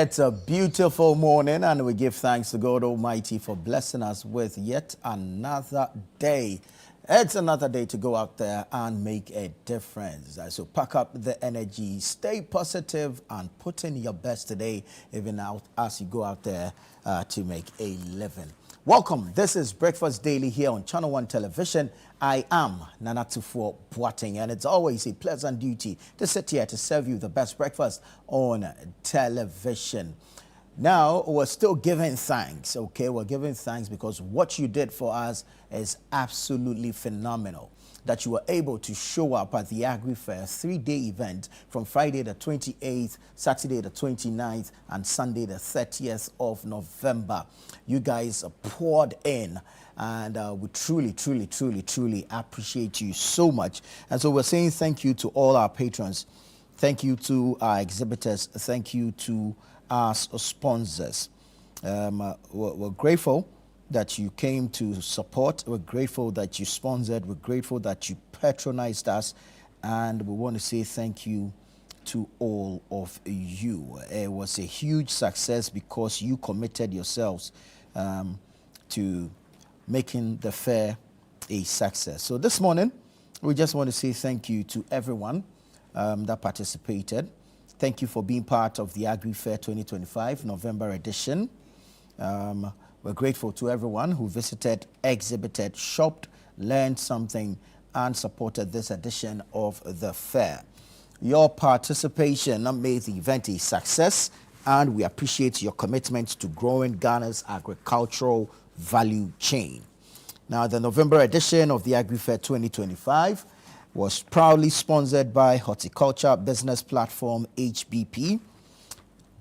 It's a beautiful morning, and we give thanks to God Almighty for blessing us with yet another day. It's another day to go out there and make a difference. So pack up the energy, stay positive, and put in your best today, even out as you go out there to make a living. Welcome. This is Breakfast Daily here on Channel 1 Television. I am Nanatufo Boateng, and it's always a pleasant duty to sit here to serve you the best breakfast on television. Now, we're still giving thanks, okay? We're giving thanks because what you did for us is absolutely phenomenal. That you were able to show up at the AgriFair 3-day event from Friday the 28th, Saturday the 29th, and Sunday the 30th of November. You guys poured in, and we truly appreciate you so much. And so we're saying thank you to all our patrons. Thank you to our exhibitors. Thank you to our sponsors. We're grateful that you came to support. We're grateful that you sponsored. We're grateful that you patronized us. And we want to say thank you to all of you. It was a huge success because you committed yourselves to making the fair a success. So this morning, we just want to say thank you to everyone that participated. Thank you for being part of the AgriFair 2025 November edition. We're grateful to everyone who visited, exhibited, shopped, learned something, and supported this edition of the fair. Your participation made the event a success, and we appreciate your commitment to growing Ghana's agricultural value chain. Now, the November edition of the AgriFair 2025 was proudly sponsored by Horticulture Business Platform HBP,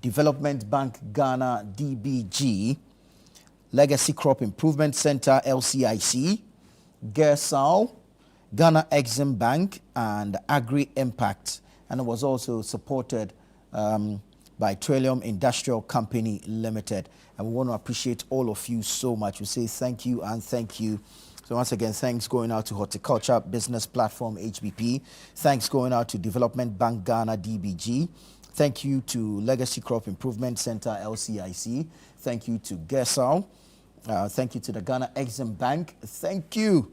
Development Bank Ghana DBG, Legacy Crop Improvement Center LCIC, Gersal, Ghana Exim Bank, and Agri Impact. And it was also supported by Trillium Industrial Company Limited. And we want to appreciate all of you so much. We say thank you and thank you. So once again, thanks going out to Horticulture Business Platform HBP. Thanks going out to Development Bank Ghana DBG. Thank you to Legacy Crop Improvement Center LCIC. Thank you to Gersal. Thank you to the Ghana Exim Bank. Thank you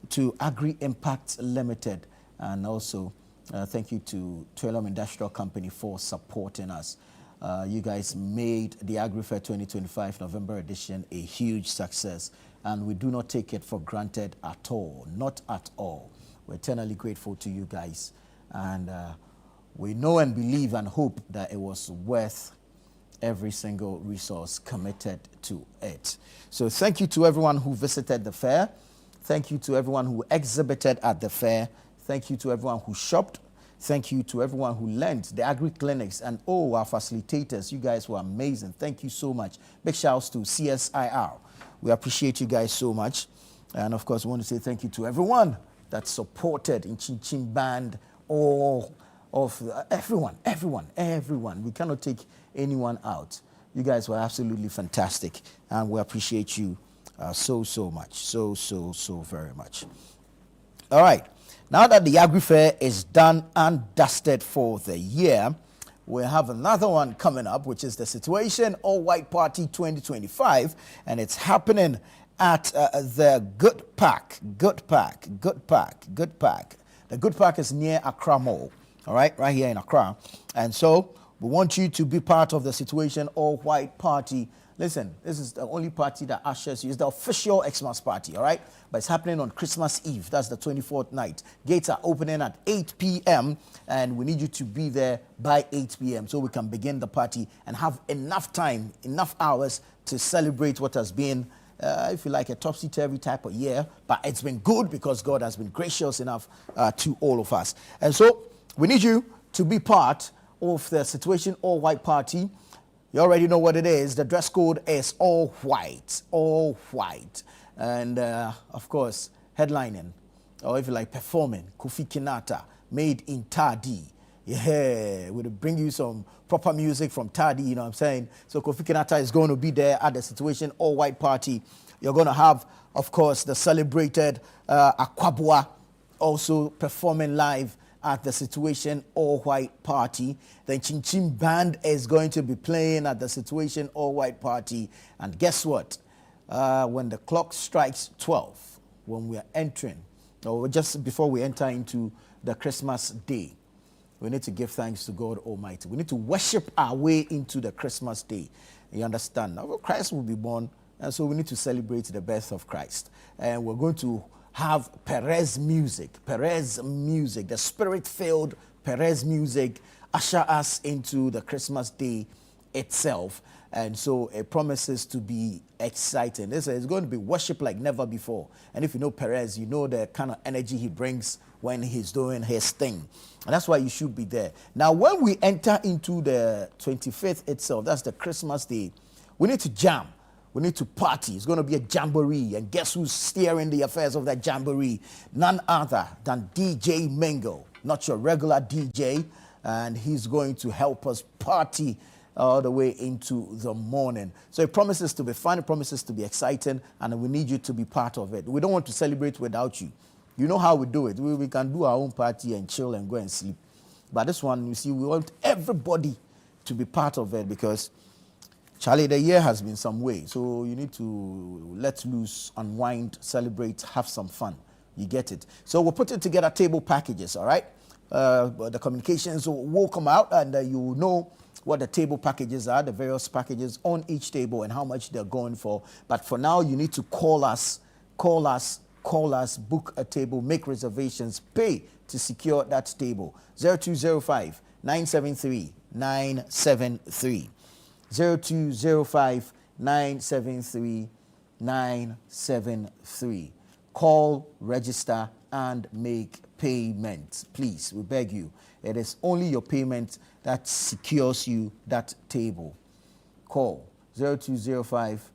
to Agri Impact Limited. And also thank you to Trillium Industrial Company for supporting us. You guys made the AgriFair 2025 November edition a huge success. And we do not take it for granted at all. Not at all. We're eternally grateful to you guys. And we know and believe and hope that it was worth every single resource committed to it. So thank you to everyone who visited the fair. Thank you to everyone who exhibited at the fair. Thank you to everyone who shopped. Thank you to everyone who lent, the agri-clinics, and all our facilitators. You guys were amazing. Thank you so much. Big shouts to CSIR. We appreciate you guys so much. And of course, we want to say thank you to everyone that supported in Chin Chin Band, all of everyone. We cannot take anyone out. You guys were absolutely fantastic, and we appreciate you so much, so very much. All right, now that the AgriFair is done and dusted for the year, we have another one coming up, which is the Situation All White Party 2025, and it's happening at the Good Park. The Good Park is near Accra Mall. All right, right here in Accra. And so we want you to be part of the Situation All White Party. Listen, this is the only party that ushers you. It's the official Xmas party, all right? But it's happening on Christmas Eve. That's the 24th night. Gates are opening at 8 p.m. and we need you to be there by 8 p.m. so we can begin the party and have enough time, enough hours to celebrate what has been, if you like, a topsy-turvy type of year. But it's been good because God has been gracious enough to all of us. And so we need you to be part of the Situation All White Party. You already know what it is. The dress code is all white. And of course, headlining, or if you like, performing, Kofi Kinata, made in Tadi. Yeah, we'll bring you some proper music from Tadi, you know what I'm saying? So Kofi Kinata is going to be there at the Situation All White Party. You're going to have, of course, the celebrated Akwabua also performing live. at the Situation All White Party. The Chin Chin Band is going to be playing at the Situation All White Party. And guess what? When the clock strikes 12, when we are entering, or just before we enter into the Christmas day, we need to give thanks to God Almighty. We need to worship our way into the Christmas day. You understand? Now, Christ will be born, and so we need to celebrate the birth of Christ. And we're going to have Perez music, the spirit-filled Perez music, usher us into the Christmas day itself. And so it promises to be exciting. It's going to be worship like never before. And if you know Perez, you know the kind of energy he brings when he's doing his thing. And that's why you should be there. Now, when we enter into the 25th itself, that's the Christmas day, we need to jam. We need to party. It's going to be a jamboree. And guess who's steering the affairs of that jamboree? None other than DJ Mingle, not your regular DJ. And he's going to help us party all the way into the morning. So it promises to be fun. It promises to be exciting. And we need you to be part of it. We don't want to celebrate without you. You know how we do it. We can do our own party and chill and go and sleep. But this one, you see, we want everybody to be part of it because Charlie, the year has been some way, so you need to let loose, unwind, celebrate, have some fun. You get it? So we're putting together table packages, all right? The communications will come out, and you will know what the table packages are, the various packages on each table and how much they're going for. But for now, you need to call us, book a table, make reservations, pay to secure that table. 0205 973 973. 0205 973 973. Call, register, and make payment. Please, we beg you. It is only your payment that secures you that table. Call 0205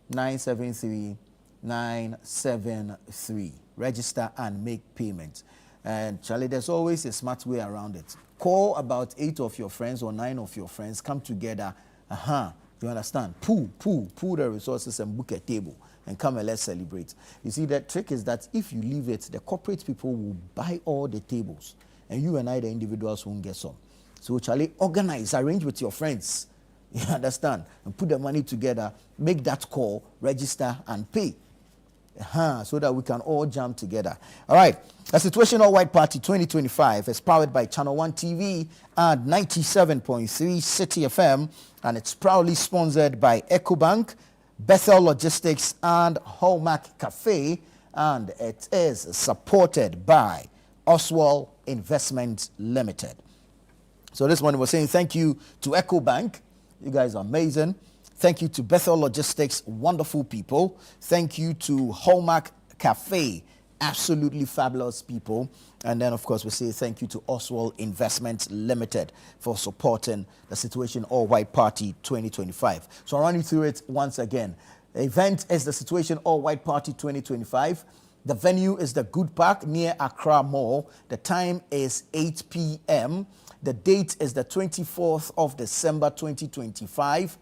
973 973. Register and make payment. And Charlie, there's always a smart way around it. Call about 8 of your friends or 9 of your friends, come together. You understand? Pool the resources and book a table and come and let's celebrate. You see, the trick is that if you leave it, the corporate people will buy all the tables and you and I, the individuals, won't get some. So Charlie, organize, arrange with your friends. You understand? And put the money together, make that call, register and pay. So that we can all jam together. All right. The Situation All White Party 2025 is powered by Channel 1 TV and 97.3 City FM, and it's proudly sponsored by EcoBank, Bethel Logistics, and Hallmark Cafe, and it is supported by Oswald Investment Limited. So this morning we're saying thank you to EcoBank. You guys are amazing. Thank you to Bethel Logistics, wonderful people. Thank you to Hallmark Cafe, absolutely fabulous people. And then, of course, we say thank you to Oswald Investment Limited for supporting the Situation All White Party 2025. So I'll run you through it once again. The event is the Situation All White Party 2025. The venue is the Good Park near Accra Mall. The time is 8 p.m. The date is the 24th of December 2025.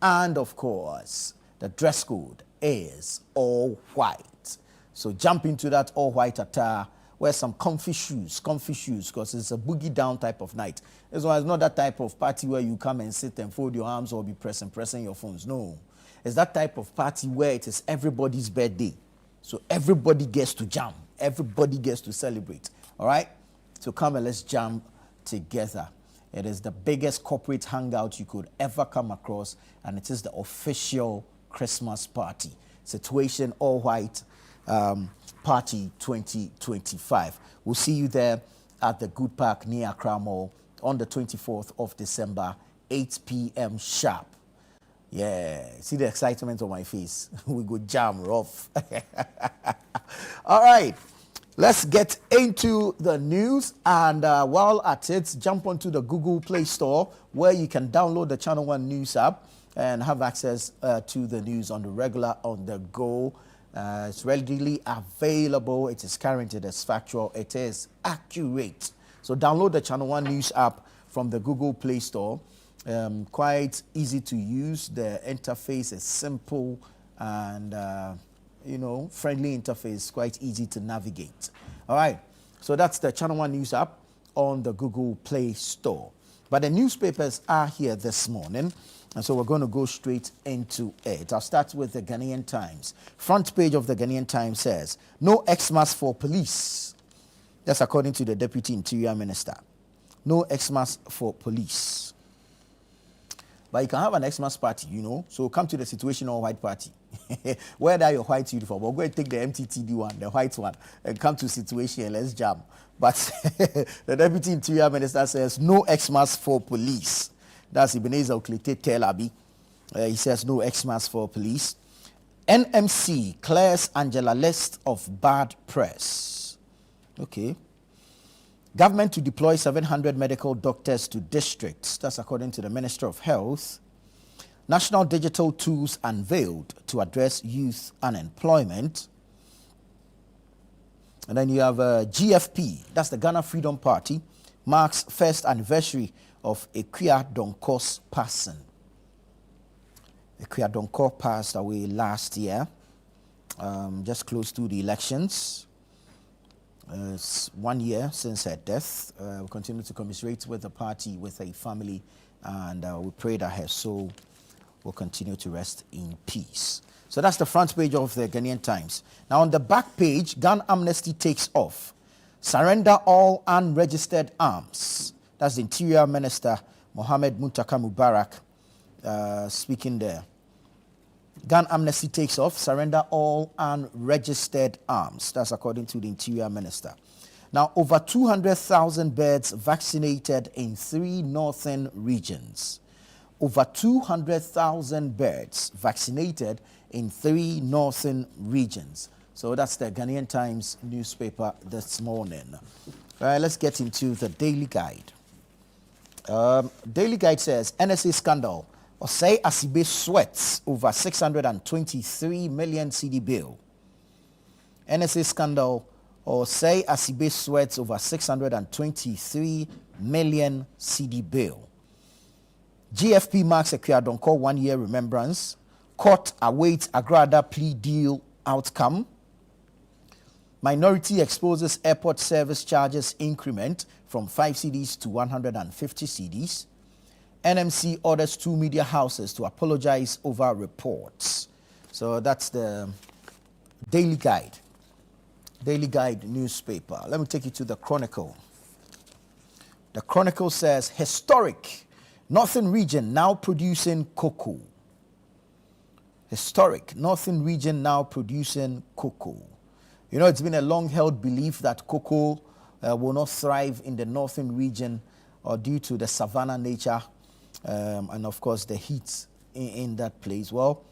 And of course, the dress code is all white. So jump into that all white attire, wear some comfy shoes, because it's a boogie down type of night. This one is not that type of party where you come and sit and fold your arms or be pressing your phones. No, it's that type of party where it is everybody's birthday. So everybody gets to jam. Everybody gets to celebrate. All right? So come and let's jam together. It is the biggest corporate hangout you could ever come across, and it is the official Christmas party. Situation All White Party 2025. We'll see you there at the Good Park near Accra Mall on the 24th of December, 8 p.m. sharp. Yeah, see the excitement on my face. We go jam rough. All right. Let's get into the news, and while at it, jump onto the Google Play Store where you can download the Channel 1 News app and have access to the news on the regular, on the go. It's readily available. It is current, it is factual, it is accurate. So download the Channel 1 News app from the Google Play Store. Quite easy to use. The interface is simple and friendly interface, quite easy to navigate. All right, so that's the Channel 1 News app on the Google Play Store. But the newspapers are here this morning, and so we're going to go straight into it. I'll start with the Ghanaian Times. Front page of the Ghanaian Times says, no Xmas for police. That's according to the Deputy Interior Minister. No Xmas for police. But you can have an Xmas party, so come to the situational white party. Wear that your white uniform, or go and take the MTTD one, the white one, and come to situation and let's jam. But the Deputy Interior Minister says no Xmas for police. That's Ebenezer Oklete Tel Aviv. He says no Xmas for police. NMC clears Angela list of bad press. Okay. Government to deploy 700 medical doctors to districts. That's according to the Minister of Health. National digital tools unveiled to address youth unemployment. And then you have GFP, that's the Ghana Freedom Party, marks first anniversary of Ekwia Donkor's passing. Ekwia Donkor passed away last year, just close to the elections. It's 1 year since her death. We continue to commiserate with the party, with her family, and we pray that her soul will continue to rest in peace. So that's the front page of the Ghanaian Times. Now on the back page, gun amnesty takes off. Surrender all unregistered arms. That's the Interior Minister, Mohammed Muntaka Mubarak, speaking there. Gun amnesty takes off. Surrender all unregistered arms. That's according to the Interior Minister. Now, over 200,000 birds vaccinated in 3 northern regions. Over 200,000 birds vaccinated in 3 northern regions. So that's the Ghanaian Times newspaper this morning. All right, let's get into the Daily Guide. Daily Guide says, NSA scandal. Osei Asibe sweats over 623 million CD bill. NSA scandal. Osei Asibe sweats over 623 million CD bill. GFP marks Ekwia Donkor 1 year remembrance. Court awaits Agrada plea deal outcome. Minority exposes airport service charges increment from 5 cedis to 150 cedis. NMC orders 2 media houses to apologize over reports. So that's the Daily Guide. Daily Guide newspaper. Let me take you to the Chronicle. The Chronicle says, historic. Northern region now producing cocoa. Historic. Northern region now producing cocoa. It's been a long-held belief that cocoa will not thrive in the northern region due to the savanna nature and, of course, the heat in that place. Well,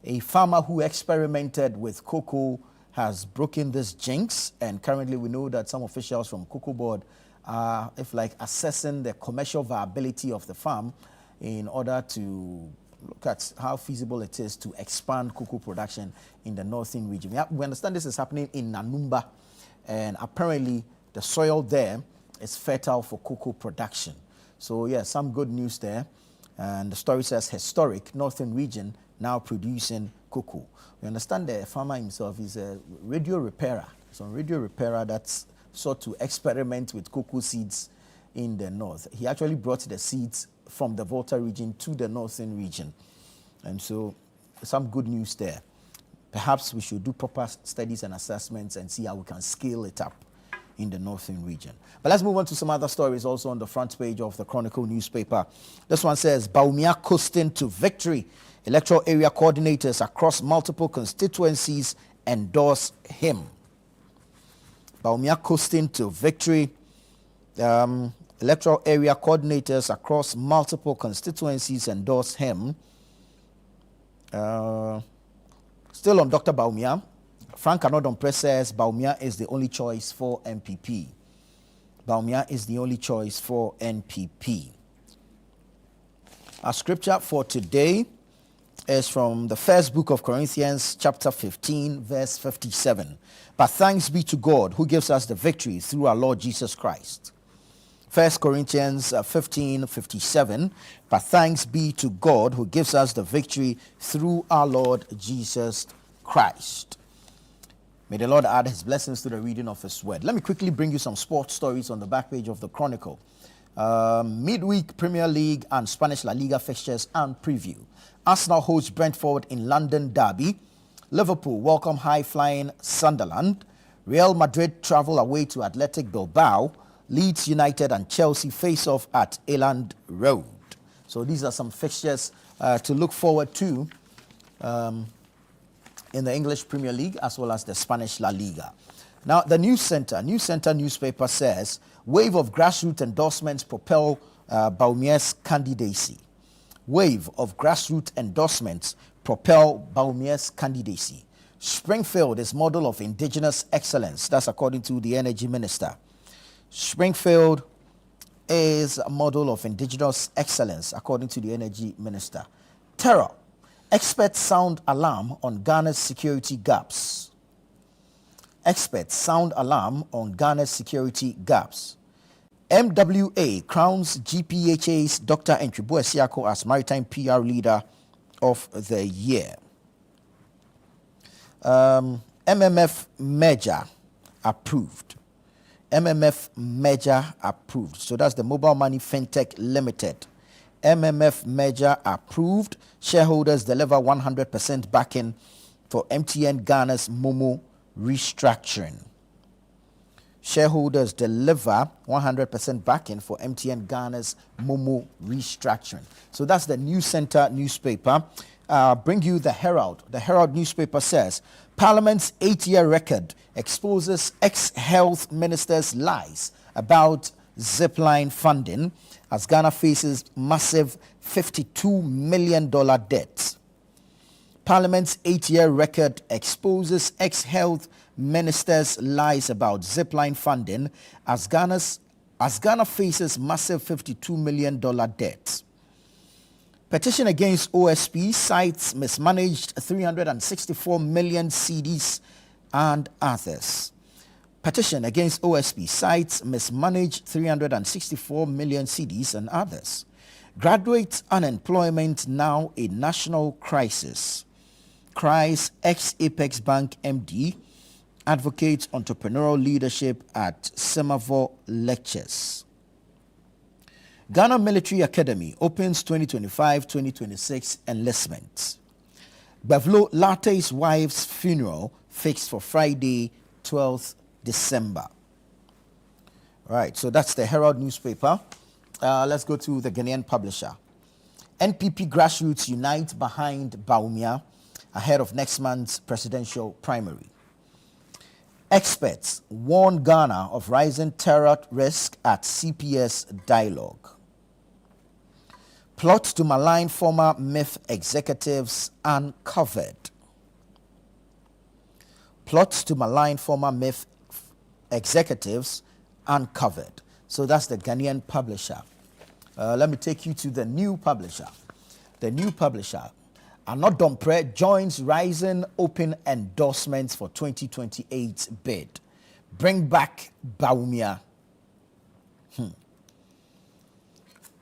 a farmer who experimented with cocoa has broken this jinx, and currently we know that some officials from Cocoa Board are, assessing the commercial viability of the farm in order to look at how feasible it is to expand cocoa production in the northern region. We understand this is happening in Nanumba, and apparently the soil there is fertile for cocoa production. So, yeah, some good news there. And the story says, historic northern region now producing cocoa. We understand the farmer himself is a radio repairer. So, a radio repairer that's sought to experiment with cocoa seeds in the north. He actually brought the seeds from the Volta region to the northern region. And so some good news there. Perhaps we should do proper studies and assessments and see how we can scale it up in the northern region. But let's move on to some other stories also on the front page of the Chronicle newspaper. This one says, Bawumia coasting to victory. Electoral area coordinators across multiple constituencies endorse him. Bawumia coasting to victory. Electoral area coordinators across multiple constituencies endorse him. Still on Dr. Bawumia, Frank Anodon says Bawumia is the only choice for NPP. Bawumia is the only choice for NPP. Our scripture for today is from the first book of Corinthians, chapter 15, verse 57. But thanks be to God who gives us the victory through our Lord Jesus Christ. 1 Corinthians 15:57. But thanks be to God who gives us the victory through our Lord Jesus Christ. May the Lord add his blessings to the reading of his word. Let me quickly bring you some sports stories on the back page of the Chronicle. Midweek Premier League and Spanish La Liga fixtures and preview. Arsenal hosts Brentford in London derby. Liverpool welcome high-flying Sunderland. Real Madrid travel away to Athletic Bilbao. Leeds United and Chelsea face off at Elland Road. So these are some fixtures to look forward to in the English Premier League as well as the Spanish La Liga. Now, the News Center newspaper says, wave of grassroots endorsements propel Baumier's candidacy. Wave of grassroots endorsements propel Baumier's candidacy. Springfield is model of indigenous excellence. That's according to the Energy Minister. Springfield is a model of indigenous excellence, according to the Energy Minister. Terror. Experts sound alarm on Ghana's security gaps. Experts sound alarm on Ghana's security gaps. MWA crowns GPHA's Dr. Ntwebu Esiako as Maritime PR Leader of the Year. MMF merger approved. MMF merger approved. So that's the Mobile Money Fintech Limited. MMF merger approved. Shareholders deliver 100% backing for MTN Ghana's Momo restructuring. Shareholders deliver 100% backing for MTN Ghana's Momo restructuring. So that's the News Center newspaper. Bring you the Herald. The Herald newspaper says, Parliament's 8-year record exposes ex-health minister's lies about Zipline funding as Ghana faces massive $52 million debt. Parliament's 8-year record exposes ex-health minister's lies about Zipline funding as Ghana faces massive $52 million debt. Petition against OSP cites mismanaged 364 million cedis and others. Petition against OSP cites mismanaged 364 million cedis and others. Graduate unemployment now a national crisis. Cries ex-Apex Bank MD. Advocates entrepreneurial leadership at Semavo Lectures. Ghana Military Academy opens 2025-2026 enlistment. Bavlo Latte's wife's funeral fixed for Friday, 12th December. All right, so that's the Herald newspaper. Let's go to the Ghanaian publisher. NPP grassroots unite behind Bawumia ahead of next month's presidential primary. Experts warn Ghana of rising terror risk at CPS dialogue. Plot to malign former MIF executives uncovered. Plots to malign former MIF executives uncovered. So that's the Ghanaian publisher. Let me take you to the new publisher. The new publisher. Anodompre joins rising open endorsements for 2028 bid. Bring back Bawumia.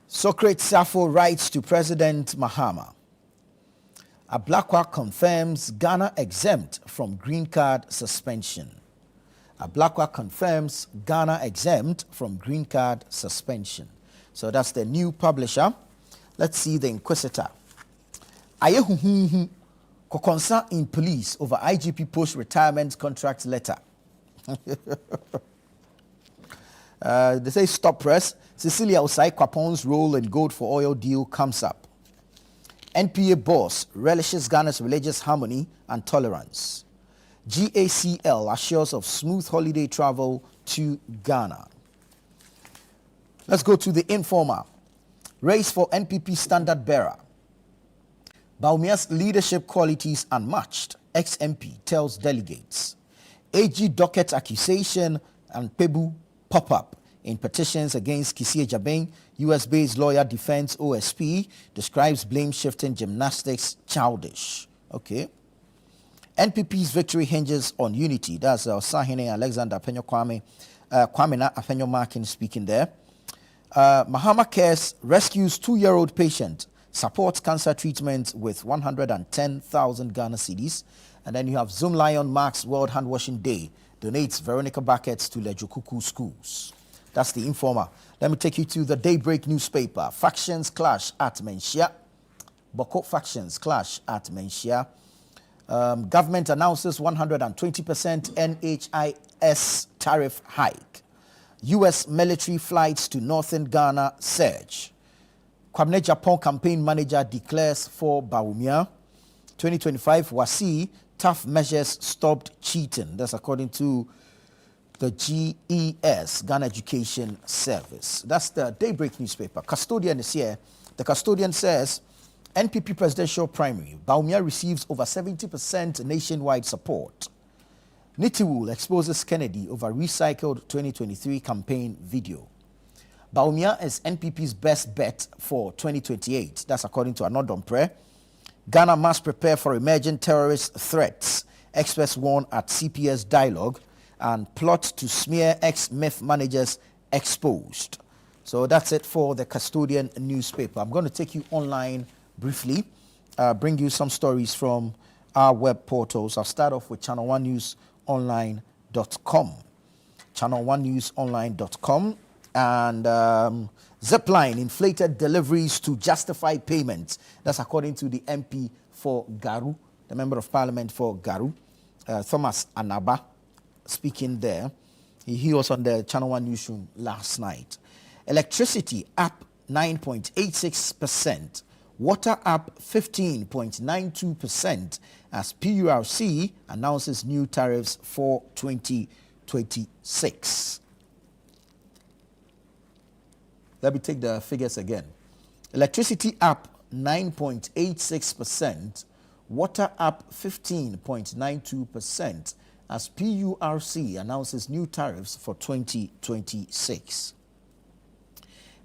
Socrates Safo writes to President Mahama. Ablakwa confirms Ghana exempt from green card suspension. Ablakwa confirms Ghana exempt from green card suspension. So that's the new publisher. Let's see the Inquisitor. Ayehuhuhu concern in police over IGP post-retirement contract letter. They say stop press. Cecilia Osai Kwapon's role in gold for oil deal comes up. NPA boss relishes Ghana's religious harmony and tolerance. GACL assures of smooth holiday travel to Ghana. Let's go to the Informer. Race for NPP standard bearer. Bawumia's leadership qualities unmatched, ex-MP tells delegates. AG docket accusation and Pebu pop-up in petitions against Kisie Jabeng. US-based lawyer defends OSP, describes blame-shifting gymnastics childish. Okay. NPP's victory hinges on unity. That's Sahine Alexander Apenyo Kwamena Apenyo Markin speaking there. Mahama Cares rescues 2-year-old patient supports cancer treatment with 110,000 Ghana cedis. And then you have Zoom Lion marks World Hand Washing Day, donates Veronica buckets to Lejokuku schools. That's the Informer. Let me take you to the Daybreak newspaper. Factions clash at Menchia. Boko factions clash at Menchia. Government announces 120% NHIS tariff hike. U.S. military flights to northern Ghana surge. Kwabena Japan campaign manager declares for Bawumia. 2025 Wasi, tough measures stopped cheating. That's according to the GES, Ghana Education Service. That's the Daybreak newspaper. Custodian is here. The custodian says, NPP presidential primary, Bawumia receives over 70% nationwide support. Nitiwul exposes Kennedy over recycled 2023 campaign video. Bawumia is NPP's best bet for 2028. That's according to Anodompre. Ghana must prepare for emerging terrorist threats. Experts warn at CPS dialogue, and plot to smear ex-MIF managers exposed. So that's it for the Custodian newspaper. I'm going to take you online briefly, bring you some stories from our web portals. I'll start off with channel1newsonline.com. channel1newsonline.com. And Zipline inflated deliveries to justify payments. That's according to the MP for Garu, the Member of Parliament for Garu, Thomas Anaba, speaking there. He was on the Channel 1 newsroom last night. Electricity up 9.86%. Water up 15.92% as PURC announces new tariffs for 2026. Let me take the figures again. Electricity up 9.86%, water up 15.92% as PURC announces new tariffs for 2026.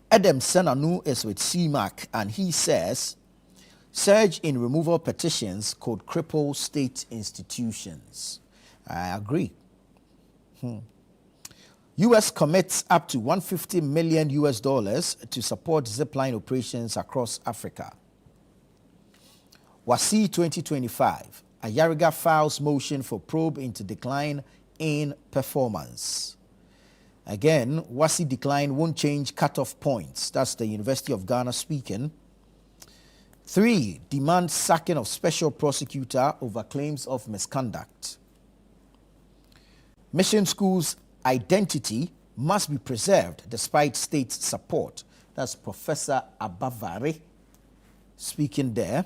Adam Senanu is with CMAC and he says, surge in removal petitions could cripple state institutions. I agree. U.S. commits up to $150 million to support Zipline operations across Africa. Wasi 2025. Ayariga files motion for probe into decline in performance. Again, Wasi decline won't change cutoff points. That's the University of Ghana speaking. 3. Demand sacking of special prosecutor over claims of misconduct. Mission schools identity must be preserved despite state support. That's Professor Aboagye speaking there.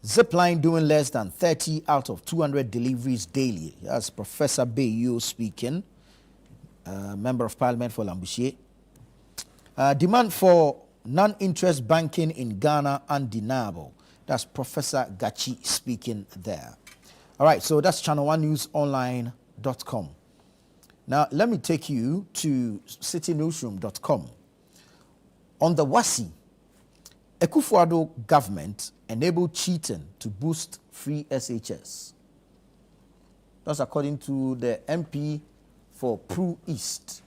Zipline doing less than 30 out of 200 deliveries daily. That's Professor Bayo speaking, Member of Parliament for Lambouché. Demand for non-interest banking in Ghana undeniable. That's Professor Gachi speaking there. All right, so that's channel1newsonline.com. Now, let me take you to citynewsroom.com. On the Wasi, Akufo-Addo government enabled cheating to boost free SHS. That's according to the MP for Pru East.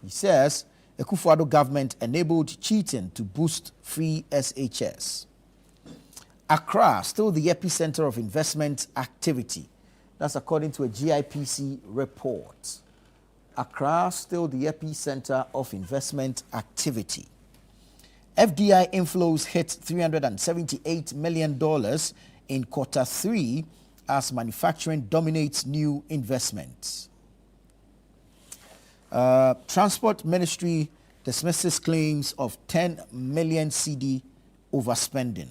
He says, Akufo-Addo government enabled cheating to boost free SHS. Accra, still the epicenter of investment activity. That's according to a GIPC report. Accra, still the epicenter of investment activity. FDI inflows hit $378 million in quarter 3 as manufacturing dominates new investments. Transport Ministry dismisses claims of 10 million CD overspending.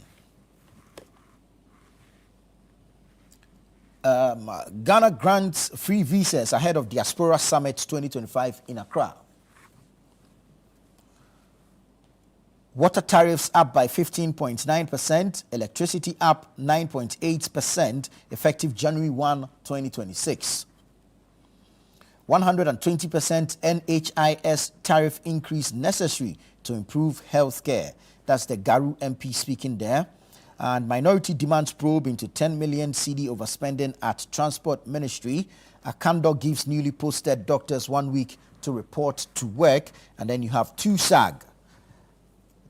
Ghana grants free visas ahead of Diaspora Summit 2025 in Accra. Water tariffs up by 15.9%, electricity up 9.8%, effective January 1, 2026. 120% NHIS tariff increase necessary to improve healthcare. That's the Garu MP speaking there. And minority demands probe into 10 million CD overspending at Transport Ministry. Akando gives newly posted doctors 1 week to report to work. And then you have TUSAG.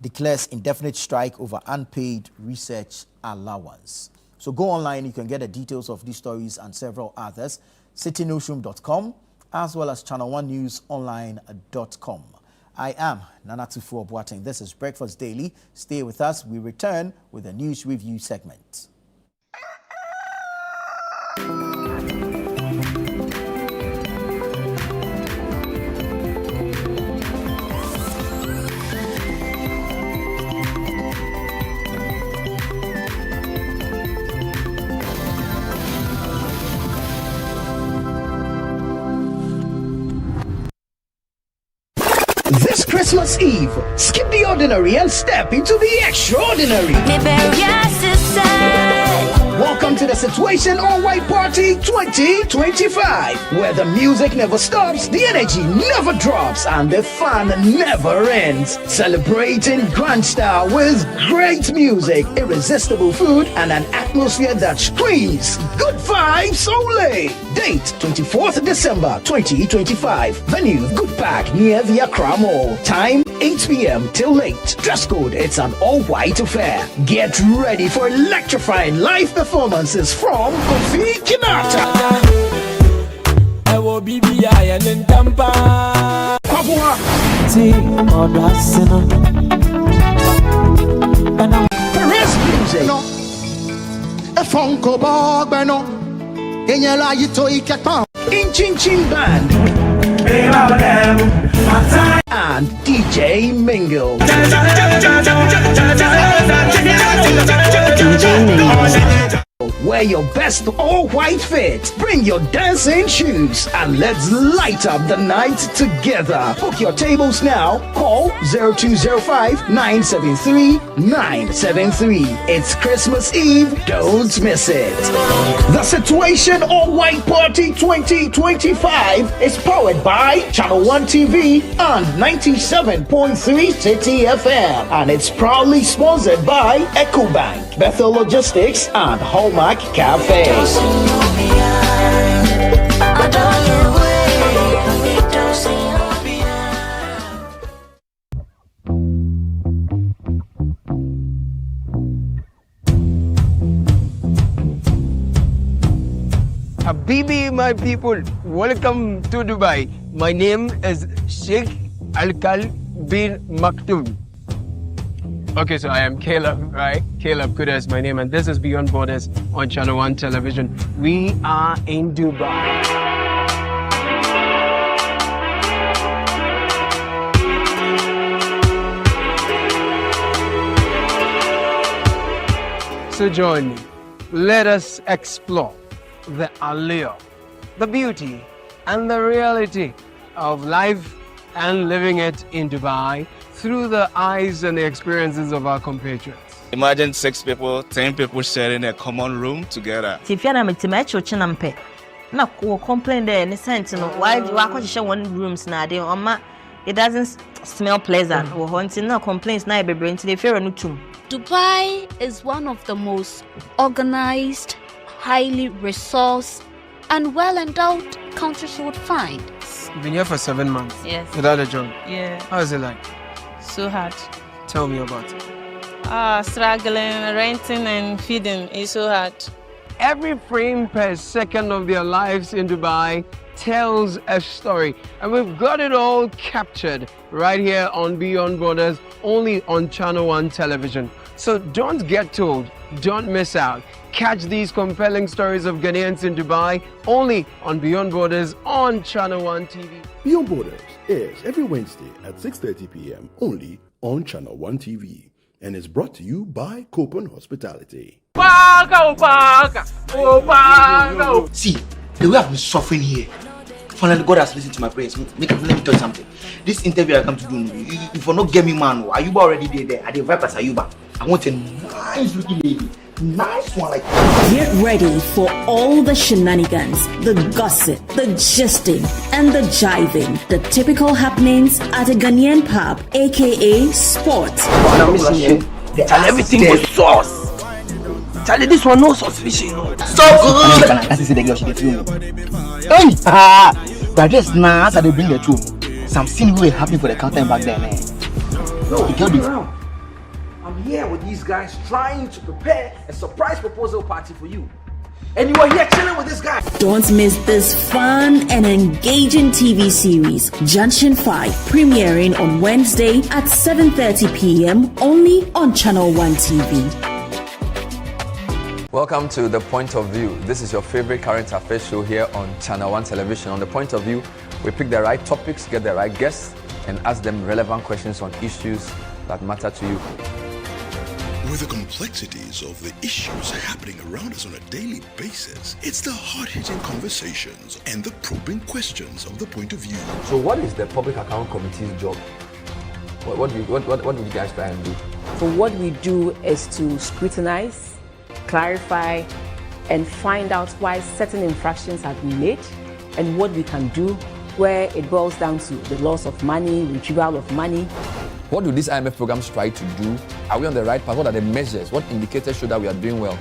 declares indefinite strike over unpaid research allowance. So go online, you can get the details of these stories and several others, citynewsroom.com, as well as channel1newsonline.com. I am Nana Tufu Aboagye. This is Breakfast Daily. Stay with us. We return with a news review segment. This Christmas Eve, skip the ordinary and step into the extraordinary. Welcome to the Situation All White Party 2025, where the music never stops, the energy never drops, and the fun never ends. Celebrating grand style with great music, irresistible food, and an atmosphere that screams good vibes only. Date 24th December 2025. Venue Good Park near the Accra Mall. Time 8 p.m. till late. Dress code, it's an all-white affair. Get ready for electrifying live performances from Kofi Kinata, Perez Music, Chin Chin Band, and DJ Mingle. Wear your best all-white fit. Bring your dancing shoes and let's light up the night together. Book your tables now. Call 0205-973-973. It's Christmas Eve. Don't miss it. The Situation All-White Party 2025 is powered by Channel 1 TV and 97.3 City FM. And it's proudly sponsored by EcoBank, Bethel Logistics, and Hallmark Cafe. Habibi, my people, welcome to Dubai. My name is Sheikh Alkal bin Maktoum. Okay, so I am Caleb, right? Caleb Kuda is my name, and this is Beyond Borders on Channel 1 Television. We are in Dubai. So join me. Let us explore the allure, the beauty, and the reality of life and living it in Dubai through the eyes and the experiences of our compatriots. Imagine 6 people, 10 people sharing a common room together. If you're not a na complain there in the sense, why do I share one rooms now? It doesn't smell pleasant. Or haunting no complaints now be bring to the fair no tomb. Dubai is one of the most organized, highly resourced, and well-endowed countries you would find. You've been here for 7 months. Yes. Without a job. Yeah. How is it like? So hard. Tell me about it. Struggling, renting and feeding is so hard. Every frame per second of their lives in Dubai tells a story, and we've got it all captured right here on Beyond Borders, only on Channel 1 Television. So don't get told, don't miss out. Catch these compelling stories of Ghanaians in Dubai only on Beyond Borders on Channel 1 TV. Beyond Borders airs every Wednesday at 6:30 p.m. only on Channel 1 TV and is brought to you by Copen Hospitality. See, the way I've been suffering here, finally God has listened to my prayers. Let me tell you something. This interview I come to do, if you not get me man, Ayuba already there. I the vibe as Ayuba. I want a nice looking lady. Nice one like that. Get ready for all the shenanigans, the gossip, the gisting, and the jiving. The typical happenings at a Ghanaian pub, aka Sports. I'm missing you. Tell everything with sauce. Tell this one no sauce fishing. So good! I see the girl she get through. Hey! But just now, they bring the two. Some scene will happen for the counter back there, man. No, the girl I'm here with these guys trying to prepare a surprise proposal party for you. And you are here chilling with this guy. Don't miss this fun and engaging TV series, Junction 5, premiering on Wednesday at 7:30 p.m. only on Channel 1 TV. Welcome to The Point of View. This is your favorite current affairs show here on Channel 1 Television. On The Point of View, we pick the right topics, get the right guests, and ask them relevant questions on issues that matter to you. With the complexities of the issues happening around us on a daily basis, it's the hard-hitting conversations and the probing questions of The Point of View. So what is the Public Account Committee's job? What do you guys try and do? So what we do is to scrutinize, clarify, and find out why certain infractions have been made and what we can do where it boils down to the loss of money, retrieval of money. What do these IMF programs try to do? Are we on the right path? What are the measures? What indicators show that we are doing well?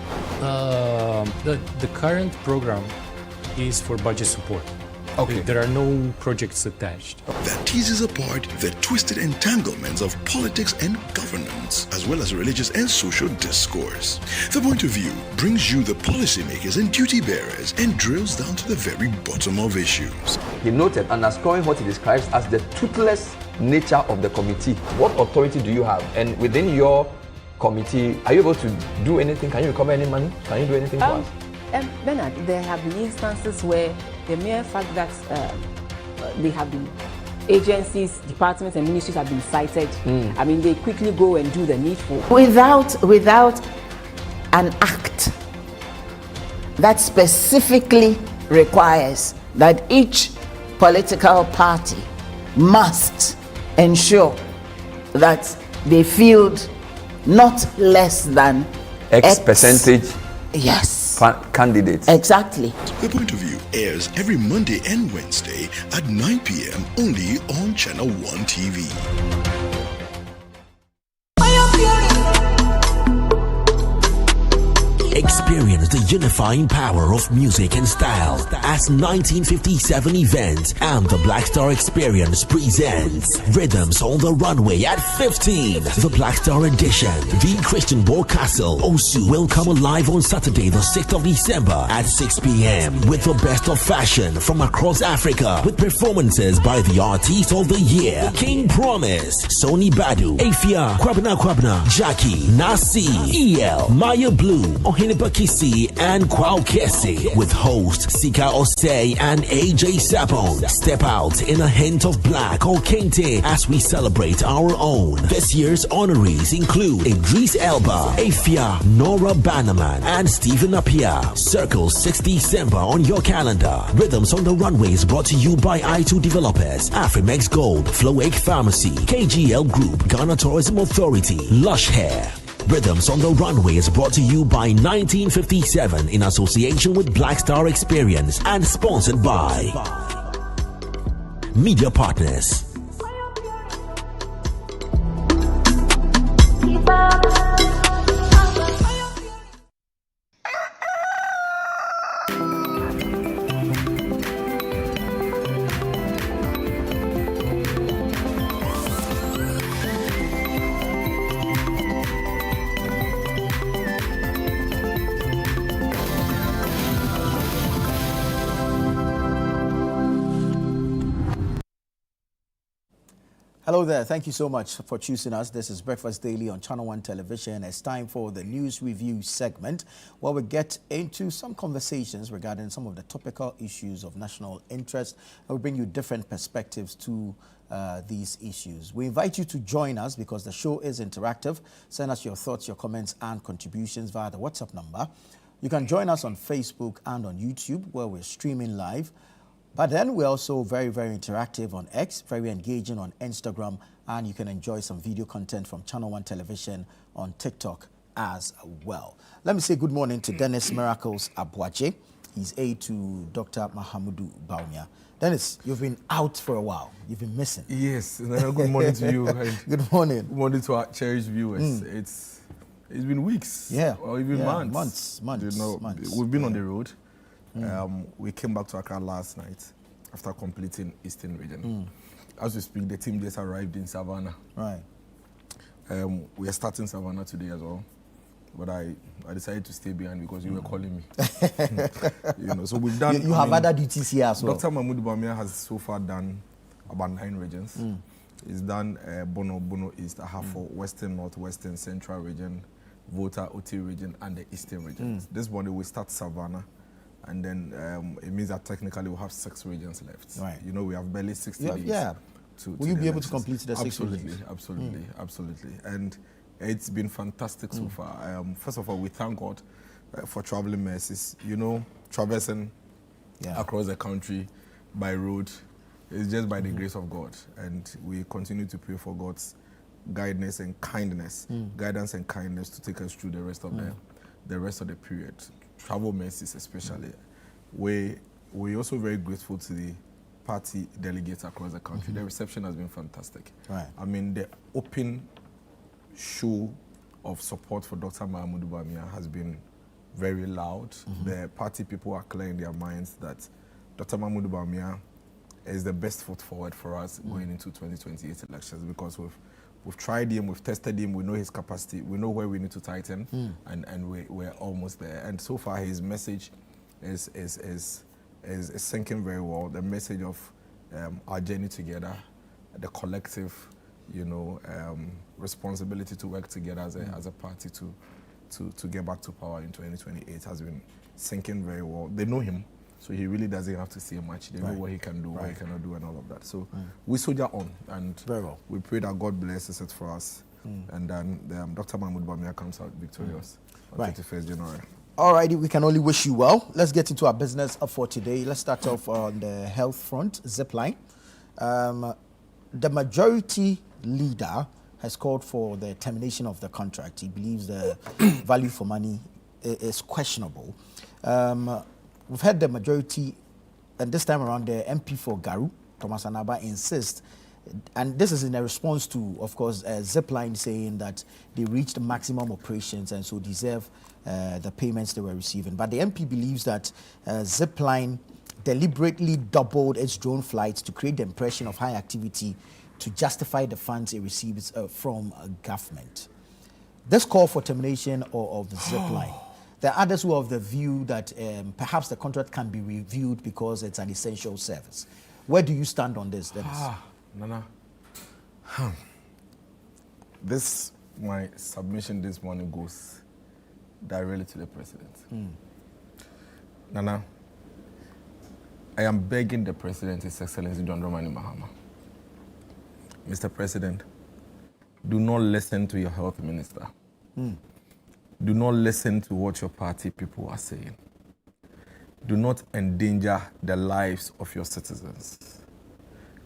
The current program is for budget support. Okay. There are no projects attached. That teases apart the twisted entanglements of politics and governance, as well as religious and social discourse. The Point of View brings you the policymakers and duty bearers and drills down to the very bottom of issues. He noted, underscoring what he describes as the toothless nature of the committee. What authority do you have? And within your committee, are you able to do anything? Can you recover any money? Can you do anything for us? Bernard, there have been instances where the mere fact that they have been agencies, departments, and ministries have been cited. I mean, they quickly go and do the needful. Without an act that specifically requires that each political party must ensure that they field not less than X percentage. Yes. Candidates. Exactly. The Point of View airs every Monday and Wednesday at 9 p.m. only on Channel 1 TV. Experience the unifying power of music and style as 1957 event and the Black Star Experience presents Rhythms on the Runway at 15. The Black Star Edition, the Christian Ball Castle, Osu will come alive on Saturday the 6th of December at 6 p.m. with the best of fashion from across Africa with performances by the Artist of the Year, King Promise, Sony Badu, Afia, Kwabena, Jackie, Nasi, EL, Maya Blue, Ohinipakisi, and Kwao Kesi with host Sika Osei and AJ Sapon. Step out in a hint of black or kente as we celebrate our own. This year's honorees include Idris Elba, Afia, Nora Bannerman, and Stephen Appiah. Circle 6 December on your calendar. Rhythms on the Runway is brought to you by I2 Developers, Afrimex Gold, Floake Pharmacy, KGL Group, Ghana Tourism Authority, Lush Hair. Rhythms on the Runway is brought to you by 1957 in association with Black Star Experience and sponsored by Media Partners. Hello there. Thank you so much for choosing us. This is Breakfast Daily on Channel 1 Television. It's time for the news review segment where we get into some conversations regarding some of the topical issues of national interest and we bring you different perspectives to these issues. We invite you to join us because the show is interactive. Send us your thoughts, your comments and contributions via the WhatsApp number. You can join us on Facebook and on YouTube where we're streaming live. But then we're also very, very interactive on X, very engaging on Instagram, and you can enjoy some video content from Channel 1 Television on TikTok as well. Let me say good morning to Dennis Miracles Aboagye. He's aide to Dr. Mahamudu Bawumia. Dennis, you've been out for a while. You've been missing. Yes. Good morning to you. Good morning. Good morning to our cherished viewers. It's been weeks. Yeah. Or even months. Months. We've been on the road. We came back to Accra last night after completing Eastern Region. As we speak, the team just arrived in Savannah. Right. We are starting Savannah today as well, but I decided to stay behind because you were calling me. So we've done. You have other duties here as well. Dr. Mahmoud Bamia has so far done about 9 regions. He's done Bono East, Ahafo, Western, Northwestern, Central region, Volta, Oti region, and the Eastern region. This morning we start Savannah, and then it means that technically we'll have 6 regions left. Right. We have barely 60 days. Yeah. Will you be able to complete the 6 regions? Absolutely. And it's been fantastic so far. First of all, we thank God for traveling mercies. Traversing across the country by road is just by the grace of God. And we continue to pray for God's guidance and kindness to take us through the rest of the period. Travel mercies especially. We're also very grateful to the party delegates across the country. The reception has been fantastic. Right. I mean, the open show of support for Dr. Mahmoud Bamia has been very loud. The party people are clear in their minds that Dr. Mahmoud Bamia is the best foot forward for us going into 2028 elections, because we've tried him, we've tested him, we know his capacity, we know where we need to tighten, and we're almost there. And so far, his message is sinking very well. The message of our journey together, the collective, responsibility to work together as a party to get back to power in 2028 has been sinking very well. They know him, so he really doesn't have to say much. They know what he can do, what he cannot do, and all of that. So we soldier on, and very well. We pray that God blesses it for us, and then Dr. Mahmoud Bamia comes out victorious on 31st January. Alrighty, we can only wish you well. Let's get into our business for today. Let's start off on the health front. Zipline. The majority leader has called for the termination of the contract. He believes the value for money is questionable. We've had the majority, and this time around the MP for Garu, Thomas Anaba, insist, and this is in a response to, of course, Zipline saying that they reached maximum operations and so deserve the payments they were receiving. But the MP believes that Zipline deliberately doubled its drone flights to create the impression of high activity to justify the funds it receives from government. This call for termination of Zipline. There are others who are of the view that perhaps the contract can be reviewed because it's an essential service. Where do you stand on this, Dennis? Nana, my submission this morning goes directly to the president. Nana, I am begging the president, His Excellency John Dramani Mahama. Mr. President, do not listen to your health minister. Do not listen to what your party people are saying. Do not endanger the lives of your citizens.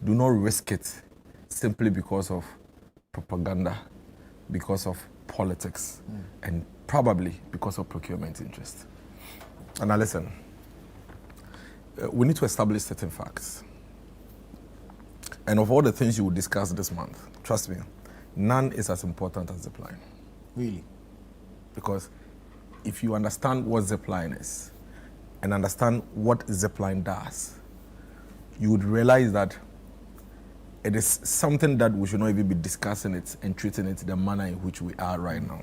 Do not risk it simply because of propaganda, because of politics, and probably because of procurement interest. And now listen, we need to establish certain facts. And of all the things you will discuss this month, trust me, none is as important as Zipline. Really? Because if you understand what Zipline is and understand what Zipline does, you would realize that it is something that we should not even be discussing it and treating it the manner in which we are right now.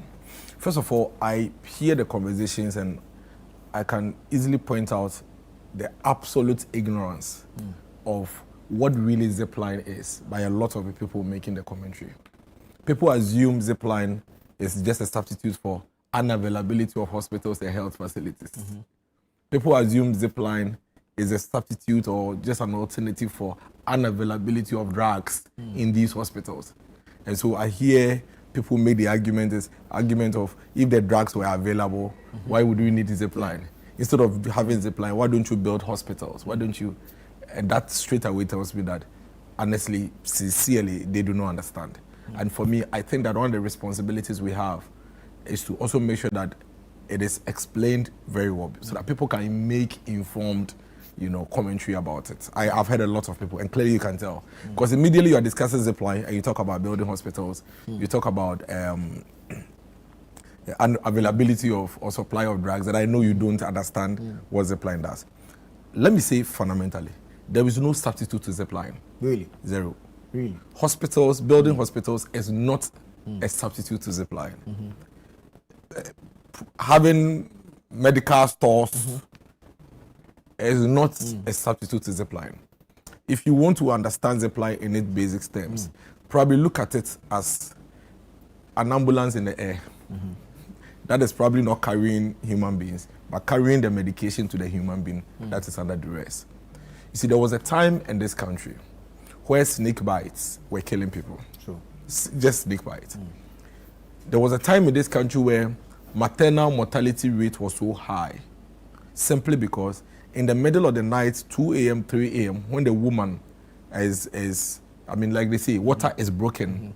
First of all, I hear the conversations and I can easily point out the absolute ignorance of what really Zipline is by a lot of the people making the commentary. People assume Zipline is just a substitute for unavailability of hospitals and health facilities. People assume Zipline is a substitute or just an alternative for unavailability of drugs in these hospitals. And so I hear people make the argument of if the drugs were available, why would we need Zipline? Instead of having Zipline, why don't you build hospitals? Why don't you? And that straight away tells me that, honestly, sincerely, they do not understand. And for me, I think that one of the responsibilities we have is to also make sure that it is explained very well so that people can make informed, commentary about it. I've heard a lot of people, and clearly you can tell. Because immediately you are discussing Zipline and you talk about building hospitals, you talk about unavailability of or supply of drugs that I know you don't understand what Zipline does. Let me say fundamentally, there is no substitute to Zipline. Really? Zero. Really? Hospitals, building hospitals is not a substitute to Zipline. Having medical stores is not a substitute to Zipline. If you want to understand Zipline in its basic terms, probably look at it as an ambulance in the air. That is probably not carrying human beings, but carrying the medication to the human being that is under duress. You see, there was a time in this country where snake bites were killing people. Just snake bites. There was a time in this country where maternal mortality rate was so high, simply because in the middle of the night, 2 a.m., 3 a.m., when the woman is I mean, like they say, water is broken,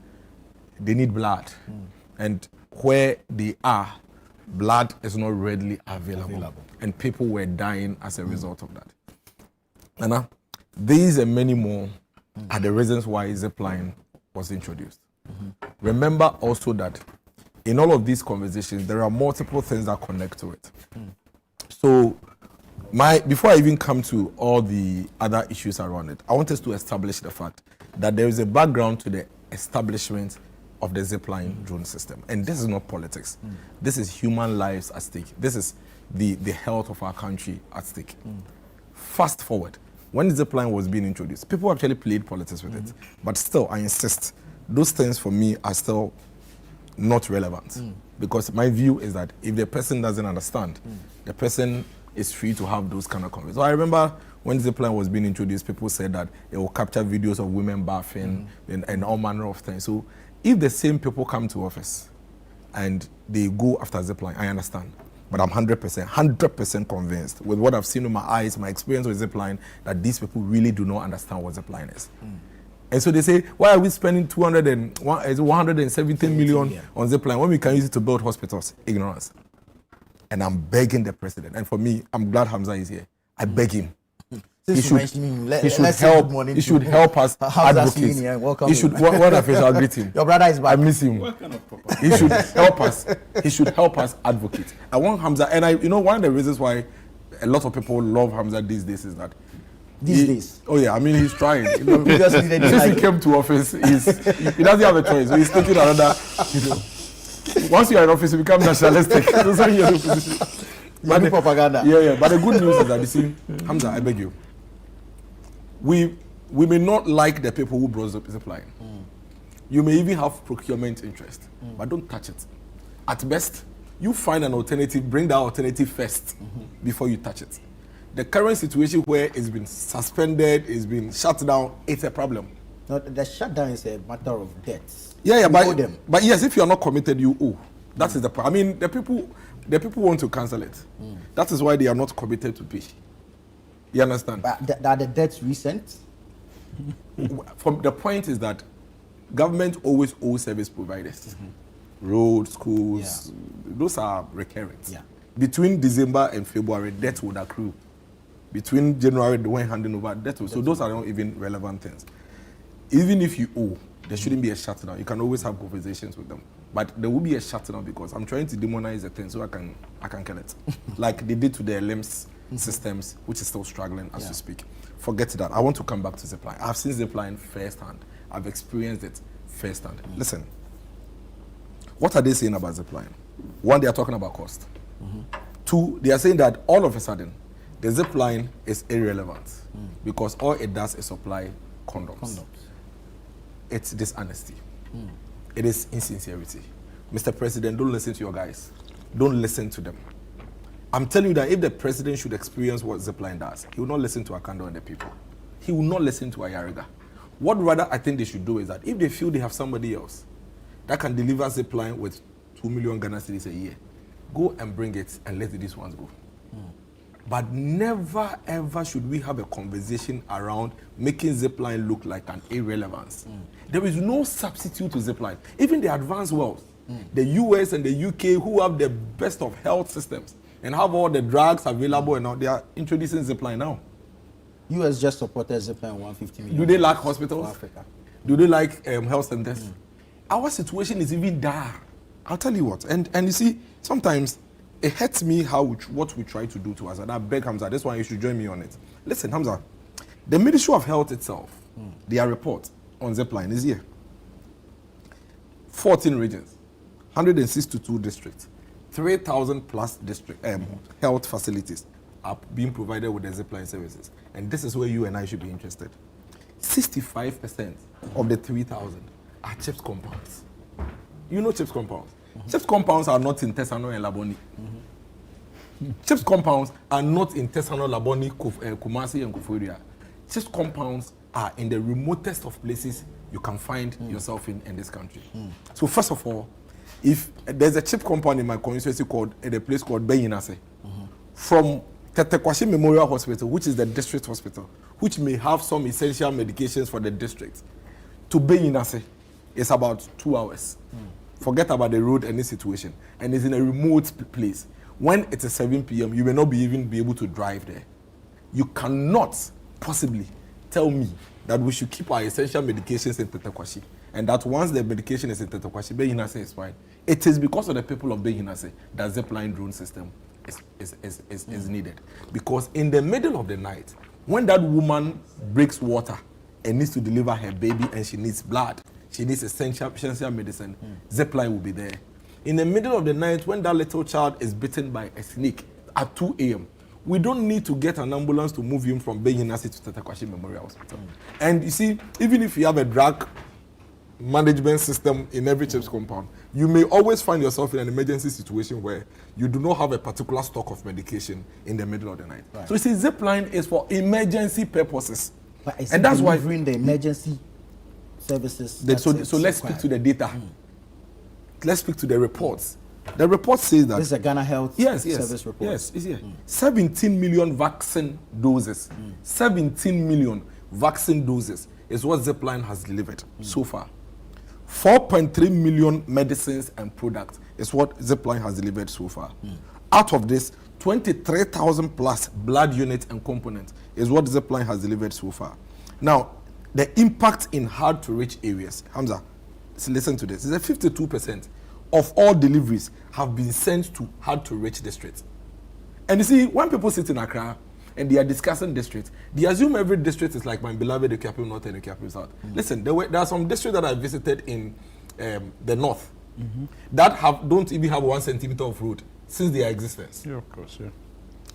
they need blood. And where they are, blood is not readily available. And people were dying as a result of that. And these and many more are the reasons why Zipline was introduced. Remember also that in all of these conversations, there are multiple things that connect to it. So, before I even come to all the other issues around it, I want us to establish the fact that there is a background to the establishment of the Zipline drone system. And this is not politics. This is human lives at stake. This is the health of our country at stake. Fast forward, when Zipline was being introduced, people actually played politics with it. But still, I insist, those things for me are still not relevant. Because my view is that if the person doesn't understand, the person is free to have those kind of conversations. So I remember when Zipline was being introduced, people said that it will capture videos of women bathing and all manner of things. So if the same people come to office and they go after Zipline, I understand. But I'm 100% convinced with what I've seen with my eyes, my experience with Zipline, that these people really do not understand what Zipline is. And so they say, why are we spending 170 million on Zipline when we can use it to build hospitals? Ignorance. And I'm begging the president. And for me, I'm glad Hamza is here. I beg him. He should help us advocate. He should. What official greeting? Your brother is back. I miss him. He should help us. He should help us advocate. I want Hamza, and one of the reasons why a lot of people love Hamza these days is that oh yeah, I mean he's trying. Since he came to office, he doesn't have a choice. So he's taking another. Once you are in office, you become nationalistic. But propaganda. Yeah. But the good news is that you see, Hamza, I beg you. We may not like the people who brought Zipline. You may even have procurement interest, but don't touch it. At best, you find an alternative, bring that alternative first before you touch it. The current situation where it's been suspended, it's been shut down, it's a problem. No, the shutdown is a matter of debts. But yes, if you are not committed, you owe. That is the problem. I mean, the people want to cancel it. That is why they are not committed to pay. You understand? But are the debts recent? From the point is that government always owes service providers. Roads, schools, those are recurrent. Between December and February, debt would accrue. Between January, when handing over, debt would. So those are not even relevant things. Even if you owe, there shouldn't be a shutdown. You can always have conversations with them. But there will be a shutdown because I'm trying to demonize the thing so I can kill it. Like they did to their LIMS systems, which is still struggling as we speak. Forget that. I want to come back to Zipline. I've seen Zipline firsthand. I've experienced it firsthand. Listen, what are they saying about Zipline? One, they are talking about cost. Two, they are saying that all of a sudden, the Zipline is irrelevant because all it does is supply condoms. It's dishonesty. It is insincerity. Mr. President, don't listen to your guys. Don't listen to them. I'm telling you that if the president should experience what Zipline does, he will not listen to Akando and the people. He will not listen to Ayariga. What rather I think they should do is that if they feel they have somebody else that can deliver Zipline with 2 million Ghana cedis a year, go and bring it and let these ones go. But never ever should we have a conversation around making Zipline look like an irrelevance. There is no substitute to Zipline. Even the advanced world, the US and the UK, who have the best of health systems and have all the drugs available and all, they are introducing Zipline now. US just supported Zipline 150 million. Do they like hospitals? Africa. Do they like health centers? Our situation is even dire. I'll tell you what. And you see, sometimes it hurts me what we try to do to us. And I beg Hamza, that's why you should join me on it. Listen, Hamza, the Ministry of Health itself, their report on Zipline is here. 14 regions, 162 districts, 3,000 plus district health facilities are being provided with the Zipline services. And this is where you and I should be interested. 65% of the 3,000 are CHIPS compounds. You know CHIPS compounds? CHIPS compounds are not in Tesano and Laboni. CHIPS compounds are not in Tesano, Laboni, Kumasi, and Kufuria. CHIPS compounds are in the remotest of places you can find yourself in this country. So first of all, if there's a chip compound in my constituency called a place called Beyinase, from Tetekwashi Memorial Hospital, which is the district hospital, which may have some essential medications for the district, to Beyinase, it's about 2 hours. Forget about the road and the situation, and it's in a remote place. When it is 7 p.m., you may not even be able to drive there. You cannot possibly tell me that we should keep our essential medications in Tetekwashi, and that once the medication is in Tetekwashi, Beyinase is fine. It is because of the people of Beyinase that Zipline drone system is needed. Because in the middle of the night, when that woman breaks water and needs to deliver her baby and she needs blood, she needs essential medicine, Zipline will be there. In the middle of the night, when that little child is bitten by a snake at 2 a.m., we don't need to get an ambulance to move him from Beyinase to Tetekwashi Memorial Hospital. And you see, even if you have a drug management system in every CHIPS compound, you may always find yourself in an emergency situation where you do not have a particular stock of medication in the middle of the night. Right. So you see, Zipline is for emergency purposes. And that's why delivering the emergency services. So let's speak to the data. Let's speak to the reports. The report says that this is a Ghana Health Service report. Yes, it's here. 17 million vaccine doses. 17 million vaccine doses is what Zipline has delivered so far. 4.3 million medicines and products is what Zipline has delivered so far. Out of this, 23,000 plus blood units and components is what Zipline has delivered so far. Now, the impact in hard-to-reach areas, Hamza, listen to this, is that 52% of all deliveries have been sent to hard-to-reach districts. And you see, when people sit in Accra and they are discussing districts, they assume every district is like my beloved Ekuapem North and Ekuapem South. Listen, there are some districts that I visited in the north that don't even have 1 centimeter of road since their existence. Yeah, of course, yeah.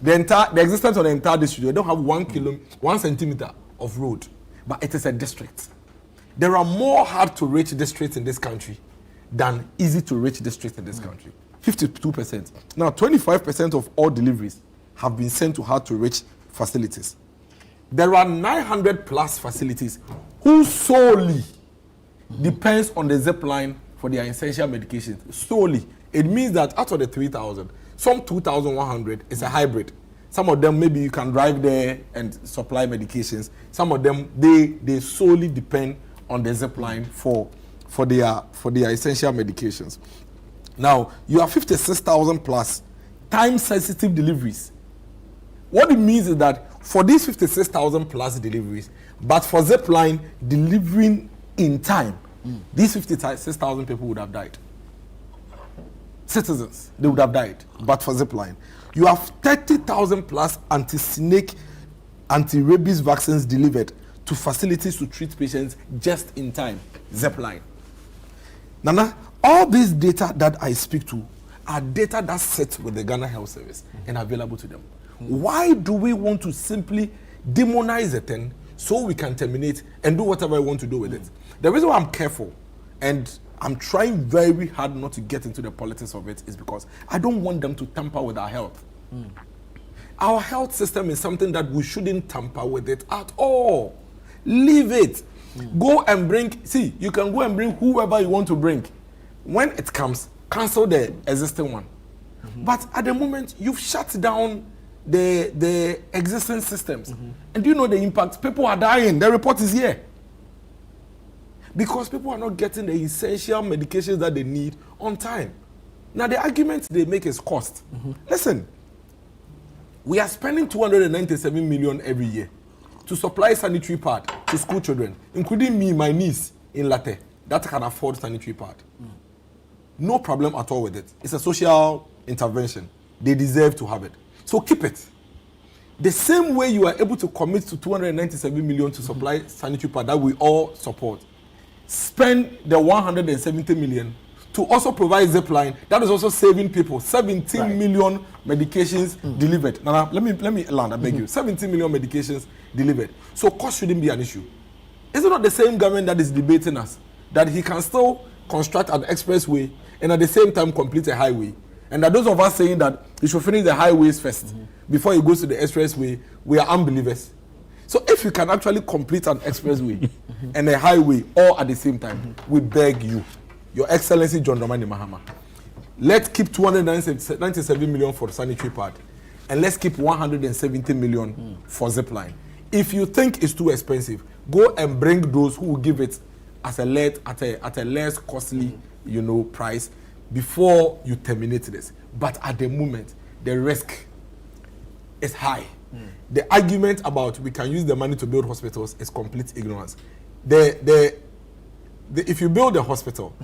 The existence of the entire district, they don't have 1 centimeter of road, but it is a district. There are more hard-to-reach districts in this country than easy-to-reach districts in this country. 52%. Now, 25% of all deliveries have been sent to hard-to-reach facilities. There are 900 plus facilities who solely depends on the Zipline for their essential medications. Solely. It means that out of the 3,000, some 2,100 is a hybrid. Some of them, maybe you can drive there and supply medications. Some of them, they solely depend on the Zipline for their essential medications. Now, you have 56,000 plus time-sensitive deliveries. What it means is that for these 56,000 plus deliveries, but for Zipline delivering in time, these 56,000 people would have died. Citizens, they would have died, but for Zipline. You have 30,000 plus anti-snake, anti-rabies vaccines delivered to facilities to treat patients just in time. Zipline. Nana, all these data that I speak to are data that sit with the Ghana Health Service and available to them. Why do we want to simply demonize a thing so we can terminate and do whatever we want to do with it? The reason why I'm careful and I'm trying very hard not to get into the politics of it is because I don't want them to tamper with our health. Our health system is something that we shouldn't tamper with it at all. Leave it. Go and bring, see, you can go and bring whoever you want to bring. When it comes, cancel the existing one. But at the moment, you've shut down the existing systems. And do you know the impact? People are dying. The report is here. Because people are not getting the essential medications that they need on time. Now, the argument they make is cost. Listen, we are spending 297 million every year to supply sanitary pad to school children, including me, my niece in Latte, that can afford sanitary pad. No problem at all with it. It's a social intervention. They deserve to have it. So keep it. The same way you are able to commit to 297 million to supply sanitary pad that we all support, spend the 170 million to also provide Zipline, that is also saving people 17 million medications delivered. Now, let me land, I beg you. 17 million medications delivered. So cost shouldn't be an issue. Is it not the same government that is debating us that he can still construct an expressway and at the same time complete a highway? And that those of us saying that he should finish the highways first before he goes to the expressway, we are unbelievers. So if you can actually complete an expressway and a highway all at the same time, we beg you, Your Excellency John Dramani Mahama, let's keep 297 million for the sanitary part, and let's keep 170 million for Zipline. If you think it's too expensive, go and bring those who will give it as at a less costly, price before you terminate this. But at the moment, the risk is high. The argument about we can use the money to build hospitals is complete ignorance. If you build a hospital,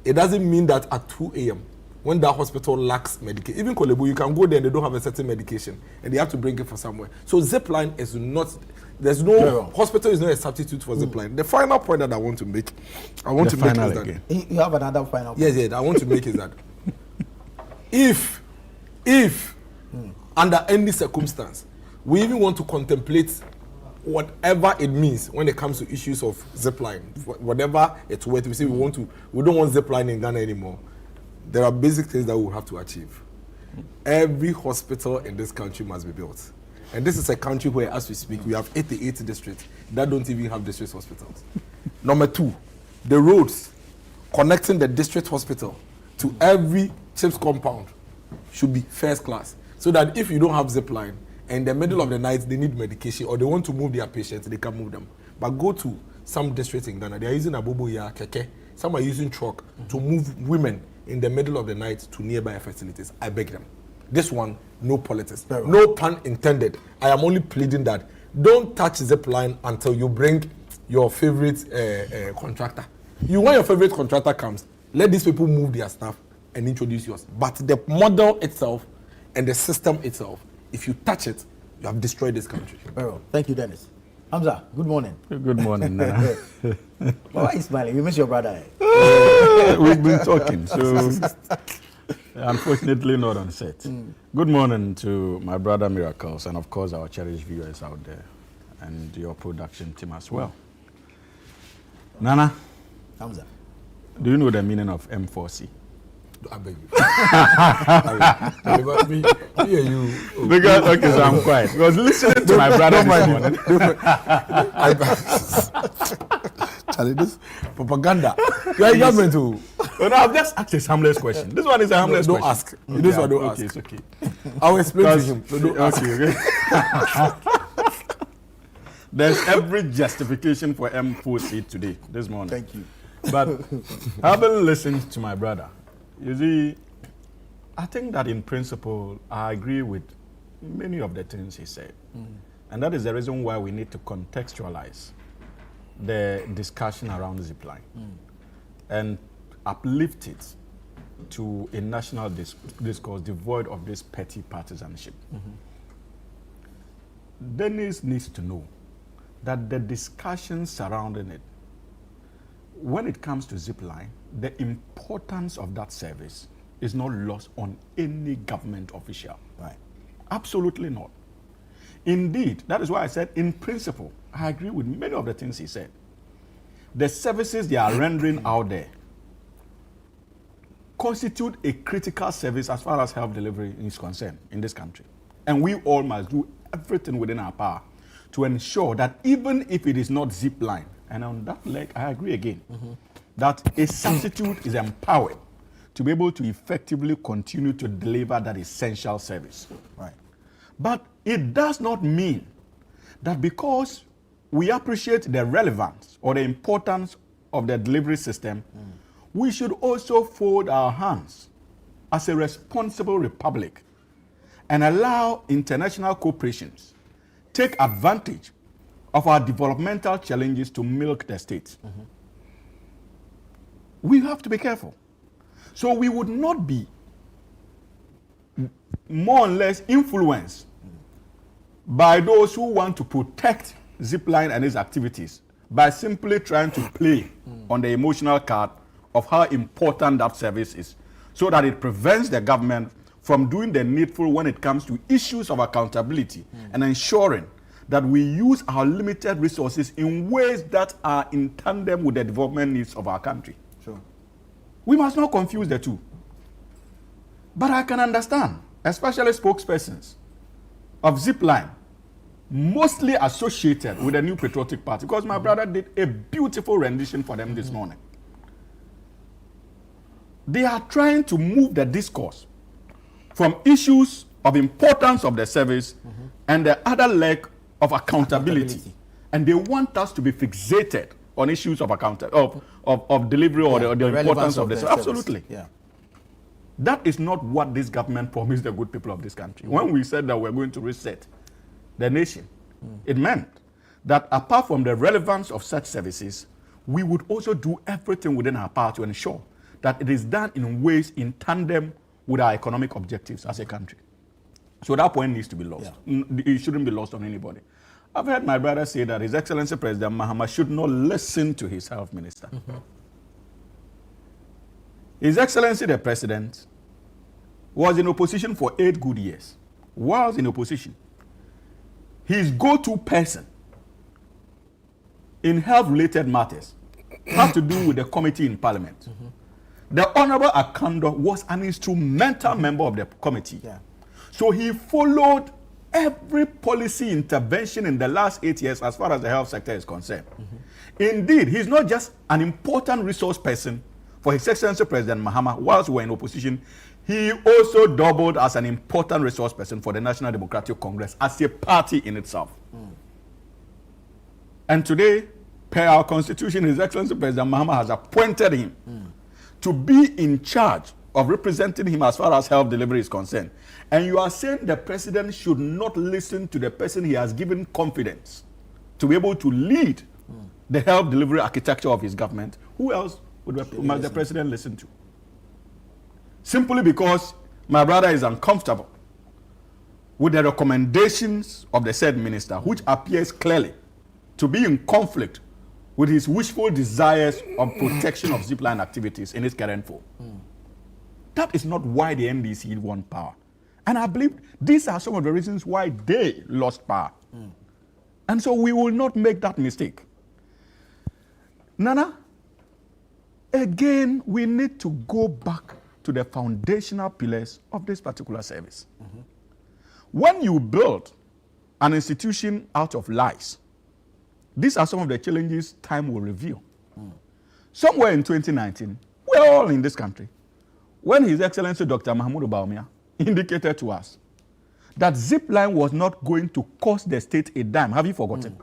it doesn't mean that at 2 a.m. when that hospital lacks medication, even Kolebu, you can go there and they don't have a certain medication and they have to bring it from somewhere. So Zipline is not, there's no, hospital is not a substitute for Zipline. The final point that I want to make, is that, you have another final point. Yes, I want to make is that if under any circumstance, we even want to contemplate whatever it means when it comes to issues of Zipline, whatever it's worth, we say we don't want Zipline in Ghana anymore. There are basic things that we have to achieve. Every hospital in this country must be built. And this is a country where, as we speak, we have 88 districts that don't even have district hospitals. Number 2, the roads connecting the district hospital to every CHIPS compound should be first class. So that if you don't have Zipline, and in the middle of the night they need medication or they want to move their patients, they can move them. But go to some districts in Ghana, they are using Aboagye, keke. Some are using truck to move women in the middle of the night to nearby facilities. I beg them. This one, no politics. No pun intended. I am only pleading that don't touch Zipline until you bring your favorite contractor. When your favorite contractor comes, let these people move their stuff and introduce yours. But the model itself and the system itself, if you touch it, you have destroyed this country. Very well. Thank you, Dennis. Hamza, good morning. Good morning. Why are you smiling? You miss your brother. We've been talking, so unfortunately not on set. Good morning to my brother Miracles and of course our cherished viewers out there and your production team as well. Nana, Hamza, do you know the meaning of M4C? I beg you. Because, okay, so I'm quiet. Because listening to my brother this morning. Charlie, this propaganda. You are government too. No, I've just asked a harmless question. This one is a harmless question. Don't ask. This one don't ask. It's okay. I'll explain to him. So don't ask. Okay. There's every justification for M4C today, this morning. Thank you. But having listened to my brother, you see, I think that in principle, I agree with many of the things he said. And that is the reason why we need to contextualize the discussion around Zipline and uplift it to a national discourse devoid of this petty partisanship. Dennis needs to know that the discussion surrounding it, when it comes to Zipline, the importance of that service is not lost on any government official. Right. Absolutely not. Indeed, that is why I said, in principle, I agree with many of the things he said. The services they are rendering out there constitute a critical service as far as health delivery is concerned in this country. And we all must do everything within our power to ensure that even if it is not Zipline, and on that leg, I agree again, that a substitute is empowered to be able to effectively continue to deliver that essential service. Right. But it does not mean that because we appreciate the relevance or the importance of the delivery system, we should also fold our hands as a responsible republic and allow international corporations take advantage of our developmental challenges to milk the state. We have to be careful. So we would not be more or less influenced by those who want to protect Zipline and its activities by simply trying to play on the emotional card of how important that service is, so that it prevents the government from doing the needful when it comes to issues of accountability and ensuring that we use our limited resources in ways that are in tandem with the development needs of our country. Sure. We must not confuse the two. But I can understand, especially spokespersons of Zipline, mostly associated with the New Patriotic Party, because my brother did a beautiful rendition for them this morning. They are trying to move the discourse from issues of importance of the service and the other leg of accountability. And they want us to be fixated on issues of of delivery or the importance of the service. Absolutely. Yeah. That is not what this government promised the good people of this country. When we said that we're going to reset the nation, it meant that apart from the relevance of such services, we would also do everything within our power to ensure that it is done in ways in tandem with our economic objectives as a country. So that point needs to be lost. It shouldn't be lost on anybody. I've heard my brother say that His Excellency President Mahama should not listen to his health minister. His Excellency the President was in opposition for 8 good years. Whilst in opposition, his go-to person in health-related matters had to do with the committee in Parliament. The Honorable Akando was an instrumental member of the committee. So he followed every policy intervention in the last 8 years as far as the health sector is concerned. Indeed, he's not just an important resource person for His Excellency President Mahama whilst we were in opposition, he also doubled as an important resource person for the National Democratic Congress as a party in itself. And today, per our constitution, His Excellency President Mahama has appointed him to be in charge of representing him as far as health delivery is concerned. And you are saying the president should not listen to the person he has given confidence to be able to lead the health delivery architecture of his government. Who else must the president listen to? Simply because my brother is uncomfortable with the recommendations of the said minister, which appears clearly to be in conflict with his wishful desires of protection of Zipline activities in its current form. That is not why the NDC want power. And I believe these are some of the reasons why they lost power. And so we will not make that mistake. Nana, again, we need to go back to the foundational pillars of this particular service. When you build an institution out of lies, these are some of the challenges time will reveal. Somewhere in 2019, we're all in this country, when His Excellency Dr. Mahmoud Baumia indicated to us that Zipline was not going to cost the state a dime. Have you forgotten?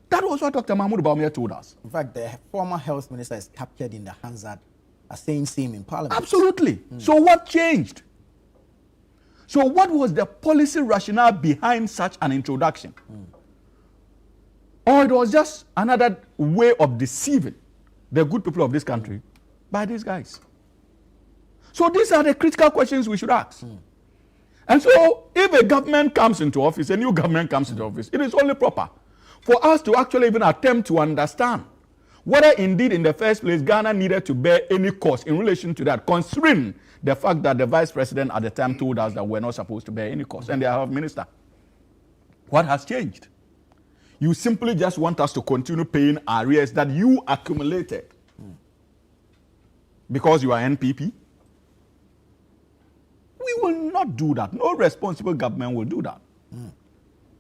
That was what Dr. Mahmoud Baumia told us. In fact, the former health minister is captured in the hands that are saying same in Parliament. Absolutely. So what changed? So what was the policy rationale behind such an introduction? Or it was just another way of deceiving the good people of this country by these guys? So these are the critical questions we should ask. And so if a government comes into office, a new government comes into office, it is only proper for us to actually even attempt to understand whether indeed in the first place Ghana needed to bear any cost in relation to that, considering the fact that the vice president at the time told us that we're not supposed to bear any cost, and the health minister. What has changed? You simply just want us to continue paying arrears that you accumulated because you are NPP. We will not do that. No responsible government will do that.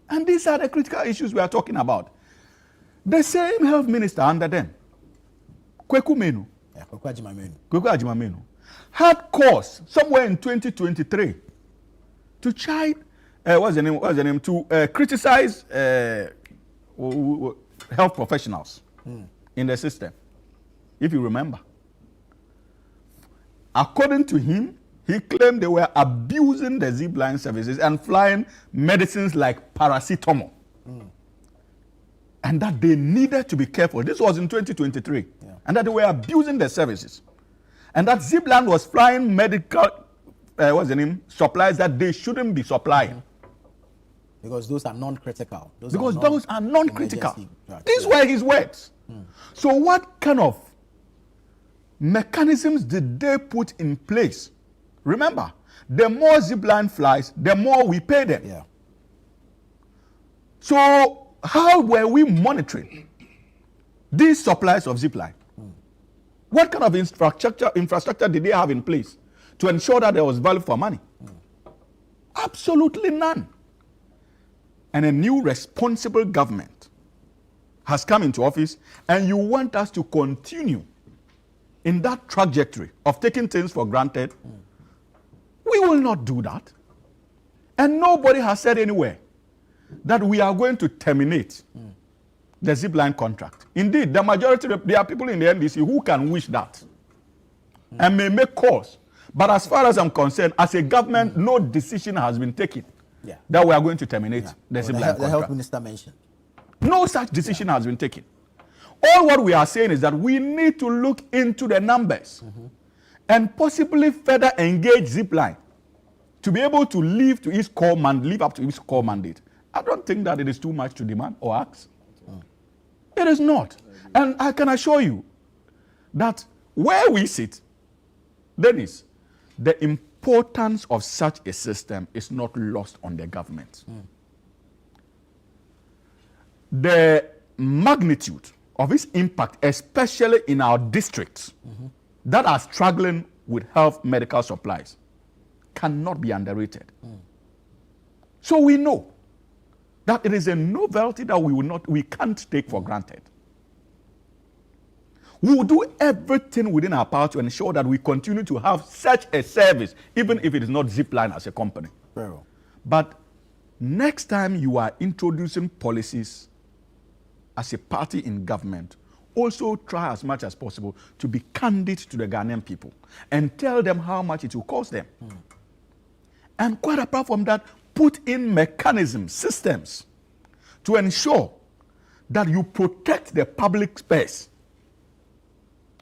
And these are the critical issues we are talking about. The same health minister under them, Kweku Ajimamenu, had cause somewhere in 2023 to chide, to criticize health professionals in the system, if you remember. According to him, he claimed they were abusing the Zipline services and flying medicines like paracetamol. And that they needed to be careful. This was in 2023. And that they were abusing the services. And that Zipline was flying medical supplies that they shouldn't be supplying. Because those are non-critical. Those are non-critical. Right. These were his words. So what kind of mechanisms did they put in place? Remember, the more Zipline flies, the more we pay them. Yeah. So how were we monitoring these supplies of Zipline? What kind of infrastructure did they have in place to ensure that there was value for money? Absolutely none. And a new responsible government has come into office, and you want us to continue in that trajectory of taking things for granted. We will not do that. And nobody has said anywhere that we are going to terminate the Zipline contract. Indeed, the majority, there are people in the NDC who can wish that and may make calls. But as far as I'm concerned, as a government, no decision has been taken that we are going to terminate the Zipline contract. The health minister mentioned. No such decision has been taken. All what we are saying is that we need to look into the numbers and possibly further engage Zipline to be able to live up to its core mandate. I don't think that it is too much to demand or ask. It is not. And I can assure you that where we sit, Dennis, the importance of such a system is not lost on the government. The magnitude of its impact, especially in our districts that are struggling with health medical supplies, cannot be underrated. So we know that it is a novelty that we can't take for granted. We will do everything within our power to ensure that we continue to have such a service, even if it is not Zipline as a company. Very well. But next time you are introducing policies as a party in government, also try as much as possible to be candid to the Ghanaian people and tell them how much it will cost them. And quite apart from that, put in mechanisms, systems, to ensure that you protect the public space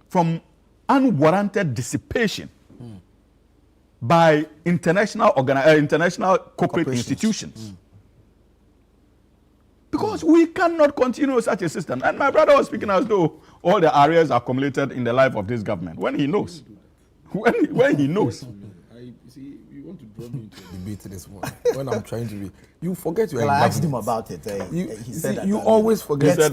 from unwarranted dissipation by international corporate institutions. Because we cannot continue such a system. And my brother was speaking as though all the areas are accumulated in the life of this government, when he knows. When he knows. You want to draw me into a debate this morning when I'm trying to read. You forget your I asked him about it. He said that. You always forget. He said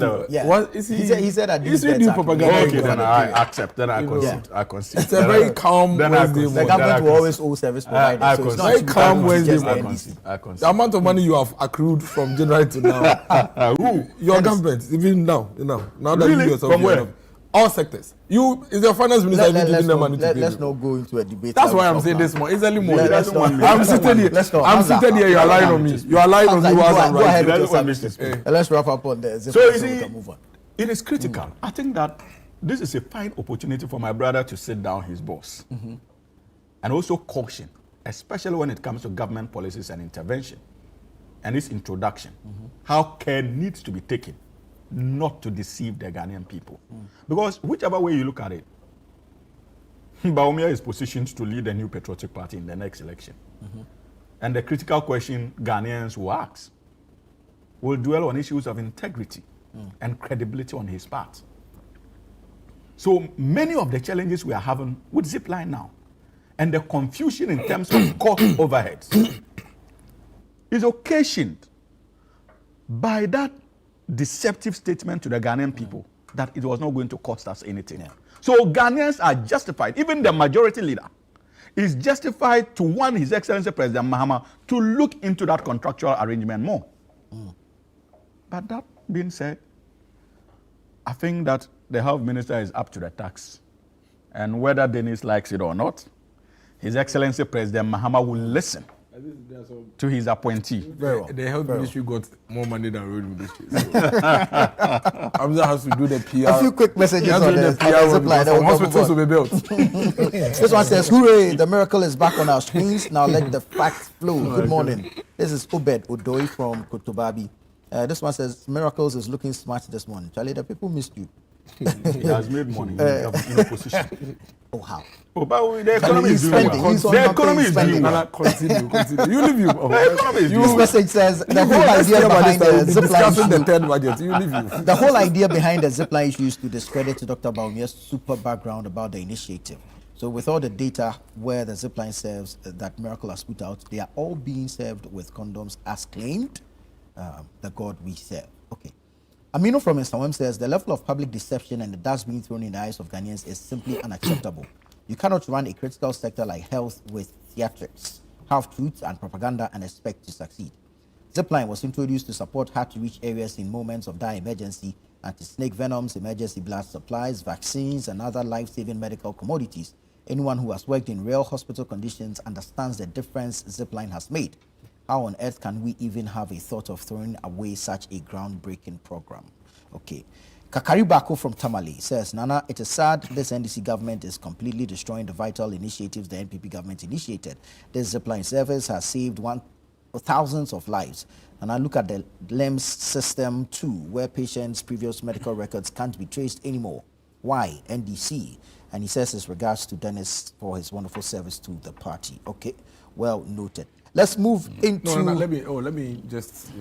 that. He said do propaganda. Okay, then I accept. Then I concede. I concede. It's a very calm Wednesday morning. The government will always owe service providers. So it's not very calm Wednesday morning. I concede. The amount of money you have accrued from January to now. Your government, even now that really? you yourself. From where? All sectors. Is your finance minister even giving them money to pay? Let's not go into a debate. That's why I'm saying this morning. It's early morning. I'm sitting here. I'm sitting here. You are lying on me. You are lying on me. Go ahead with your services. Let's wrap up on the so you see, it is critical. I think that this is a fine opportunity for my brother to sit down his boss and also caution, especially when it comes to government policies and intervention and its introduction, how care needs to be taken not to deceive the Ghanaian people. Because whichever way you look at it, Bawumia is positioned to lead a new patriotic party in the next election. And the critical question Ghanaians will ask will dwell on issues of integrity and credibility on his part. So many of the challenges we are having with Zipline now and the confusion in terms of cost overheads is occasioned by that deceptive statement to the Ghanaian people that it was not going to cost us anything. So Ghanaians are justified, even the majority leader is justified to want His Excellency President Mahama to look into that contractual arrangement more. But that being said, I think that the health minister is up to the task. And whether Dennis likes it or not, His Excellency President Mahama will listen to his appointee. The health ministry got more money than road ministry. So. Hamza has to do the PR. A few quick messages on the Zipline. Hospitals will be built. This one says, hooray, the miracle is back on our screens. Now let the facts flow. Good morning. This is Obed Odoi from Kotobabi. This one says, miracles is looking smart this morning. Charlie, the people missed you. He has made money in opposition. Oh, how? Oh, but the economy is doing well. The economy is doing well. Continue. You leave you. The economy is doing This well. message says the whole idea behind the Zipline the third budget. You leave you. The whole idea behind the Zipline issue is to discredit Dr. Baumia's super background about the initiative. So with all the data where the Zipline serves that Miracle has put out, they are all being served with condoms as claimed, the God we serve. Okay. Amino from Instagram says the level of public deception and the dust being thrown in the eyes of Ghanaians is simply unacceptable. You cannot run a critical sector like health with theatrics, half-truths and propaganda and expect to succeed. Zipline was introduced to support hard-to-reach areas in moments of dire emergency, anti-snake venoms, emergency blood supplies, vaccines, and other life-saving medical commodities. Anyone who has worked in real hospital conditions understands the difference Zipline has made. How on earth can we even have a thought of throwing away such a groundbreaking program? Okay. Kakari Bako from Tamale says, Nana, it is sad this NDC government is completely destroying the vital initiatives the NPP government initiated. This Zipline service has saved thousands of lives. And I look at the LEMS system too, where patients' previous medical records can't be traced anymore. Why? NDC. And he says his regards to Dennis for his wonderful service to the party. Okay, well noted. Let's move into. No. Let me just,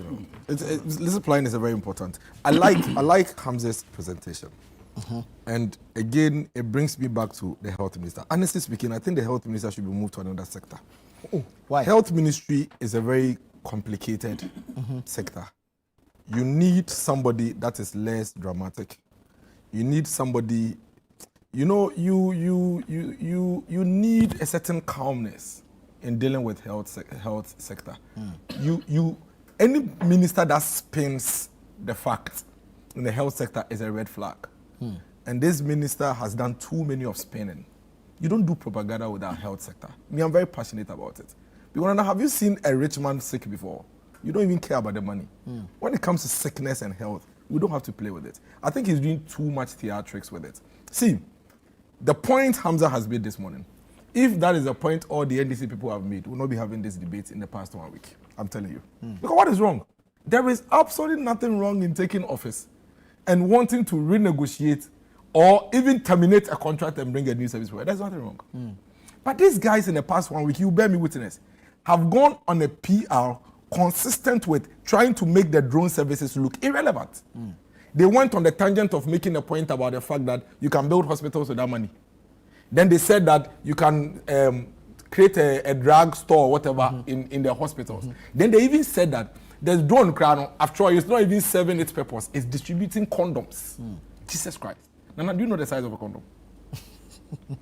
Zipline is a very important. I like Hamza's presentation, and again, it brings me back to the health minister. Honestly speaking, I think the health minister should be moved to another sector. Oh, why? Health ministry is a very complicated sector. You need somebody that is less dramatic. You need somebody. You need a certain calmness in dealing with health sector. Any minister that spins the fact in the health sector is a red flag. And this minister has done too many of spinning. You don't do propaganda with our health sector. I'm very passionate about it. Because have you seen a rich man sick before? You don't even care about the money. When it comes to sickness and health, we don't have to play with it. I think he's doing too much theatrics with it. See, the point Hamza has made this morning, if that is the point all the NDC people have made, we'll not be having this debate in the past 1 week. I'm telling you. Because what is wrong? There is absolutely nothing wrong in taking office and wanting to renegotiate or even terminate a contract and bring a new service provider. There's nothing wrong. But these guys in the past 1 week, you bear me witness, have gone on a PR consistent with trying to make the drone services look irrelevant. They went on the tangent of making a point about the fact that you can build hospitals with that money. Then they said that you can create a drug store or whatever in the hospitals. Then they even said that there's drone crown, after all, it's not even serving its purpose. It's distributing condoms. Jesus Christ. Nana, do you know the size of a condom?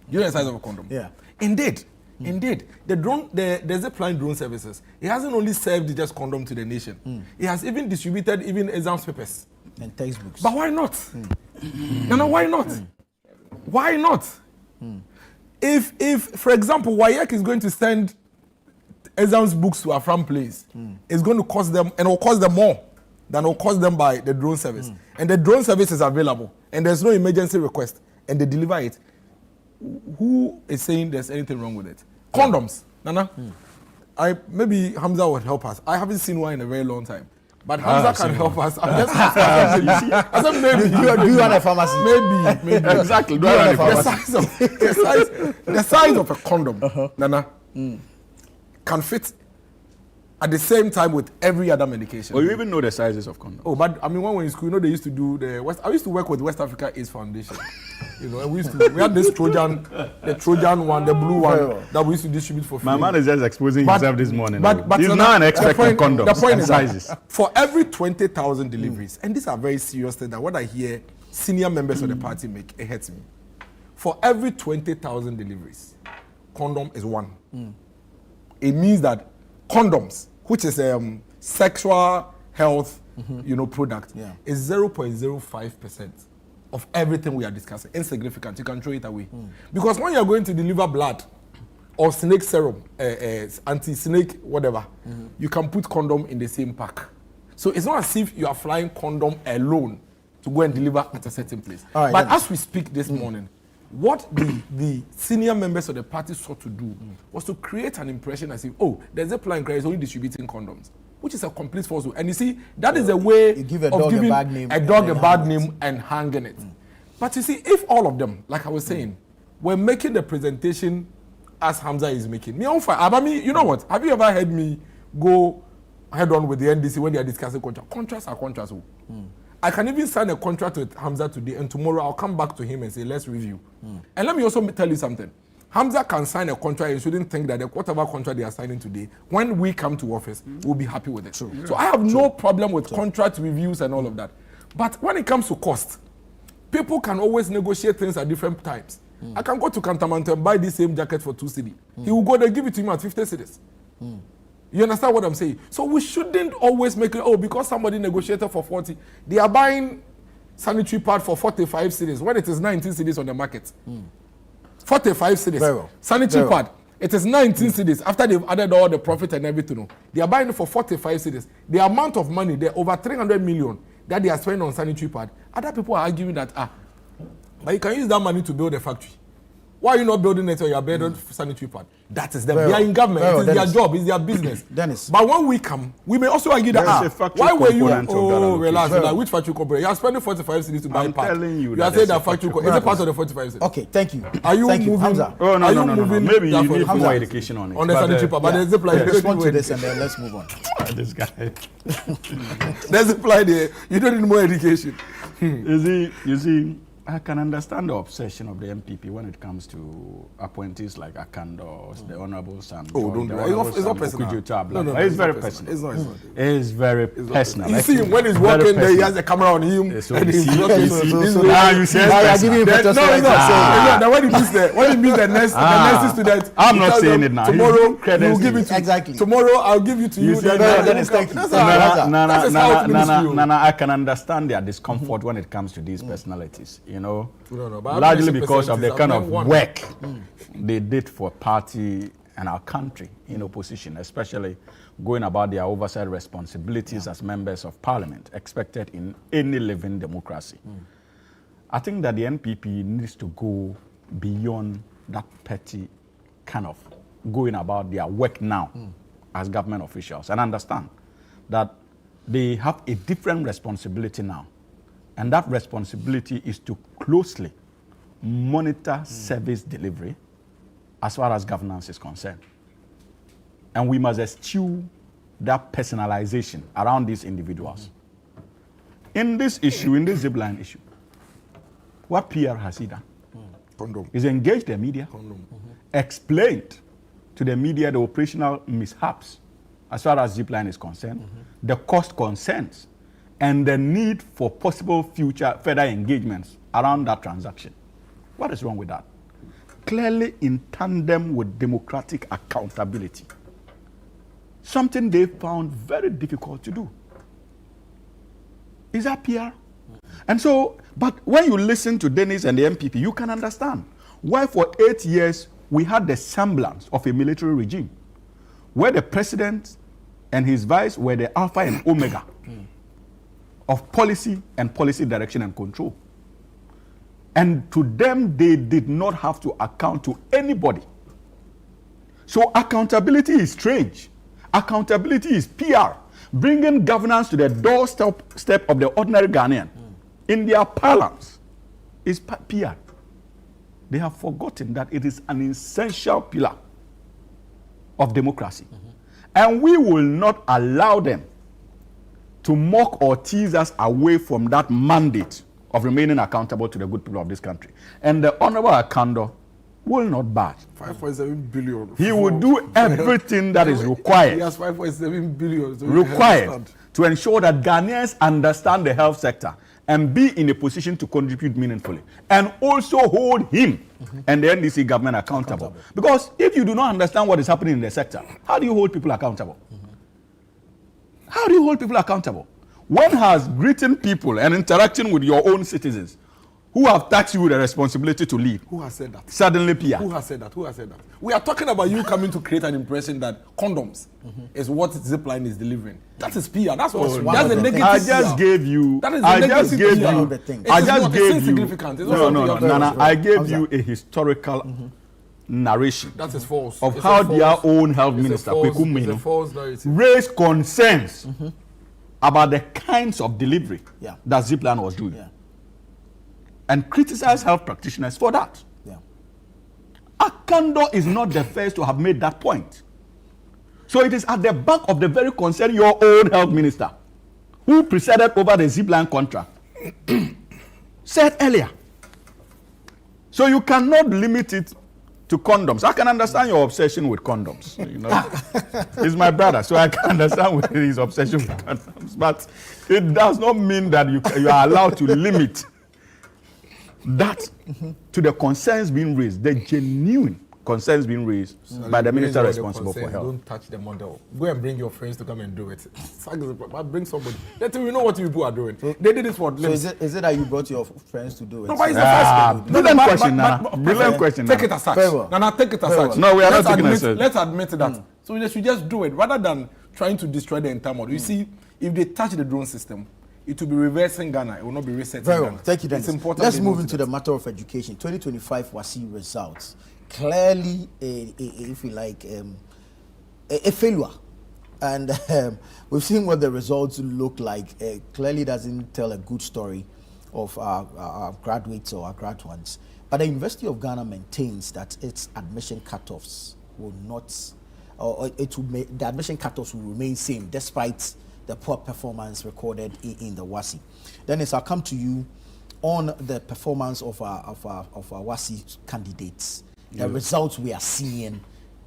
You know the size of a condom? Yeah. Indeed. The Zipline drone services, it hasn't only served just condom to the nation. It has even distributed even exam papers. And textbooks. But why not? Nana, why not? Why not? If, for example, WAEC is going to send exams books to a farm place, it's going to cost them, and it will cost them more than it will cost them by the drone service. And the drone service is available, and there's no emergency request, and they deliver it. Who is saying there's anything wrong with it? Condoms, Nana. Maybe Hamza would help us. I haven't seen one in a very long time. But Hamza can help us. I said maybe. Do you want a pharmacy? Maybe. Exactly. The size of a condom, Nana, can fit at the same time with every other medication. Or you even know the sizes of condoms. Oh, but I mean, when we were in school, they used to do I used to work with West Africa AIDS Foundation. And we had this Trojan one, the blue one that we used to distribute for free. My man is just exposing himself this morning. But he's not an expert in condoms. The point is sizes. That for every 20,000 deliveries, and these are very serious things, that what I hear senior members of the party make, it hurts me. For every 20,000 deliveries, condom is one. It means that condoms, which is a sexual health, product, is 0.05% of everything we are discussing. Insignificant. You can throw it away. Because when you are going to deliver blood or snake serum, anti-snake, whatever, you can put condom in the same pack. So it's not as if you are flying condom alone to go and deliver at a certain place. Right, but as we speak this morning, what the senior members of the party sought to do was to create an impression as if, the Zipline is only distributing condoms, which is a complete falsehood. And you see, that is a way you give a of dog giving a bad name, a dog a bad name and hanging it. But you see, if all of them, like I was saying, were making the presentation as Hamza is making, me on fire. Abami, you know what? Have you ever heard me go head on with the NDC when they are discussing contract? Contracts are contracts. I can even sign a contract with Hamza today, and tomorrow I'll come back to him and say, let's review. And let me also tell you something. Hamza can sign a contract. You shouldn't think that whatever contract they are signing today, when we come to office, we'll be happy with it. So I have no problem with contract reviews and all of that. But when it comes to cost, people can always negotiate things at different times. I can go to Kantamanto and buy this same jacket for 2 cedi. He will go there, give it to him at 50 cedis. You understand what I'm saying? So we shouldn't always make it, because somebody negotiated for 40. They are buying sanitary pad for 45 cedis when it is 19 cedis on the market. 45 cedis. Well. Sanitary pad. It is 19 cedis after they've added all the profit and everything. They are buying it for 45 cedis. The amount of money, they're over 300 million that they are spending on sanitary pad. Other people are arguing that, but you can use that money to build a factory. Why are you not building it or you are building sanitary pad? That is them. They are in government. It is their job. It's their business. Dennis. But when we come, we may also argue that, why were you, relax, which factory company? You are spending 45 cities to buy pad. I'm telling you. You are saying that factory company. Is it part of the 45 cities? Okay, thank you. Are you moving? Hamza. Oh, no. Maybe you need more education on it. On the sanitary pad. But there's a plan. Respond to this and then let's move on. This guy. There's a plan there. You don't need more education. You see, I can understand the obsession of the MPP when it comes to appointees like Akando, the Honorable Sam. Don't do that. It's not personal. No, it's very personal. It's very personal. You see him when he's walking there, he has a camera on him. And he's walking. You see, when he meets the next student, I'm not saying it now. Tomorrow, he will give it to you. Exactly. Tomorrow, I'll give it to you. I can understand their discomfort when it comes to these personalities. Largely because of the kind of work they did for party and our country in opposition, especially going about their oversight responsibilities as members of parliament, expected in any living democracy. I think that the NPP needs to go beyond that petty kind of going about their work now as government officials and understand that they have a different responsibility now. And that responsibility is to closely monitor service delivery as far as governance is concerned. And we must eschew that personalization around these individuals. In this issue, in this Zipline issue, what PR has he done? He's engaged the media, explained to the media the operational mishaps as far as Zipline is concerned, the cost concerns, and the need for possible future further engagements around that transaction. What is wrong with that? Clearly in tandem with democratic accountability. Something they found very difficult to do. Is that PR? And so, but when you listen to Dennis and the MPP, you can understand why for 8 years we had the semblance of a military regime where the president and his vice were the alpha and omega of policy and policy direction and control. And to them, they did not have to account to anybody. So accountability is strange. Accountability is PR. Bringing governance to the doorstep of the ordinary Ghanaian in their parlance is PR. They have forgotten that it is an essential pillar of democracy. And we will not allow them to mock or tease us away from that mandate of remaining accountable to the good people of this country. And the Honorable Akando will not budge. 5.7 billion. He will do everything that is required. He has 5.7 billion. So required to ensure that Ghanaians understand the health sector and be in a position to contribute meaningfully. And also hold him and the NDC government accountable. Because if you do not understand what is happening in the sector, how do you hold people accountable? How do you hold people accountable? One has greeting people and interacting with your own citizens who have taxed you with a responsibility to lead. Who has said that? Suddenly PR. Who has said that? Who has said that? We are talking about you coming to create an impression that condoms is what Zipline is delivering. That is PR. That's what. That's the negative. I just gave you. That is the negative PR. I just gave you. Insignificant. No. I gave you a historical narration. That is false. Of how their own health minister raised concerns about the kinds of delivery that Zipline was doing. and criticize health practitioners for that. Yeah. Akando is not the first to have made that point. So it is at the back of the very concern your own health minister, who presided over the Zipline contract, said earlier. So you cannot limit it to condoms. I can understand your obsession with condoms. You know, he's my brother, so I can understand his obsession with condoms. But it does not mean that you are allowed to limit that to the concerns being raised, the genuine concerns being raised by the minister responsible for health. Don't touch the model. Go and bring your friends to come and do it. Bring somebody. Let me know what you people are doing. They did it for. So is it that you brought your friends to do it? No, but it's the first. Brilliant question, Nana. Brilliant question. Take it as such. Nana, take it as such. No, we are not taking it as such. Let's admit that. So they should just do it rather than trying to destroy the entire model. You see, if they touch the drone system, it will be reversing Ghana. It will not be resetting Very Ghana. well. Thank you, Dennis. It's important. Let's move into the matter of education. 2025 WASSCE results. Clearly, if you like, a failure. And we've seen what the results look like. Clearly doesn't tell a good story of our graduates or our graduates. But the University of Ghana maintains that its admission cutoffs will not, or the admission cutoffs will remain same despite the poor performance recorded in the WASSCE. Dennis, I'll come to you on the performance of our WASSCE candidates. The results we are seeing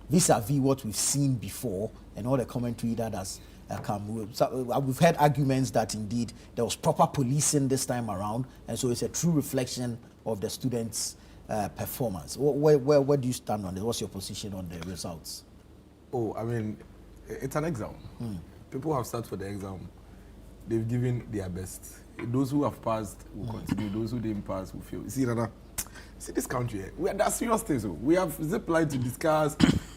vis-a-vis what we've seen before and all the commentary that has come. We've heard arguments that indeed there was proper policing this time around, and so it's a true reflection of the students' performance. Where do you stand on this? What's your position on the results? Oh, I mean, it's an exam. People have sat for the exam. They've given their best. Those who have passed will continue. Those who didn't pass will fail. See, Nana, see this country, we are that serious things. We have Zipline to discuss.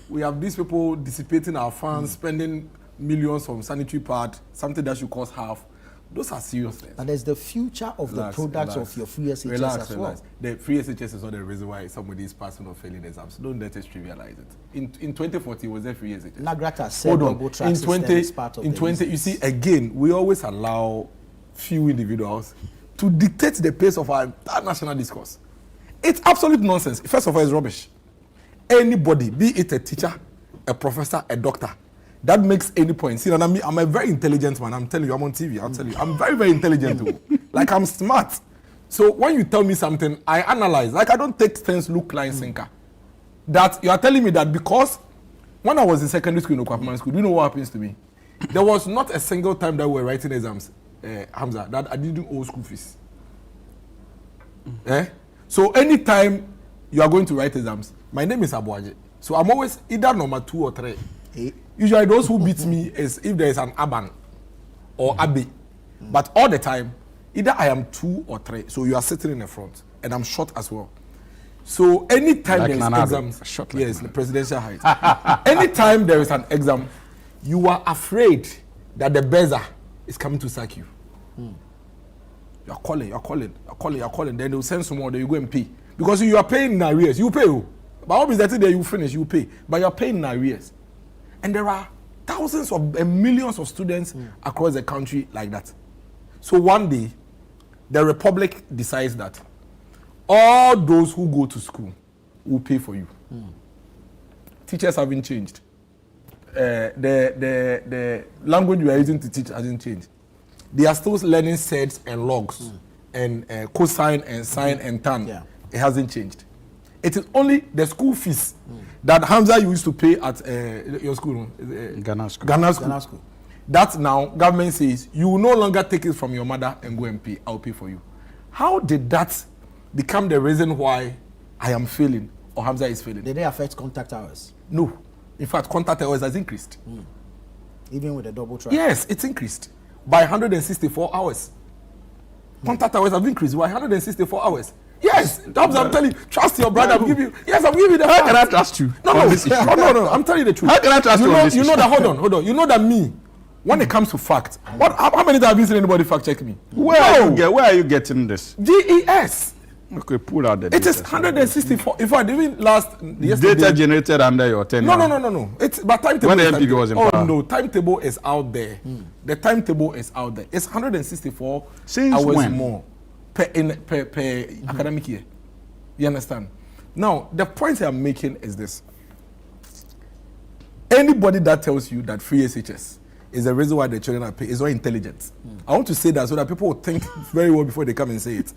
We have these people dissipating our funds, spending millions on sanitary pad, something that should cost half. Those are serious things. And there's the future of the products of your free SHS as well. The free SHS is not the reason why somebody is passing or failing exams. Don't let us trivialize it. In 2040, was there free SHS? Nagrata said double track system is part of the you see, again, we always allow few individuals to dictate the pace of our national discourse. It's absolute nonsense. First of all, it's rubbish. Anybody, be it a teacher, a professor, a doctor, that makes any point. See, I'm a very intelligent man. I'm telling you, I'm on TV. I'll tell you, I'm very, very intelligent too. Like, I'm smart. So when you tell me something, I analyze. Like, I don't take things look line sinker. That you are telling me that because when I was in secondary school in Okwapman school, do you know what happens to me? There was not a single time that we were writing exams, Hamza, that I didn't owe school fees. So anytime you are going to write exams, my name is Aboagye. So I'm always either number 2 or 3. Usually those who beat me is if there is an Aban or Abi. But all the time, either I am 2 or 3. So you are sitting in the front. And I'm short as well. So anytime there is exams, yes, the presidential height. Anytime there is an exam, you are afraid that the buzzer is coming to sack you. You're calling. Then they will send someone, then you go and pay. Because you are paying in arrears. You pay. But what is that thing that you finish, you pay. But you're paying in arrears. And there are thousands and millions of students across the country like that. So one day, the Republic decides that all those who go to school will pay for you. Teachers haven't changed. The language you are using to teach hasn't changed. They are still learning sets and logs and cosine and sine and tan. It hasn't changed. It is only the school fees that Hamza used to pay at your school, Ghana school. Ghana school. That now government says you will no longer take it from your mother and go and pay. I'll pay for you. How did that become the reason why I am failing or Hamza is failing? Did they affect contact hours? No. In fact, contact hours has increased. Even with the double track? Yes, it's increased by 164 hours. Contact hours have increased by 164 hours. Yes, I'm telling you, trust your brother. I'm giving you. Yes, I'm giving you the How can I trust you? No, I'm telling you the truth. How can I trust you on this You know issue? that, hold on. You know that me, when it comes to fact, how many times have you seen anybody fact check me? Where are you getting this? GES. Okay, pull out the It is 164. In fact, even yesterday. Data generated under your tenure. No. It's but timetable. When the MPP was in power. Oh no, timetable is out there. The timetable is out there. It's 164 Since hours when? more. per academic year. You understand? Now, the point I'm making is this. Anybody that tells you that free SHS is the reason why the children are paid is not intelligent. I want to say that so that people will think very well before they come and say it.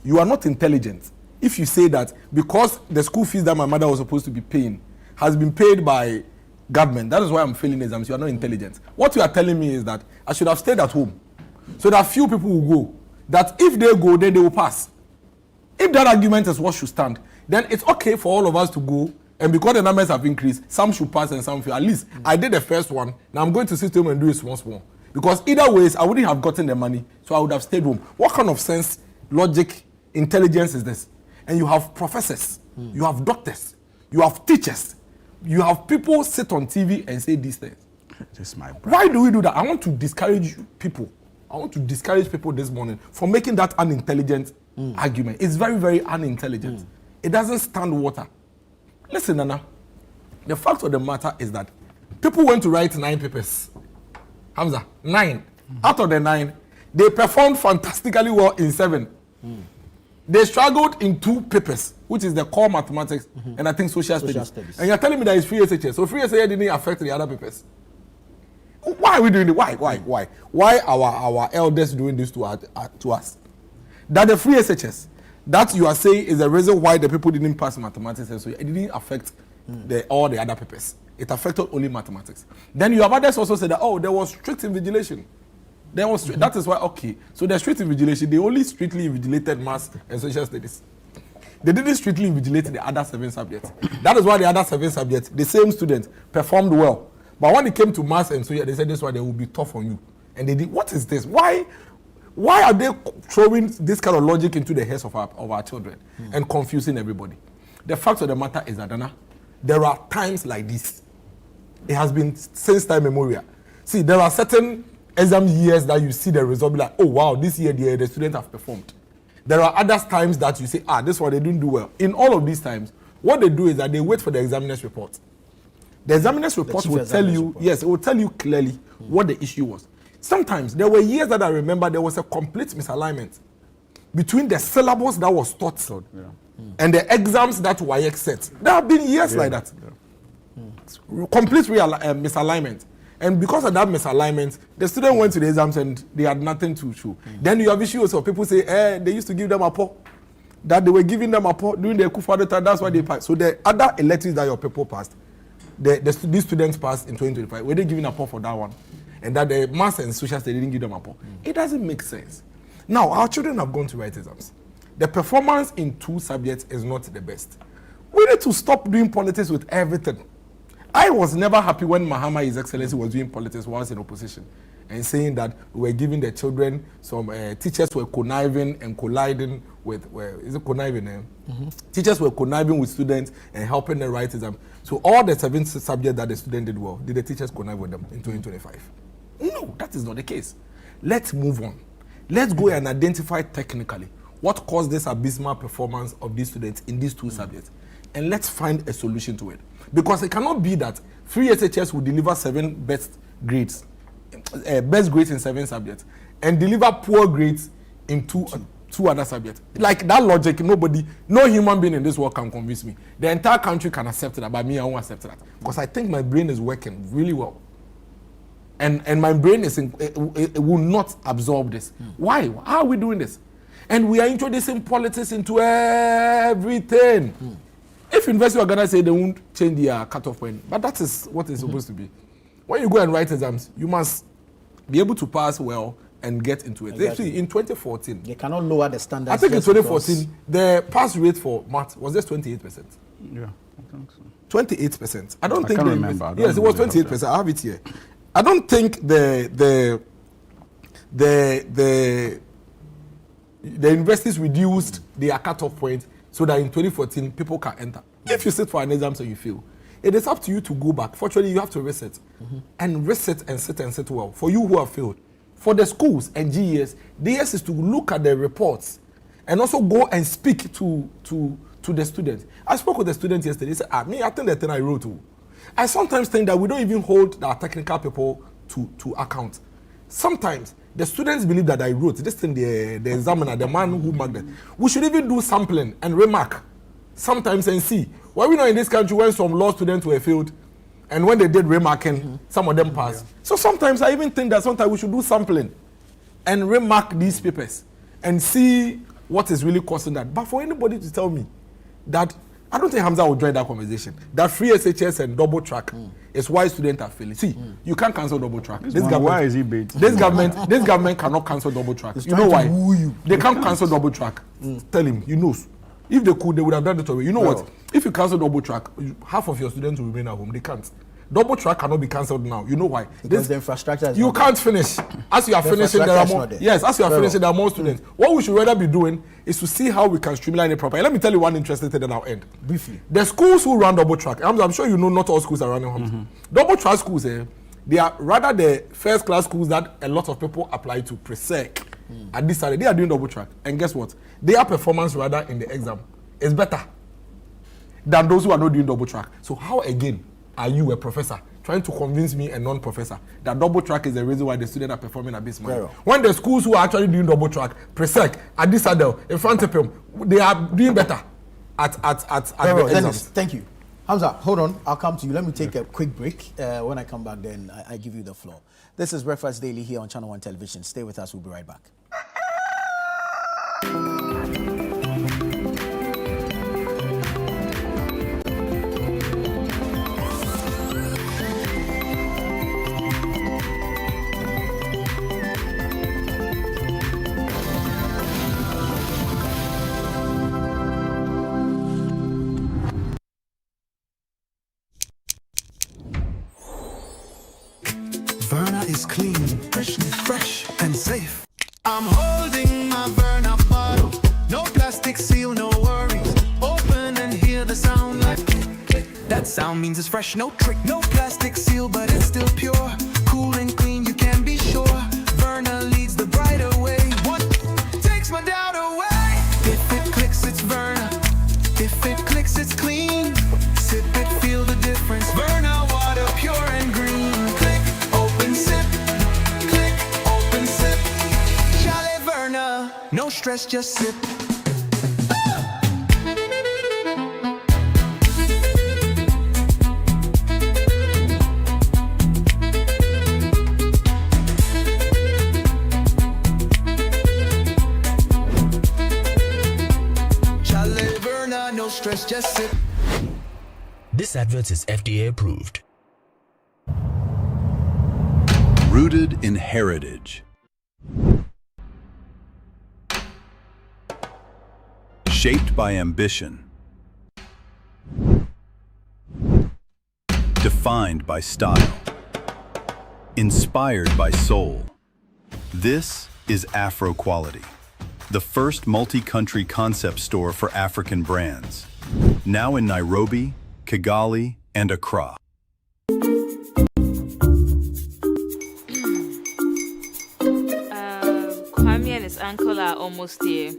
You are not intelligent if you say that because the school fees that my mother was supposed to be paying has been paid by government. That is why I'm failing exams. You are not intelligent. What you are telling me is that I should have stayed at home so that few people will go. That if they go, then they will pass. If that argument is what should stand, then it's okay for all of us to go. And because the numbers have increased, some should pass and some fail. At least I did the first one. Now I'm going to sit home and do it once more. Because either ways, I wouldn't have gotten the money, so I would have stayed home. What kind of sense, logic, intelligence is this? And you have professors, you have doctors, you have teachers, you have people sit on TV and say these things. Just my brother. Why do we do that? I want to discourage people. I want to discourage people this morning from making that unintelligent argument. It's very, very unintelligent. It doesn't stand water. Listen, Nana, the fact of the matter is that people went to write 9 papers. Hamza, 9. Out of the 9, they performed fantastically well in 7. They struggled in 2 papers, which is the core mathematics and I think social studies. And you're telling me that it's free SHS. So free SHS didn't affect the other papers. Why are we doing it? Why our elders doing this to us? That the free SHS, that you are saying is the reason why the people didn't pass mathematics, and so it didn't affect all the other papers. It affected only mathematics. Then you have others also said that, oh, there was strict invigilation. That is why, okay. So the strict invigilation, they only strictly invigilated maths and social studies. They didn't strictly invigilate the other 7 subjects. That is why the other 7 subjects, the same students, performed well. But when it came to maths and social, they said this is why they will be tough on you. And they did, what is this? Why are they throwing this kind of logic into the heads of our children and confusing everybody? The fact of the matter is that, Dana, there are times like this. It has been since time immemorial. See, there are certain exam years that you see the result, be like, oh wow, this year the students have performed. There are other times that you say, this one they didn't do well. In all of these times, what they do is that they wait for the examiner's report. The examiner's report will tell you, yes, it will tell you clearly what the issue was. Sometimes there were years that I remember there was a complete misalignment between the syllabus that was taught and the exams that WAEC set. There have been years like that. Complete misalignment. And because of that misalignment, the student went to the exams and they had nothing to show. Then you have issues of people say, they used to give them a po. That they were giving them a po during the Kufuor time, that's why they passed. So the other electives that your people passed, these students passed in 2025, were they giving a po for that one? And that the maths and social studies didn't give them a po. It doesn't make sense. Now, our children have gone to write exams. The performance in 2 subjects is not the best. We need to stop doing politics with everything. I was never happy when Mahama, His Excellency, was doing politics while in opposition and saying that we were giving the children some teachers were conniving and colliding with, is it conniving? Teachers were conniving with students and helping them write exams. So all the 7 subjects that the student did well, did the teachers connive with them in 2025? No, that is not the case. Let's move on. Let's go and identify technically what caused this abysmal performance of these students in these 2 subjects. And let's find a solution to it. Because it cannot be that free SHS will deliver 7 best grades in 7 subjects and deliver poor grades in 2 other subjects. Like that logic, no human being in this world can convince me. The entire country can accept that, but me, I won't accept that. Because I think my brain is working really well. And my brain it will not absorb this. Why? How are we doing this? And we are introducing politics into everything. If University of Ghana say they won't change their cutoff point, but that is what it's supposed to be. When you go and write exams, you must be able to pass well and get into it. Exactly. In 2014, they cannot lower the standards. I think in 2014, the pass rate for math was just 28%. Yeah, I think so. 28%. I can't remember. Yes, it was 28%. I have it here. I don't think the universities reduced their cutoff point so that in 2014 people can enter. If you sit for an exam and you fail, it is up to you to go back. Fortunately, you have to reset and reset and sit well. For you who have failed, for the schools and GES, DS is to look at the reports and also go and speak to the students. I spoke with the students yesterday. They said, I think the thing I wrote too. I sometimes think that we don't even hold our technical people to account. sometimes the students believe that I wrote this thing, the examiner, the man who marked it. We should even do sampling and remark sometimes and see. Why we know in this country when some law students were failed and when they did remarking, some of them passed. So sometimes I even think that sometimes we should do sampling and remark these papers and see what is really causing that. But for anybody to tell me that, I don't think Hamza will join that conversation, that free SHS and double track is why students are failing. See, you can't cancel double track. Why is he bait? This government cannot cancel double track. You know why? They can't cancel double track. Tell him, he knows. If they could, they would have done it already. You know what? If you cancel double track, half of your students will remain at home. They can't. Double track cannot be cancelled now. You know why? Because the infrastructure is you can't finish. As you are finishing, there are more. Yes, as you are finishing, there are more students. What we should rather be doing is to see how we can streamline it properly. Let me tell you one interesting thing, then I'll end. Briefly. The schools who run double track, I'm sure you know not all schools are running double track schools, they are rather the first class schools that a lot of people apply to pre-sec. At this time, they are doing double track. And guess what? Their performance rather in the exam is better than those who are not doing double track. So how again are you, a professor, trying to convince me, a non-professor, that double track is the reason why the students are performing at this moment? When the schools who are actually doing double track, pre-sec, at this adult, in front of them, they are doing better at the exams. Thank you. Hamza, hold on. I'll come to you. Let me take a quick break. When I come back, then I give you the floor. This is Breakfast Daily here on Channel 1 Television. Stay with us. We'll be right back. Verna is clean, fresh and safe. I'm holding my Verna bottle. No plastic seal, no worries. Open and hear the sound like click. That sound means it's fresh, no trick. No plastic seal, but it's still pure. Cool and clean, you can be sure. Verna leads the brighter way. What takes my doubt away? If it clicks, it's Verna. If it clicks, it's clean. Sip it, feel the difference. Verna water, pure and green. Click, open, sip. Click, open, sip. Chalet Verna. No stress, just sip. Chalet Verna, no stress, just sip. This advert is FDA approved. Rooted in heritage. Shaped by ambition. Defined by style. Inspired by soul. This is Afro Quality, the first multi-country concept store for African brands. Now in Nairobi, Kigali, and Accra. Kwame and his uncle are almost here.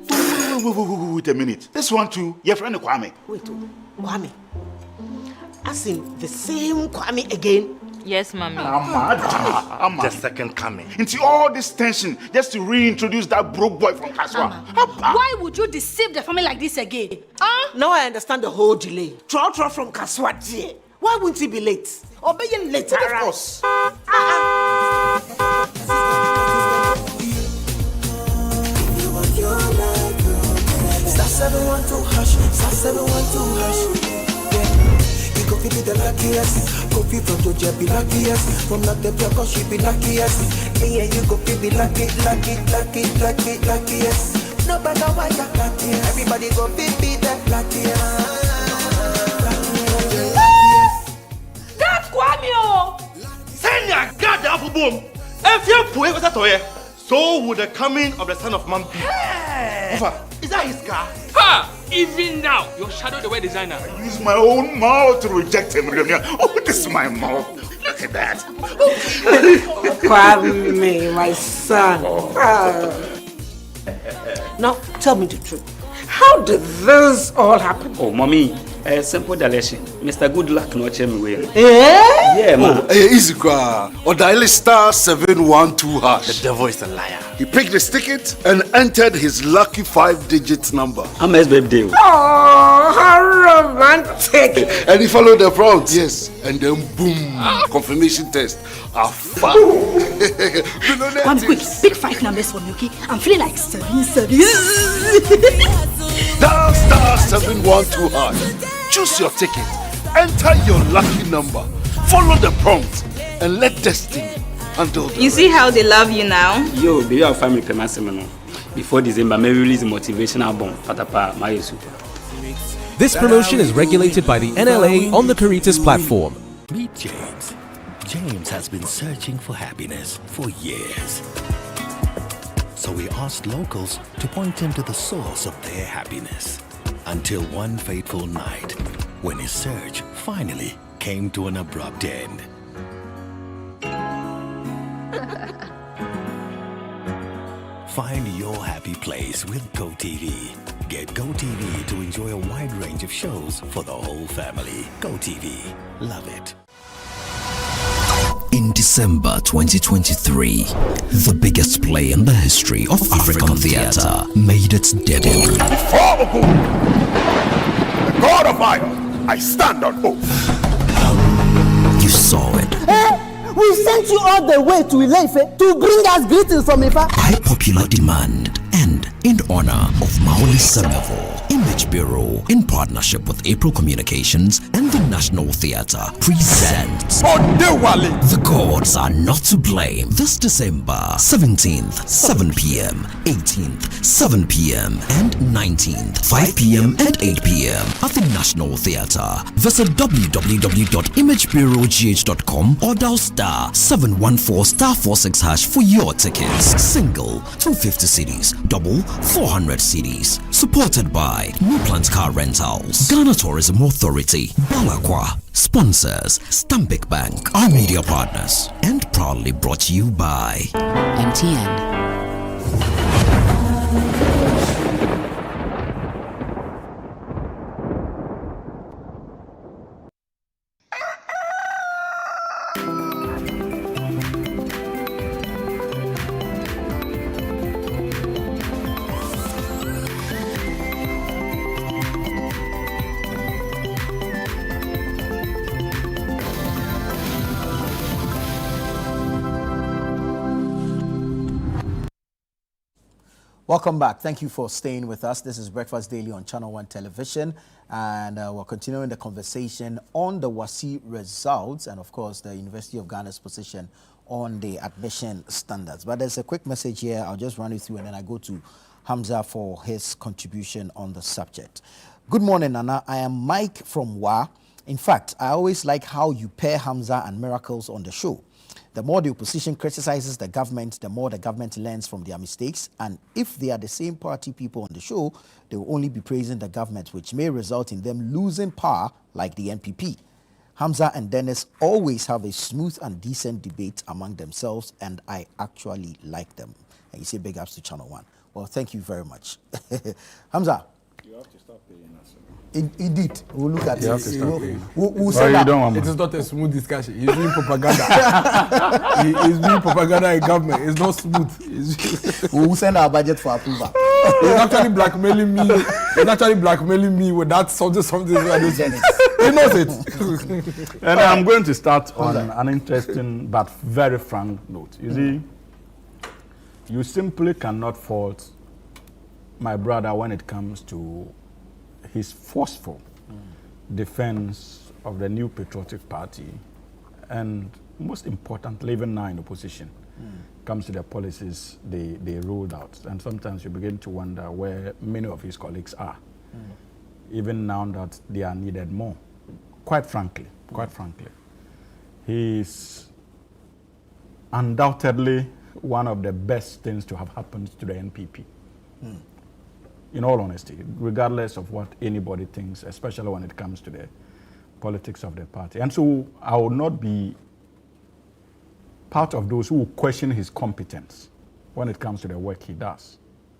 Wait a minute. This one too, your friend Kwame. Wait, Kwame. As in the same Kwame again? Yes, Mommy. I'm the second coming. Into all this tension just to reintroduce that broke boy from Kaswa. Why would you deceive the family like this again? Now I understand the whole delay. Trout from Kaswa, dear. Why wouldn't he be late? Or be late, of course. Star 712 hash, star 712 hash. You go feel the luckiest. Go feel from Georgia be luckiest. From not the block, she be luckiest. Yeah, you go feel be luckiest. No matter why you're luckiest. Everybody go feel be that luckiest. That's Kwame! Send your God up boom. If you put it toy, so would the coming of the Son of Man be. Is that his car? Ha! Even now, your shadow the way designer. I use my own mouth to reject him. Oh, this is my mouth. Look at that. Kwame, my son. Now, tell me the truth. How did this all happen? Oh, mommy, Simple direction. Mr. Good Luck no check me way. Yeah, man. Easy car. Or dial star 712 hash. The devil is a liar. He picked his ticket and entered his lucky 5-digit number. I'm his birthday. Oh, how romantic. And he followed the prompts. Yes. And then boom. Confirmation test. One quick, pick 5 numbers for me, okay? I'm feeling like 7. Dial star 712 hash. Choose your ticket. Enter your lucky number. Follow the prompt and let destiny handle the You see how they love you now? Yo, baby, I'll find me payment seminar. Before December, maybe release a motivational album. Patapa, my super. This promotion is regulated by the NLA on the Caritas platform. Meet James. James has been searching for happiness for years. So we asked locals to point him to the source of their happiness. Until one fateful night, when his search finally came to an abrupt end. Find your happy place with GoTV. Get GoTV to enjoy a wide range of shows for the whole family. GoTV. Love it. In December 2023, the biggest play in the history of African theatre made its debut. Before Ogun, the God of iron, I stand on oath. You saw it. We sent you all the way to Ileife to bring us greetings from Ifa. By popular demand and in honor of Maoli Semevo, Image Bureau, in partnership with April Communications and the National Theatre, presents The Gods Are Not to Blame this December 17th, 7 p.m., 18th, 7 p.m., and 19th, 5 p.m. and 8 p.m. at the National Theatre. Visit www.imagebureaugh.com or dial star 714 46 hash for your tickets. Single 250 cedis, double 400 cedis. Supported by New Plant Car Rentals, Ghana Tourism Authority, Balakwa. Sponsors Stambic Bank, our media partners, and proudly brought to you by MTN. Welcome back. Thank you for staying with us. This is Breakfast Daily on Channel 1 Television, and we're continuing the conversation on the WASSCE results and, of course, the University of Ghana's position on the admission standards. But there's a quick message here. I'll just run it through, and then I go to Hamza for his contribution on the subject. Good morning, Nana. I am Mike from WA. In fact, I always like how you pair Hamza and Miracles on the show. The more the opposition criticizes the government, the more the government learns from their mistakes. And if they are the same party people on the show, they will only be praising the government, which may result in them losing power like the NPP. Hamza and Dennis always have a smooth and decent debate among themselves, and I actually like them. And you say big ups to Channel 1. Well, thank you very much. Hamza. You have to stop paying us. Indeed, we'll look at it. We'll say that it is not a smooth discussion. He's doing propaganda. He's doing propaganda in government. It's not smooth. We'll send our budget for approval. He's actually blackmailing me. He's actually blackmailing me with that something. He knows it. And I'm going to start on an interesting but very frank note. You see, you simply cannot fault my brother when it comes to his forceful defense of the new patriotic party, and most importantly, even now in opposition, comes to the policies they rolled out. And sometimes you begin to wonder where many of his colleagues are, even now that they are needed more. Quite frankly, he's undoubtedly one of the best things to have happened to the NPP. In all honesty, regardless of what anybody thinks, especially when it comes to the politics of the party. And so I will not be part of those who will question his competence when it comes to the work he does.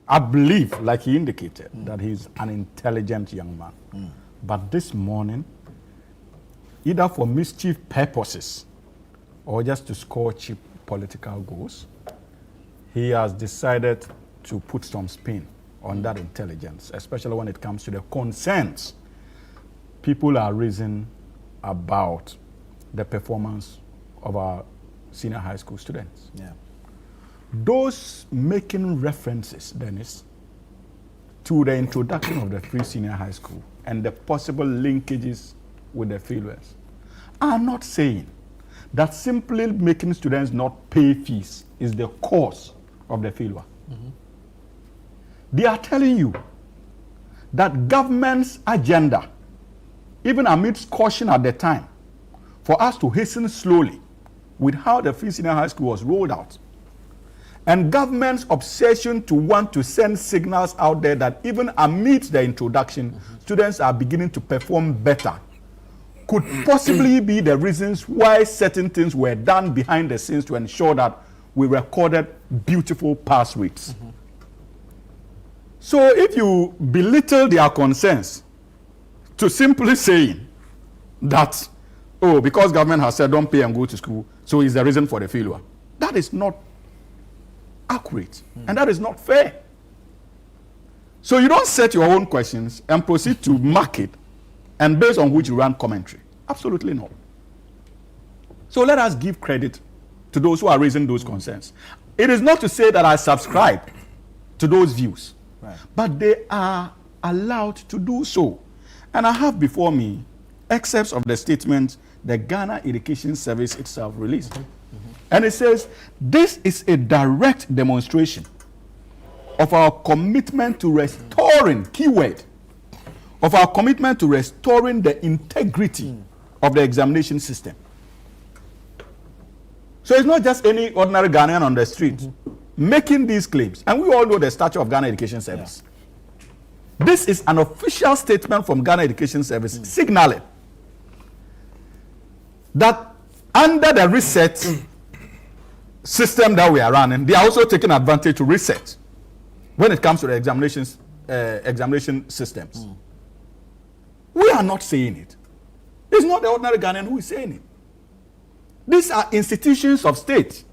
I believe, like he indicated, that he's an intelligent young man. But this morning, either for mischief purposes or just to score cheap political goals, he has decided to put some spin on that intelligence, especially when it comes to the concerns people are raising about the performance of our senior high school students. Yeah. Those making references, Dennis, to the introduction of the free senior high school and the possible linkages with the failures are not saying that simply making students not pay fees is the cause of the failure. They are telling you that government's agenda, even amidst caution at the time, for us to hasten slowly with how the free senior high school was rolled out, and government's obsession to want to send signals out there that even amidst the introduction, students are beginning to perform better, could possibly be the reasons why certain things were done behind the scenes to ensure that we recorded beautiful pass rates. So if you belittle their concerns to simply saying that, oh, because government has said don't pay and go to school, so it's the reason for the failure, that is not accurate, and that is not fair. So you don't set your own questions and proceed to mark it, and based on which you run commentary. Absolutely not. So let us give credit to those who are raising those concerns. It is not to say that I subscribe to those views, but they are allowed to do so. And I have before me excerpts of the statement the Ghana Education Service itself released. And it says, this is a direct demonstration of our commitment to restoring, keyword, of our commitment to restoring the integrity of the examination system. So it's not just any ordinary Ghanaian on the street making these claims. And we all know the stature of Ghana Education Service. Yeah. This is an official statement from Ghana Education Service signaling that under the reset system that we are running, they are also taking advantage to reset when it comes to the examination systems. We are not saying it. It's not the ordinary Ghanaian who is saying it. These are institutions of state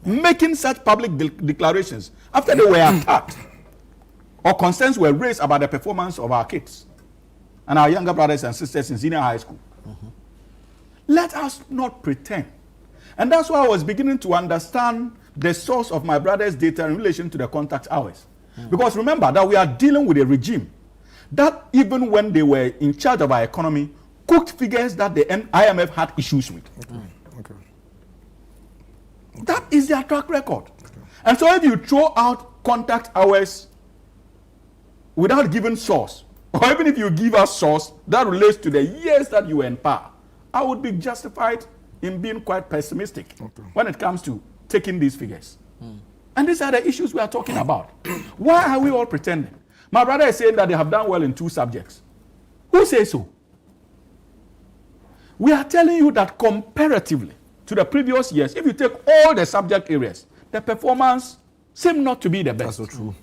making such public declarations after they were attacked or concerns were raised about the performance of our kids and our younger brothers and sisters in senior high school. Let us not pretend. And that's why I was beginning to understand the source of my brother's data in relation to the contact hours. Because remember that we are dealing with a regime that even when they were in charge of our economy, cooked figures that the IMF had issues with. That is their track record. And so if you throw out contact hours without giving source, or even if you give us source that relates to the years that you were in power, I would be justified in being quite pessimistic when it comes to taking these figures. And these are the issues we are talking about. Why are we all pretending? My brother is saying that they have done well in 2 subjects. Who says so? We are telling you that comparatively to the previous years, if you take all the subject areas, the performance seems not to be the best. That's so true.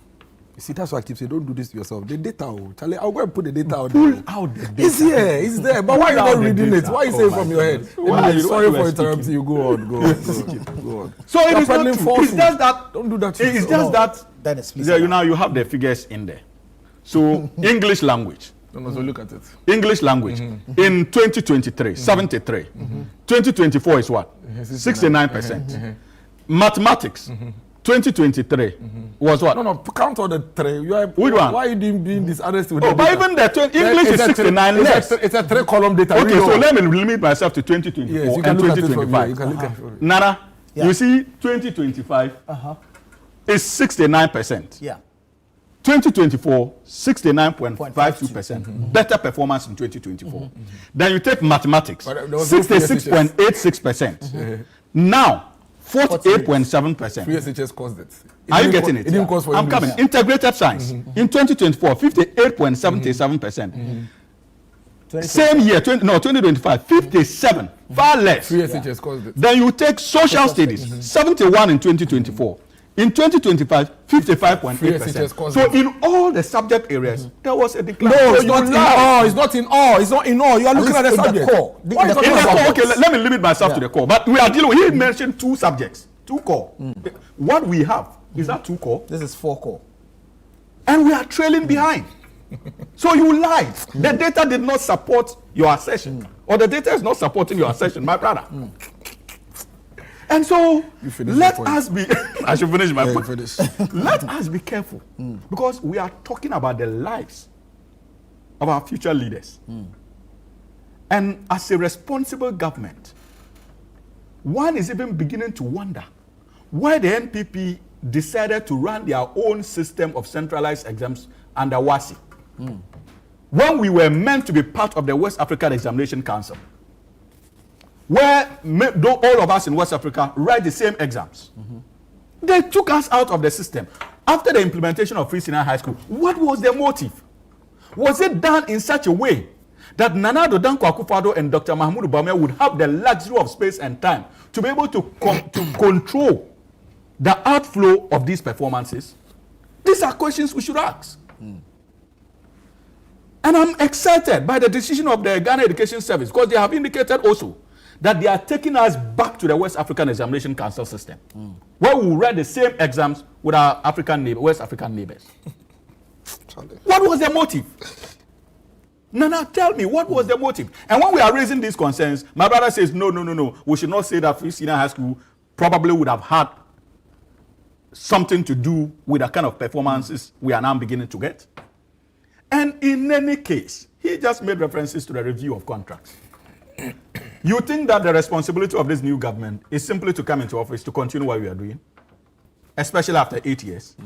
You see, that's why I keep saying, don't do this to yourself. The data, Charlie, I'll go and put the data out there. Pull out the data. It's here, it's there. But why are you not reading it? Why are you saying from your head? Sorry for interrupting you. Go on. So it is not true. It's just that. Don't do that. It's just that. You have the figures in there. So English language. So look at it. English language in 2023, 73. 2024 is what? 69%. Mathematics. 2023 was what? No, count all the 3. Which one? Why are you doing this other thing? But even the English is 69 less. It's a 3-column data. Okay, so let me limit myself to 2024 yes, and 2025. Nana, you see 2025 is 69%. Yeah. 2024, 69.52%. Better performance in 2024. Then you take mathematics, 66.86%. Now, 48.7%. Free SHS caused it. Are you getting it? It didn't cost for I'm coming. Integrated science. In 2024, 58.77%. Same year, 2025, 57. Far less. Free SHS caused it. Then you take social studies, 71 in 2024. In 2025, 55.8%. So in all the subject areas, there was a decline. No, so it's not in all. It's not in all. It's not in all. You are looking at the subject. Core. In the core. Okay, let me limit myself to the core. But we are dealing with, he mentioned 2 subjects, 2 core. What we have, is that 2 core? This is 4 core. And we are trailing behind. So you lied. The data did not support your assertion. Or the data is not supporting your assertion, my brother. And so, let us be, I should finish my point. Let us be careful. Because we are talking about the lives of our future leaders. And as a responsible government, one is even beginning to wonder why the NPP decided to run their own system of centralized exams under WASI. When we were meant to be part of the West African Examination Council, where all of us in West Africa write the same exams. They took us out of the system. After the implementation of Free Senior High School, what was the motive? Was it done in such a way that Nana Addo Dankwa Akufo-Addo and Dr. Mahmoud Bawumia would have the luxury of space and time to be able to control the outflow of these performances? These are questions we should ask. And I'm excited by the decision of the Ghana Education Service, because they have indicated also that they are taking us back to the West African Examination Council system, where we will write the same exams with our West African neighbors. What was the motive? Nana, tell me, what was the motive? And when we are raising these concerns, my brother says, no, we should not say that Free Senior High School probably would have had something to do with the kind of performances we are now beginning to get. And in any case, he just made references to the review of contracts. You think that the responsibility of this new government is simply to come into office to continue what we are doing, especially after 8 years?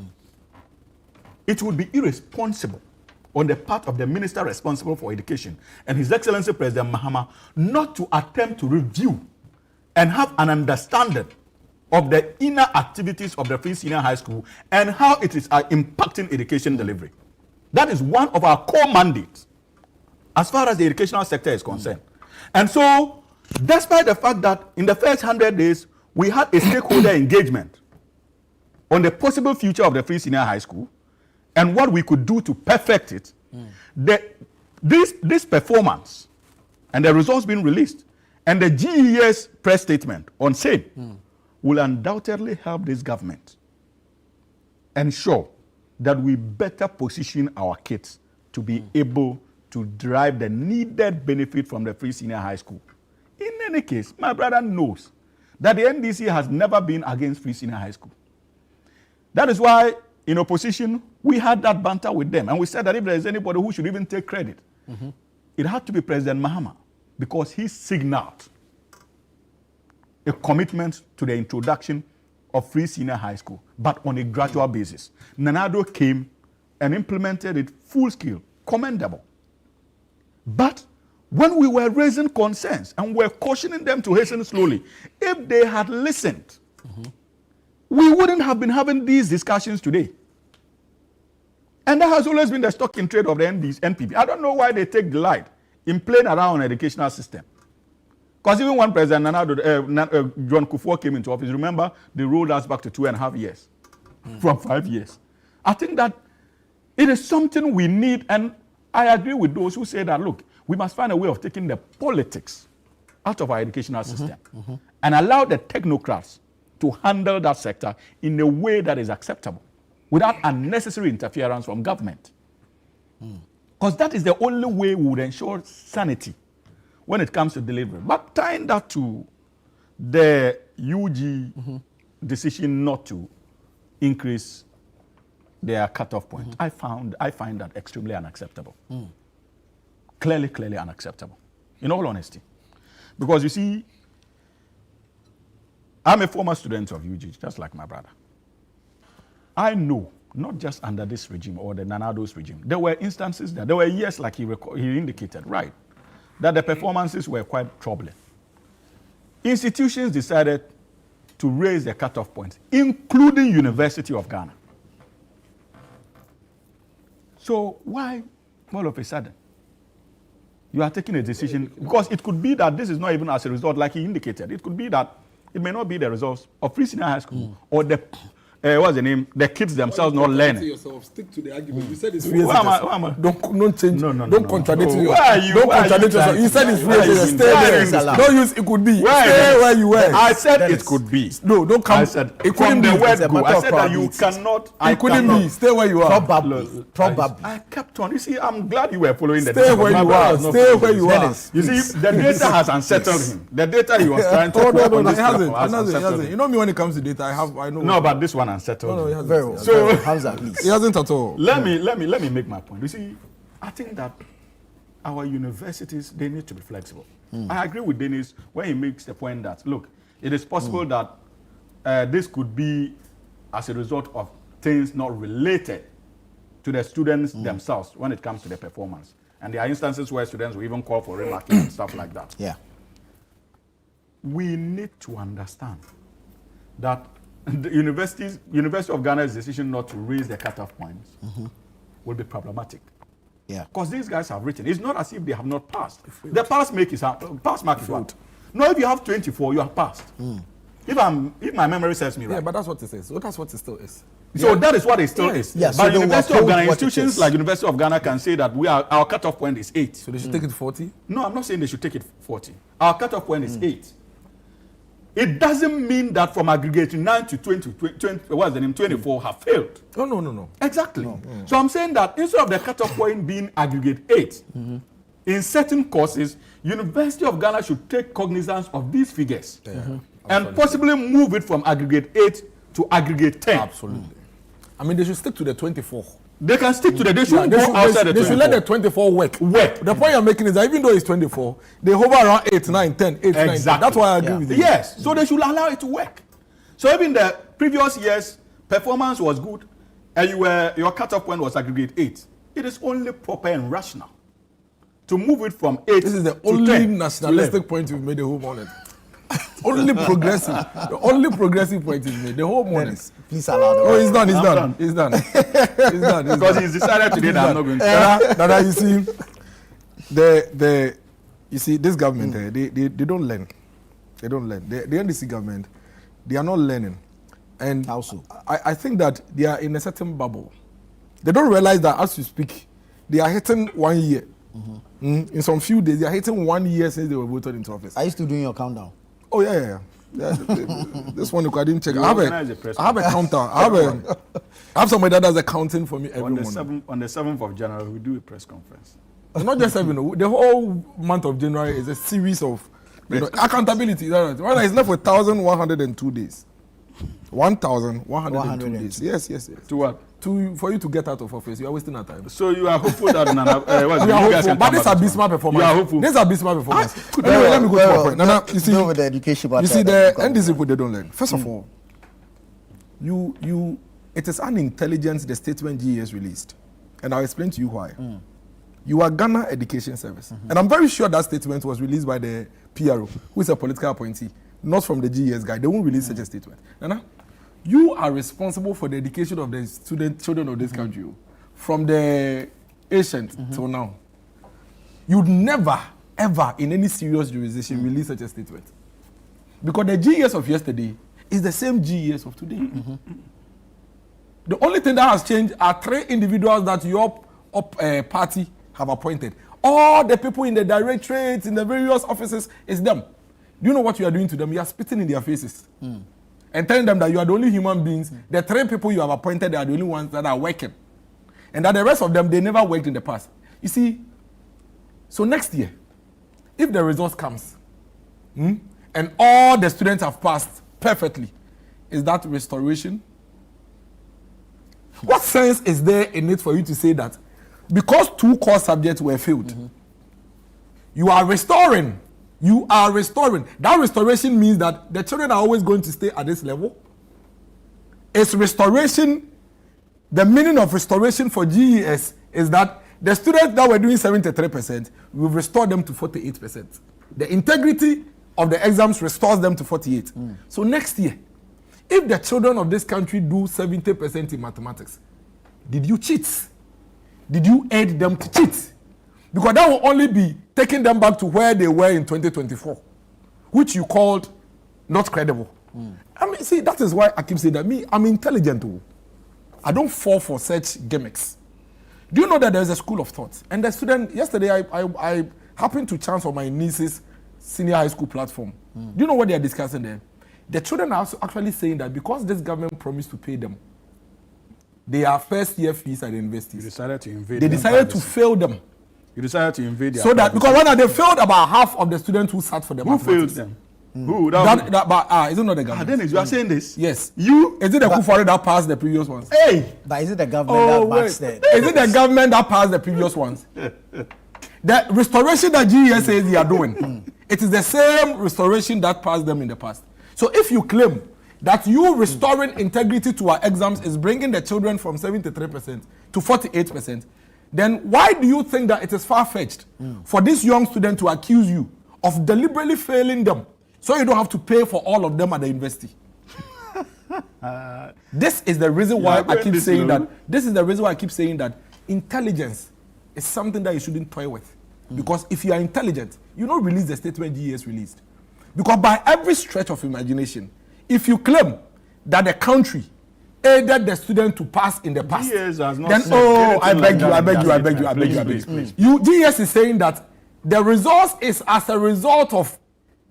It would be irresponsible on the part of the minister responsible for education and His Excellency President Mahama not to attempt to review and have an understanding of the inner activities of the Free Senior High School and how it is impacting education delivery. That is one of our core mandates as far as the educational sector is concerned. And so, despite the fact that in the first 100 days, we had a stakeholder engagement on the possible future of the Free Senior High School and what we could do to perfect it, this performance and the results being released and the GES press statement on same will undoubtedly help this government ensure that we better position our kids to be able to derive the needed benefit from the Free Senior High School. In any case, my brother knows that the NDC has never been against Free Senior High School. That is why, in opposition, we had that banter with them. And we said that if there is anybody who should even take credit, it had to be President Mahama, because he signaled a commitment to the introduction of Free Senior High School, but on a gradual basis. Nana Addo came and implemented it full scale, commendable. But when we were raising concerns and were cautioning them to hasten slowly, if they had listened, we wouldn't have been having these discussions today. And that has always been the stock in trade of the NPP. I don't know why they take delight in playing around an educational system. Because even when President John Kufuor came into office, remember, they rolled us back to 2.5 years from 5 years. I think that it is something we need, and I agree with those who say that, look, we must find a way of taking the politics out of our educational system and allow the technocrats to handle that sector in a way that is acceptable without unnecessary interference from government. Because that is the only way we would ensure sanity when it comes to delivery. But tying that to the UG decision not to increase their cutoff point, I find that extremely unacceptable. Clearly unacceptable, in all honesty. Because you see, I'm a former student of UG, just like my brother. I know, not just under this regime or the Nana Addo's regime, there were instances that there were years, like he indicated, right, that the performances were quite troubling. Institutions decided to raise the cutoff points, including University of Ghana. So why, all of a sudden, you are taking a decision? Because it could be that this is not even as a result, like he indicated. It could be that it may not be the results of Free Senior High School or the what's the name? The kids themselves not learning. Yourself. Stick to the argument. You said it's free education. Don't change. No. Don't contradict yourself. Why are you? Don't contradict yourself. You said it's free education. Stay there. Don't use it could be. Stay where you were. I said it could be. No, don't come. I said it couldn't be. I said that you cannot. It couldn't be. Stay where you are. Probably. I kept on. You see, I'm glad you were following the data. Stay where you are. Stay where you are. You see, the data has unsettled him. The data he was trying to. No, it hasn't. You know me when it comes to data. I know. No, but this one unsettled him. No, very well. So Hamza, please. He hasn't at all. Let me make my point. You see, I think that our universities, they need to be flexible. I agree with Dennis when he makes the point that, look, it is possible that this could be as a result of things not related to the students themselves when it comes to the performance. And there are instances where students will even call for remarking and stuff like that. Yeah. We need to understand that the University of Ghana's decision not to raise the cutoff points will be problematic. Yeah. Because these guys have written. It's not as if they have not passed. The pass mark is what? No, if you have 24, you have passed. If my memory serves me right. Yeah, but that's what it says. So that's what it still is. So that is what it still is. Yeah, but so University of Ghana institutions like University of Ghana can say that our cutoff point is 8. So they should take it 40? No, I'm not saying they should take it 40. Our cutoff point is 8. It doesn't mean that from aggregating 9 to 24 have failed. No. Exactly. No. So I'm saying that instead of the cutoff point being aggregate 8, in certain courses, University of Ghana should take cognizance of these figures and possibly move it from aggregate 8 to aggregate 10. Absolutely. I mean, they should stick to the 24. They can stick to the. They shouldn't go outside the 24. They should let the 24 work. The point you're making is that even though it's 24, they hover around 8, 9, 10, 8, 9, 10. That's why I agree with you. Yes. So they should allow it to work. So even the previous years, performance was good, and your cutoff point was aggregate 8. It is only proper and rational to move it from 8 This is the only nationalistic point you've made the whole morning. Only progressive. The only progressive point is made the whole morning. Please allow them. Oh, he's done. He's done. Because he's decided today that I'm not going to. Nana, you see, this government, they don't learn. They don't learn. The NDC government, they are not learning. And how so? I think that they are in a certain bubble. They don't realize that as you speak, they are hitting 1 year. In some few days, they are hitting 1 year since they were voted into office. Are you still doing your countdown? Oh, yeah. This one, I didn't check. I have a countdown. I have somebody that does accounting for me every morning. On the 7th of January, we do a press conference. It's not just 7. The whole month of January is a series of accountability. Right? It's left with 1,102 days. 1,102 days. Yes. To what? For you to get out of office. You are wasting our time. So you are hopeful that Nana, but this is abysmal performance. You are hopeful. This is abysmal performance. Anyway, let me go to my point. Nana, you see, with the education, you see the NDC people, they don't learn. First of all, it is unintelligent the statement GES released, and I'll explain to you why. You are Ghana Education Service, and I'm very sure that statement was released by the PRO, who is a political appointee, not from the GES guy. They won't release such a statement. Nana, you are responsible for the education of the children of this country, from the ancient till now. You'd never, ever, in any serious jurisdiction, release such a statement. Because the GES of yesterday is the same GES of today. The only thing that has changed are 3 individuals that your party have appointed. All the people in the directorates, in the various offices, is them. Do you know what you are doing to them? You are spitting in their faces. And telling them that you are the only human beings. The 3 people you have appointed are the only ones that are working. And that the rest of them, they never worked in the past. You see, so next year, if the results comes, and all the students have passed perfectly, is that restoration? What sense is there in it for you to say that because 2 core subjects were failed, you are restoring? You are restoring. That restoration means that the children are always going to stay at this level. It's restoration. The meaning of restoration for GES is that the students that were doing 73%, we've restored them to 48%. The integrity of the exams restores them to 48%. So next year, if the children of this country do 70% in mathematics, did you cheat? Did you aid them to cheat? Because that will only be taking them back to where they were in 2024, which you called not credible. I mean, see, that is why I keep saying that I'm intelligent too. I don't fall for such gimmicks. Do you know that there's a school of thought? And the student, yesterday I happened to chance on my niece's senior high school platform. Do you know what they are discussing there? The children are actually saying that because this government promised to pay them their first year fees at the universities, You decided to invade. they decided to fail them. You decided to invade their So that, privacy. because when they failed about half of the students who sat for the Who failed mathematics. them? Who? Is it not the government? Dennis, you are saying this? Yes. You? Is it the Kufari that passed the previous ones? Hey! But is it the government that backs that? Is it the government that passed the previous ones? The restoration that GES says they are doing, it is the same restoration that passed them in the past. So if you claim that you restoring integrity to our exams is bringing the children from 73% to 48%, then why do you think that it is far-fetched for this young student to accuse you of deliberately failing them so you don't have to pay for all of them at the university? This is the reason why I keep saying that. This is the reason why I keep saying that intelligence is something that you shouldn't toy with. Because if you are intelligent, you don't release the statement GES released. Because by every stretch of imagination, if you claim that the country aided the student to pass in the past, GES has not then said I anything beg you. GES is saying that the resource is as a result of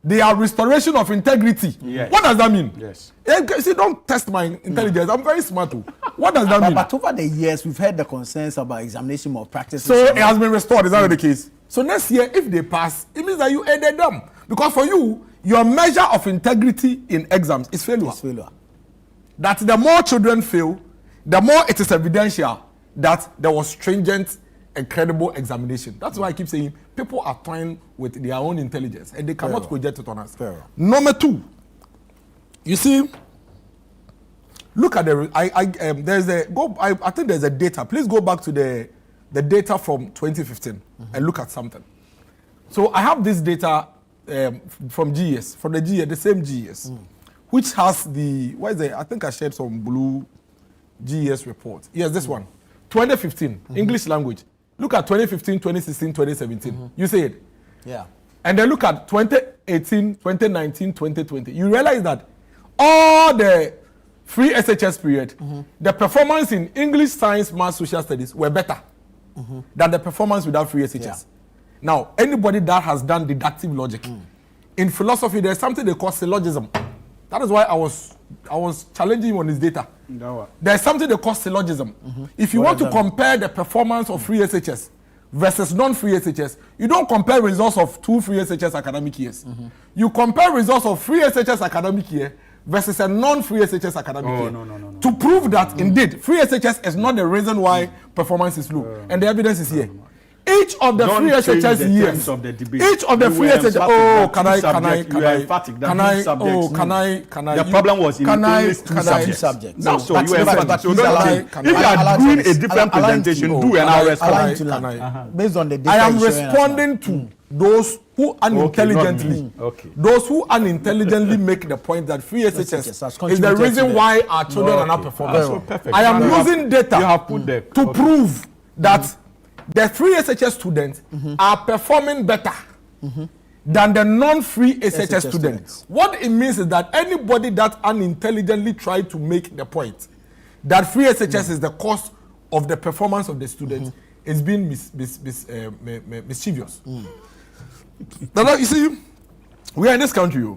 their restoration of integrity. Yes. What does that mean? Yes. See, don't test my intelligence. I'm very smart too. What does that mean? But over the years, we've heard the concerns about examination malpractice. So it has been restored. Is that the case? So next year, if they pass, it means that you aided them. Because for you, your measure of integrity in exams is failure. It's failure. That the more children fail, the more it is evidential that there was stringent and credible examination. That's why I keep saying people are toying with their own intelligence and they cannot project it on us. Number two, you see, look at the I think there's a data. Please go back to the data from 2015 and look at something. So I have this data from GES, from the same GES, which has I think I shared some blue GES report. Yes, this one. 2015, English language. Look at 2015, 2016, 2017. You see it? Yeah. And then look at 2018, 2019, 2020. You realize that all the free SHS period, the performance in English, Science, Math, Social Studies were better than the performance without free SHS. Yeah. Now, anybody that has done deductive logic, in philosophy, there's something they call syllogism. That is why I was challenging him on his data. No. There's something they call syllogism. If you want to compare the performance of free SHS versus non-free SHS, you don't compare results of 2 free SHS academic years. You compare results of free SHS academic year versus a non-free SHS academic year. No. To prove that indeed free SHS is not the reason why performance is low. And the evidence is here. Each of the free SHS years, each of the free SHS. Oh, can I? The problem was in English two subjects. No, so you were emphatic. So if you are doing a different presentation, do and I'll respond. Based on the data, I am responding to those who unintelligently, those who unintelligently make the point that free SHS is the reason why our children are not performing. I am using data to prove that the free SHS students are performing better than the non-free SHS students. What it means is that anybody that unintelligently tried to make the point that free SHS is the cause of the performance of the students is being mischievous. Now, you see, we are in this country.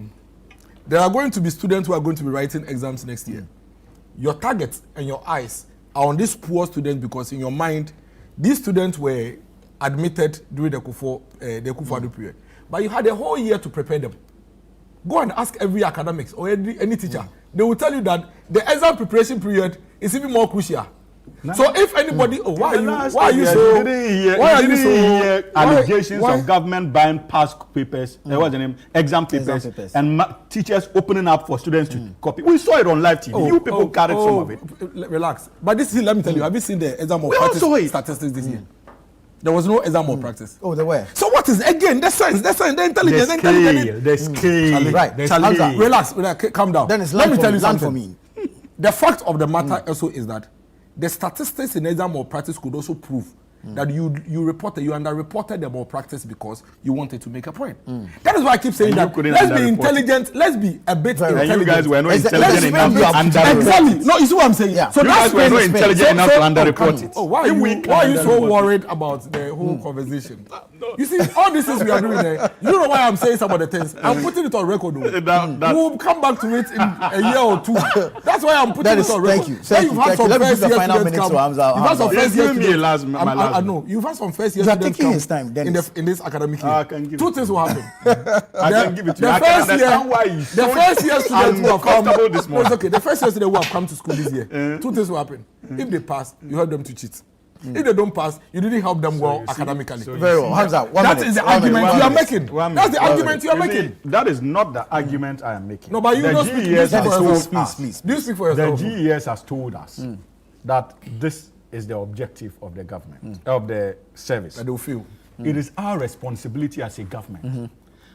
There are going to be students who are going to be writing exams next year. Your target and your eyes are on these poor students because in your mind, these students were admitted during the Kufuor period. But you had a whole year to prepare them. Go and ask every academics or any teacher. They will tell you that the exam preparation period is even more crucial. So if anybody, why are you so allegations of government buying past papers, what's the name, exam papers, and teachers opening up for students to copy? We saw it on live TV. You people carried some of it. Relax. But this is, let me tell you, have you seen the exam of practice statistics this year? There was no exam of practice. Oh, there were. So what is, again, the science, the intelligence, the scale. Right. Relax, calm down. Then it's let me tell you something. For me. The fact of the matter also is that the statistics in exam or practice could also prove that you underreported the malpractice because you wanted to make a point. That is why I keep saying that. Let's be intelligent. Let's be a bit intelligent. And you guys were not intelligent enough to underreport. Exactly. No, you see what I'm saying? Yeah. So you guys were not intelligent enough to underreport it. Oh, why are you so worried about the whole conversation? You see, all these things we are doing there, you know why I'm saying some of the things. I'm putting it on record. We'll come back to it in a year or two. That's why I'm putting it on record. Thank you. Let me give the final minutes to Hamza. You've had some first year students. I know. You've had some first year students taking his time, in this academic year. Two things will happen. I can give it to you. I can understand why you the first year students who have come this morning. It's okay. The first year students who have come to school this year. Two things will happen. If they pass, you help them to cheat. If they don't pass, you didn't help them well academically. Very well. Hamza, that is the argument you are making. That's the argument you are making. That is not the argument I am making. No, but you don't speak for yourself. Please. Do you speak for yourself? The GES has told us that this is the objective of the government, of the service. I don't feel. It is our responsibility as a government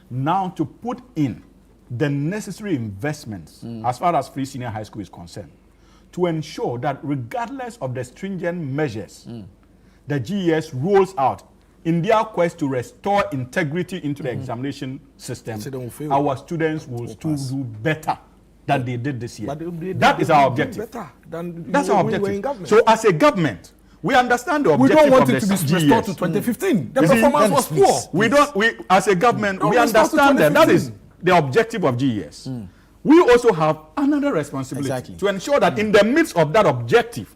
now to put in the necessary investments as far as Free Senior High School is concerned, to ensure that regardless of the stringent measures the GES rolls out in their quest to restore integrity into the examination system, our students will still do better than they did this year. That is our objective. That's our objective. So as a government, we understand the objective we don't want of it to be GES. restored to 2015. The performance was poor. We as a government, we understand that is the objective of GES. We also have another responsibility to ensure that in the midst of that objective,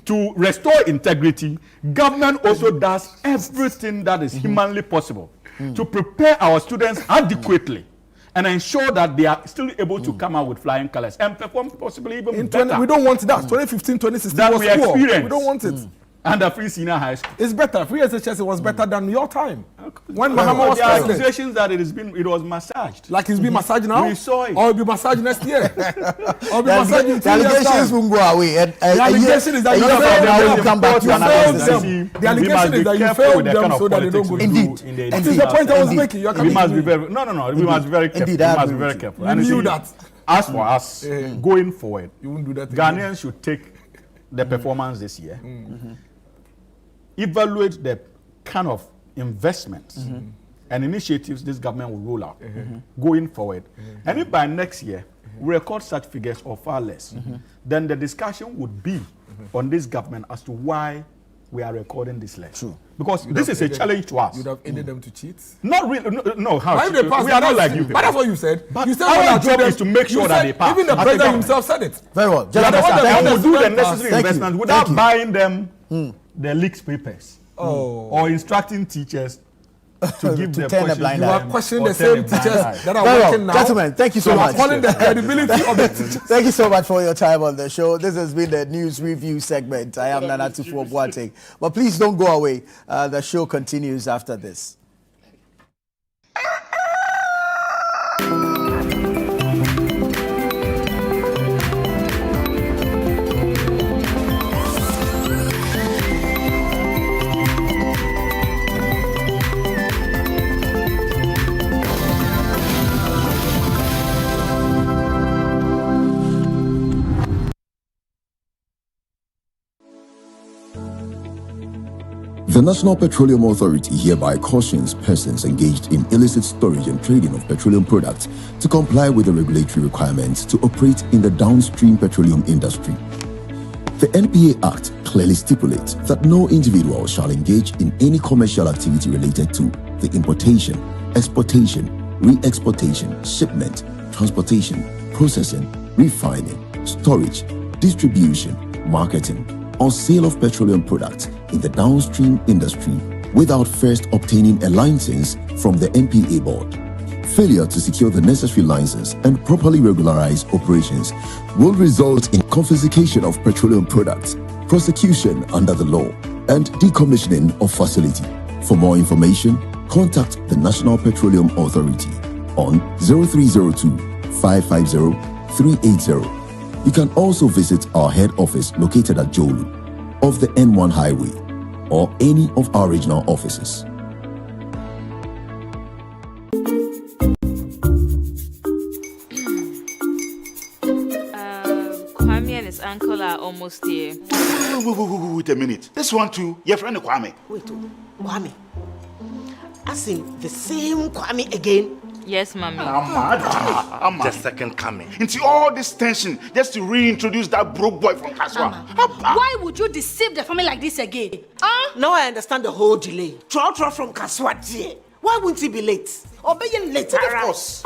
to restore integrity, government also does everything that is humanly possible to prepare our students adequately and ensure that they are still able to come out with flying colors and perform possibly even better. We don't want that. 2015, 2016 that was we experienced. We don't want it. Under Free Senior High School. It's better. Free SHS was better than your time. When Mahama was president. The accusations that it was massaged. Like it's being massaged now? We saw it. Or it'll be massaged next year. Or be massaged in 2 years' time. The allegations won't go away. The allegation is that you failed them. Come back to analysis. The allegation is that you failed them so that they don't go to Indeed. It is the point I was making. We must be very we must be very careful. We must be very careful. You knew that. As for us, going forward, you won't do that. Ghanaians should take the performance this year. Evaluate the kind of investments and initiatives this government will roll out going forward. And if by next year we record such figures or far less, then the discussion would be on this government as to why we are recording this less. True. Because this is a challenge to us. You'd have aided them to cheat? Not really. No, how? We are not like you. But that's what you said. But you said our job is to make sure that they pass. Even the president himself said it. Very well. And we'll do the necessary investments without buying them the leaks papers or instructing teachers to give them turn a blind eye. You are questioning the same teachers that are working now. Gentlemen, thank you so much. Calling the credibility of the teachers. Thank you so much for your time on the show. This has been the news review segment. I am Nana Tufo Boateng. But please don't go away. The show continues after this. The National Petroleum Authority hereby cautions persons engaged in illicit storage and trading of petroleum products to comply with the regulatory requirements to operate in the downstream petroleum industry. The NPA Act clearly stipulates that no individual shall engage in any commercial activity related to the importation, exportation, re-exportation, shipment, transportation, processing, refining, storage, distribution, marketing, or sale of petroleum products in the downstream industry without first obtaining a license from the NPA board. Failure to secure the necessary license and properly regularize operations will result in confiscation of petroleum products, prosecution under the law, and decommissioning of facility. For more information, contact the National Petroleum Authority on 0302 550 380. You can also visit our head office located at Jolu of the N1 Highway or any of our regional offices. Kwame Mommy and his uncle are almost here. Wait a minute. This one too, your friend Kwame. Wait, Kwame. As in the same Kwame again? Yes, Mommy. I'm the second coming. Into all this tension just to reintroduce that broke boy from Kaswa. Why would you deceive the family like this again? Now I understand the whole delay. Troll from Kaswa. Why wouldn't he be late? Or be late, of course.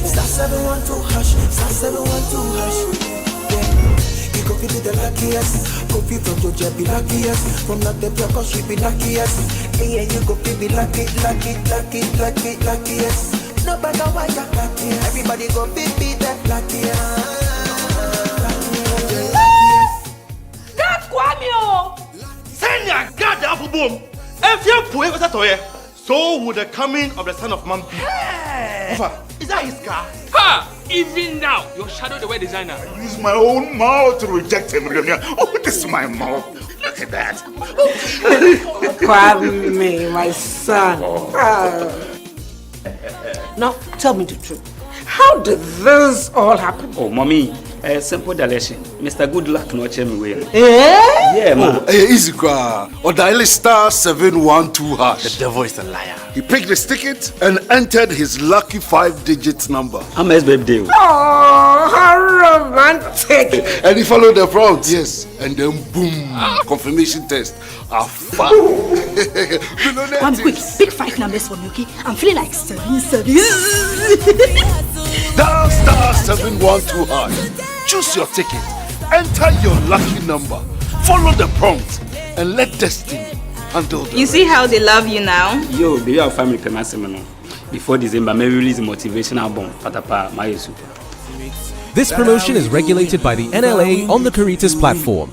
Star 712 hash, star 712 hash. You go be the luckiest. Go be from Georgia, be luckiest. From that day, cause she be luckiest. Yeah, you go be luckiest. No matter why you're luckiest. Everybody go be that luckiest. That's Kwame! Senya, God, the apple boom. If you put it toye, so would the coming of the son of man be. Is that his car? Ha! Even now, your shadow the way designer. I use my own mouth to reject him. Oh, this is my mouth. Look at that. Kwame, my son. Now, tell me the truth. How did this all happen? Oh, Mommy, simple direction. Mr. Good Luck no check me way. Yeah, man. Easy car. Or dial star 712 hash. The devil is a liar. He picked his ticket and entered his lucky 5-digit number. I'm his baby. Oh, how romantic. And he followed the prompts. Yes. And then boom. Confirmation test. One quick, pick 5 numbers for me, okay? I'm feeling like service. Dial star 712 hash. Choose your ticket. Enter your lucky number. Follow the prompt and let destiny handle the You see how they love you now? Yo, baby, our family permission. Before December, may we release a motivation album. Patapa, my super. This promotion is regulated by the NLA on the Caritas platform.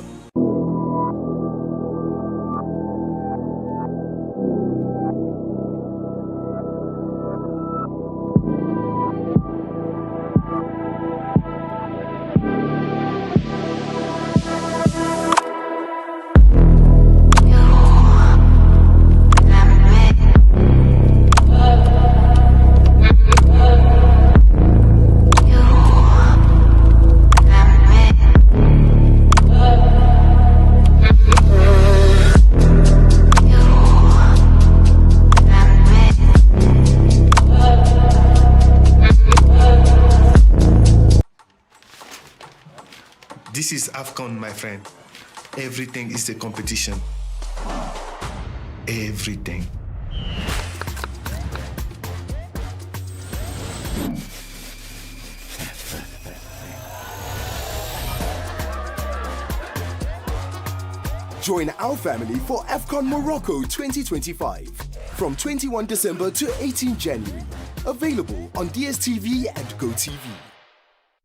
This is AFCON, my friend. Everything is a competition. Everything. Join our family for AFCON Morocco 2025 from 21 December to 18 January. Available on DSTV and GoTV.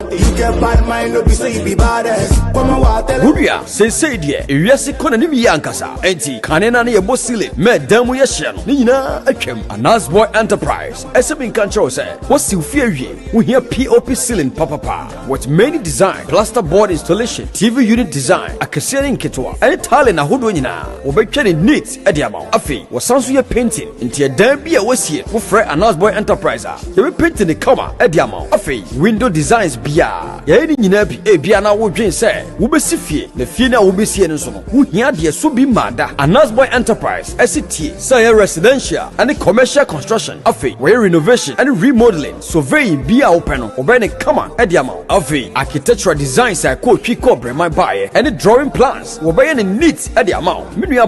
You get bad mind, no be say you be baddest. Come on, what tell Buria, say dear, if you see Kona Nimi Yankasa, Enti, Kanena near Bosili, Madame Yashan, Nina, Akem, a Nasboy Enterprise, SMN Control say, what's you fear ye? We hear POP ceiling papa, with many design, plasterboard installation, TV unit design, a Cassian Ketua, and Italian Ahudwina, or Baking neat at the amount. Afi, was sounds we painting, into a damn beer was here, who fret a Nasboy Enterprise. They were painting the comma at the amount. Afi, window designs bia. Yeni nyina bi ebia na wodwen se wo besifie na fie na wo besie nso no wo hia de so bi mada Anasboy Enterprise ST say residential and commercial construction afi we renovation and remodeling surveying bia open no obey kama e de amount afi architectural design say ko twi ko brema bae and drawing plans wo be neat e de amount menua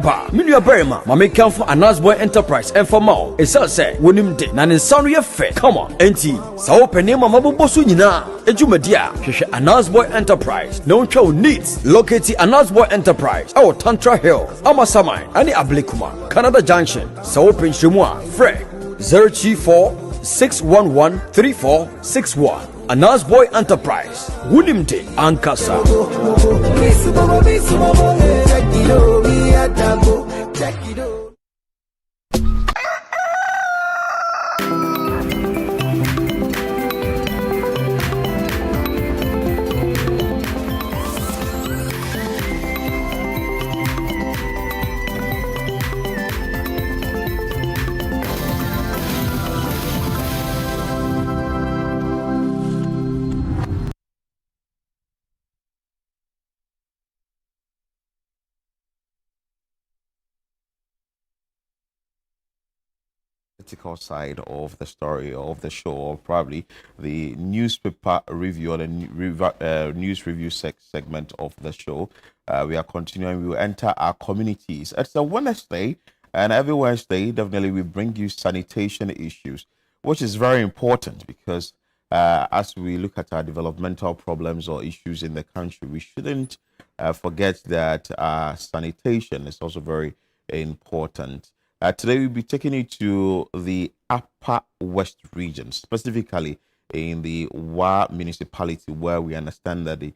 berema ma make am for Anasboy Enterprise and for more e say wonim de na ne nsa no ye fe come on enti sa open ma maboboso nyina ejumadia hwehwe Anasboy Enterprise no show needs located Anasboy Enterprise our Tantra Hill Amasaman and Ablekuma Canada Junction so open shimwa Fred 034 611 3461 Anasboy Enterprise Wulimte Ankasa political side of the story of the show, or probably the newspaper review or the news review segment of the show. We are continuing. We will enter our communities. It's a Wednesday, and every Wednesday, definitely we bring you sanitation issues, which is very important because as we look at our developmental problems or issues in the country, we shouldn't forget that sanitation is also very important. Today, we'll be taking you to the Upper West region, specifically in the Wa municipality, where we understand that the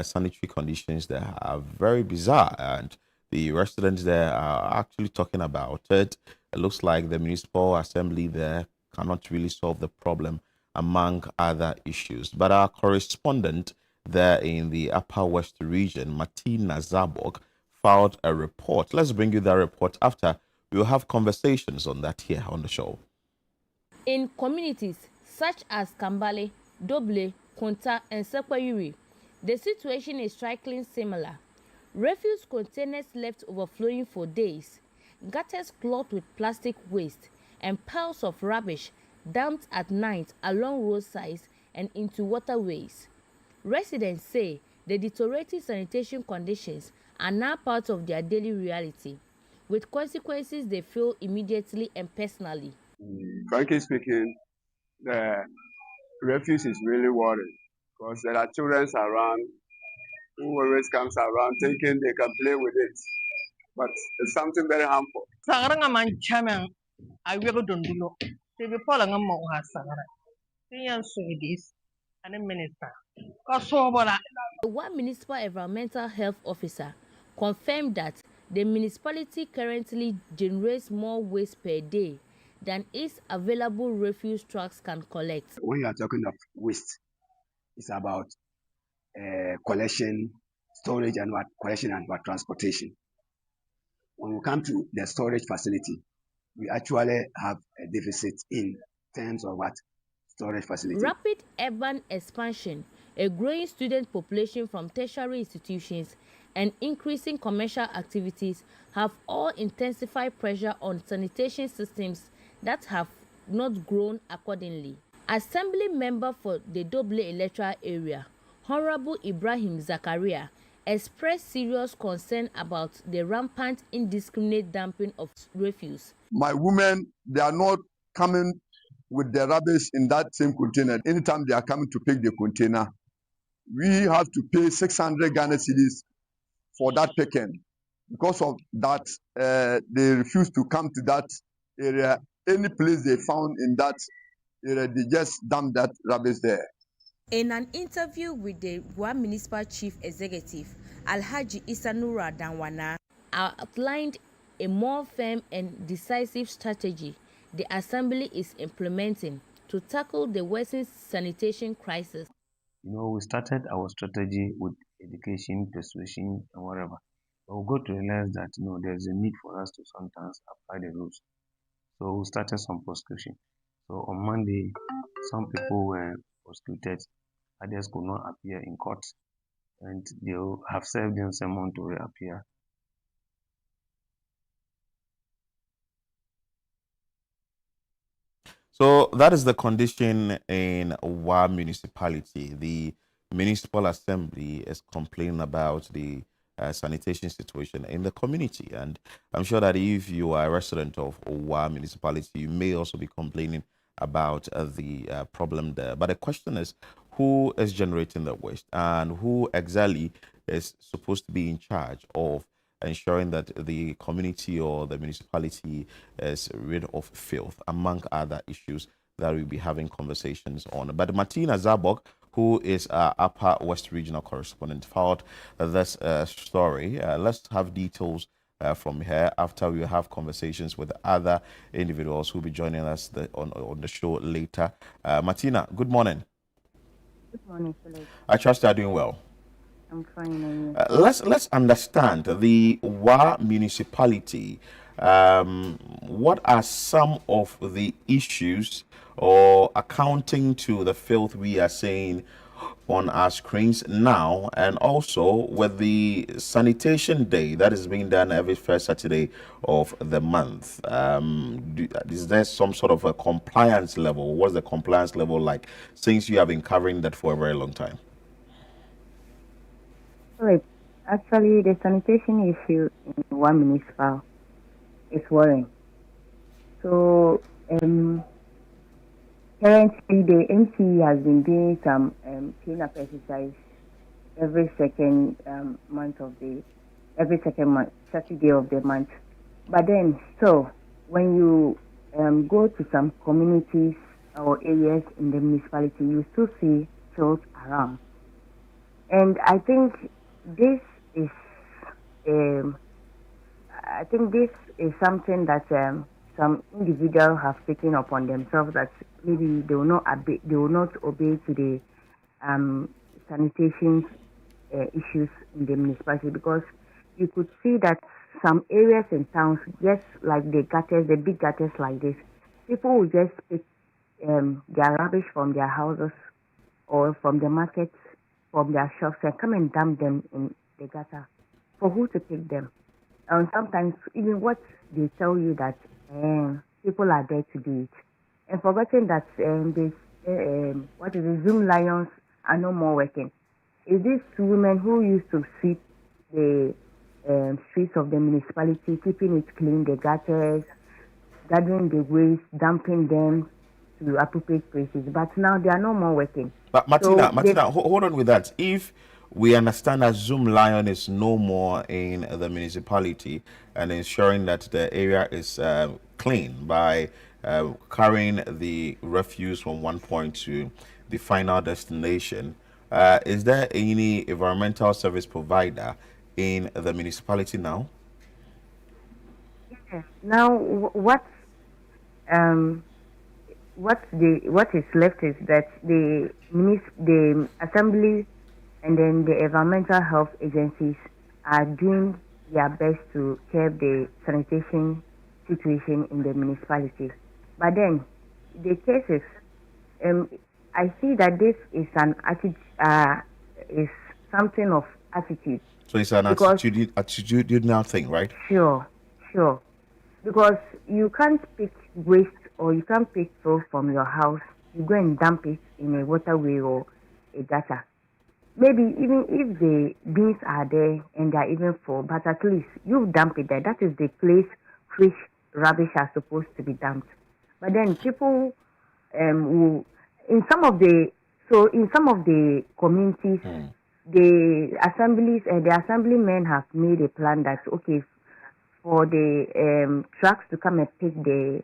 sanitary conditions there are very bizarre, and the residents there are actually talking about it. It looks like the municipal assembly there cannot really solve the problem, among other issues. But our correspondent there in the Upper West region, Martina Zabok, filed a report. Let's bring you that report after we will have conversations on that here on the show. In communities such as Kambale, Doble, Konta, and Sekwayuri, the situation is strikingly similar. Refuse containers left overflowing for days, gutters clogged with plastic waste, and piles of rubbish dumped at night along roadsides and into waterways. Residents say the deteriorating sanitation conditions are now part of their daily reality, with consequences they feel immediately and personally. Frankly speaking, the refuse is really worrying because there are children around who always comes around thinking they can play with it, but it's something very harmful. One municipal environmental health officer confirmed that the municipality currently generates more waste per day than its available refuse trucks can collect. When you are talking of waste, it's about collection, storage, and transportation. When we come to the storage facility, we actually have a deficit in terms of storage facility. Rapid urban expansion, a growing student population from tertiary institutions, and increasing commercial activities have all intensified pressure on sanitation systems that have not grown accordingly. Assembly member for the Doble electoral area, Honorable Ibrahim Zakaria, expressed serious concern about the rampant indiscriminate dumping of refuse. My women, they are not coming with the rubbish in that same container. Anytime they are coming to pick the container, we have to pay 600 Ghana cedis for that picking. Because of that, they refuse to come to that area. Any place they found in that area, they just dump that rubbish there. In an interview with the Wa Municipal Chief Executive, Alhaji Isanura Danwana, outlined a more firm and decisive strategy the Assembly is implementing to tackle the worsening sanitation crisis. We started our strategy with education, persuasion, and whatever. But we got to realize that there's a need for us to sometimes apply the rules. So we started some proscription. So on Monday, some people were prosecuted, others could not appear in court, and they have served them someone to reappear. So that is the condition in Wa municipality. The municipal assembly is complaining about the sanitation situation in the community, and I'm sure that if you are a resident of Wa municipality, you may also be complaining about the problem there. But the question is, who is generating the waste, and who exactly is supposed to be in charge of ensuring that the community or the municipality is rid of filth, among other issues that we'll be having conversations on. But Martina Zabok, who is our Upper West Regional Correspondent, filed this story. Let's have details from her after we have conversations with other individuals who will be joining us on the show later. Martina, good morning. Good morning, Philip. I trust you are doing well. I'm fine. Let's understand the Wa municipality. What are some of the issues or accounting to the filth we are saying on our screens now, and also with the Sanitation Day that is being done every first Saturday of the month. Is there some sort of a compliance level? What's the compliance level like, since you have been covering that for a very long time? Right. Actually, the sanitation issue in one municipal is worrying. So, currently, the MCE has been doing some cleanup exercise every second Saturday of the month. But then, so when you go to some communities or areas in the municipality, you still see fields around. And I think this is something that some individuals have taken upon themselves, that maybe they will not obey to the sanitation issues in the municipality, because you could see that some areas in towns, just like the gutters, the big gutters like this, people will just pick their rubbish from their houses or from the markets, from their shops, and come and dump them in the gutter. For who to pick them? And sometimes even what they tell you that people are there to do it, and forgetting that Zoom lions are no more working. Is these women who used to sweep the streets of the municipality, keeping it clean, the gutters, gathering the waste, dumping them to appropriate places, but now they are no more working. But Martina, hold on with that. If we understand that Zoom Lion is no more in the municipality and ensuring that the area is clean by carrying the refuse from one point to the final destination, is there any environmental service provider in the municipality now? Yeah. Now, what is left is that the assembly and then the environmental health agencies are doing their best to curb the sanitation situation in the municipality. But then the cases, I see that this is is something of attitude. So it's an attitudinal thing, right? Sure. Because you can't pick waste or you can't pick filth from your house. You go and dump it in a waterway or a gutter. Maybe even if the bins are there and they are even full, but at least you dump it there. That is the place which rubbish are supposed to be dumped. But then people will, in some of the communities, the assemblymen have made a plan that, okay, for the trucks to come and pick the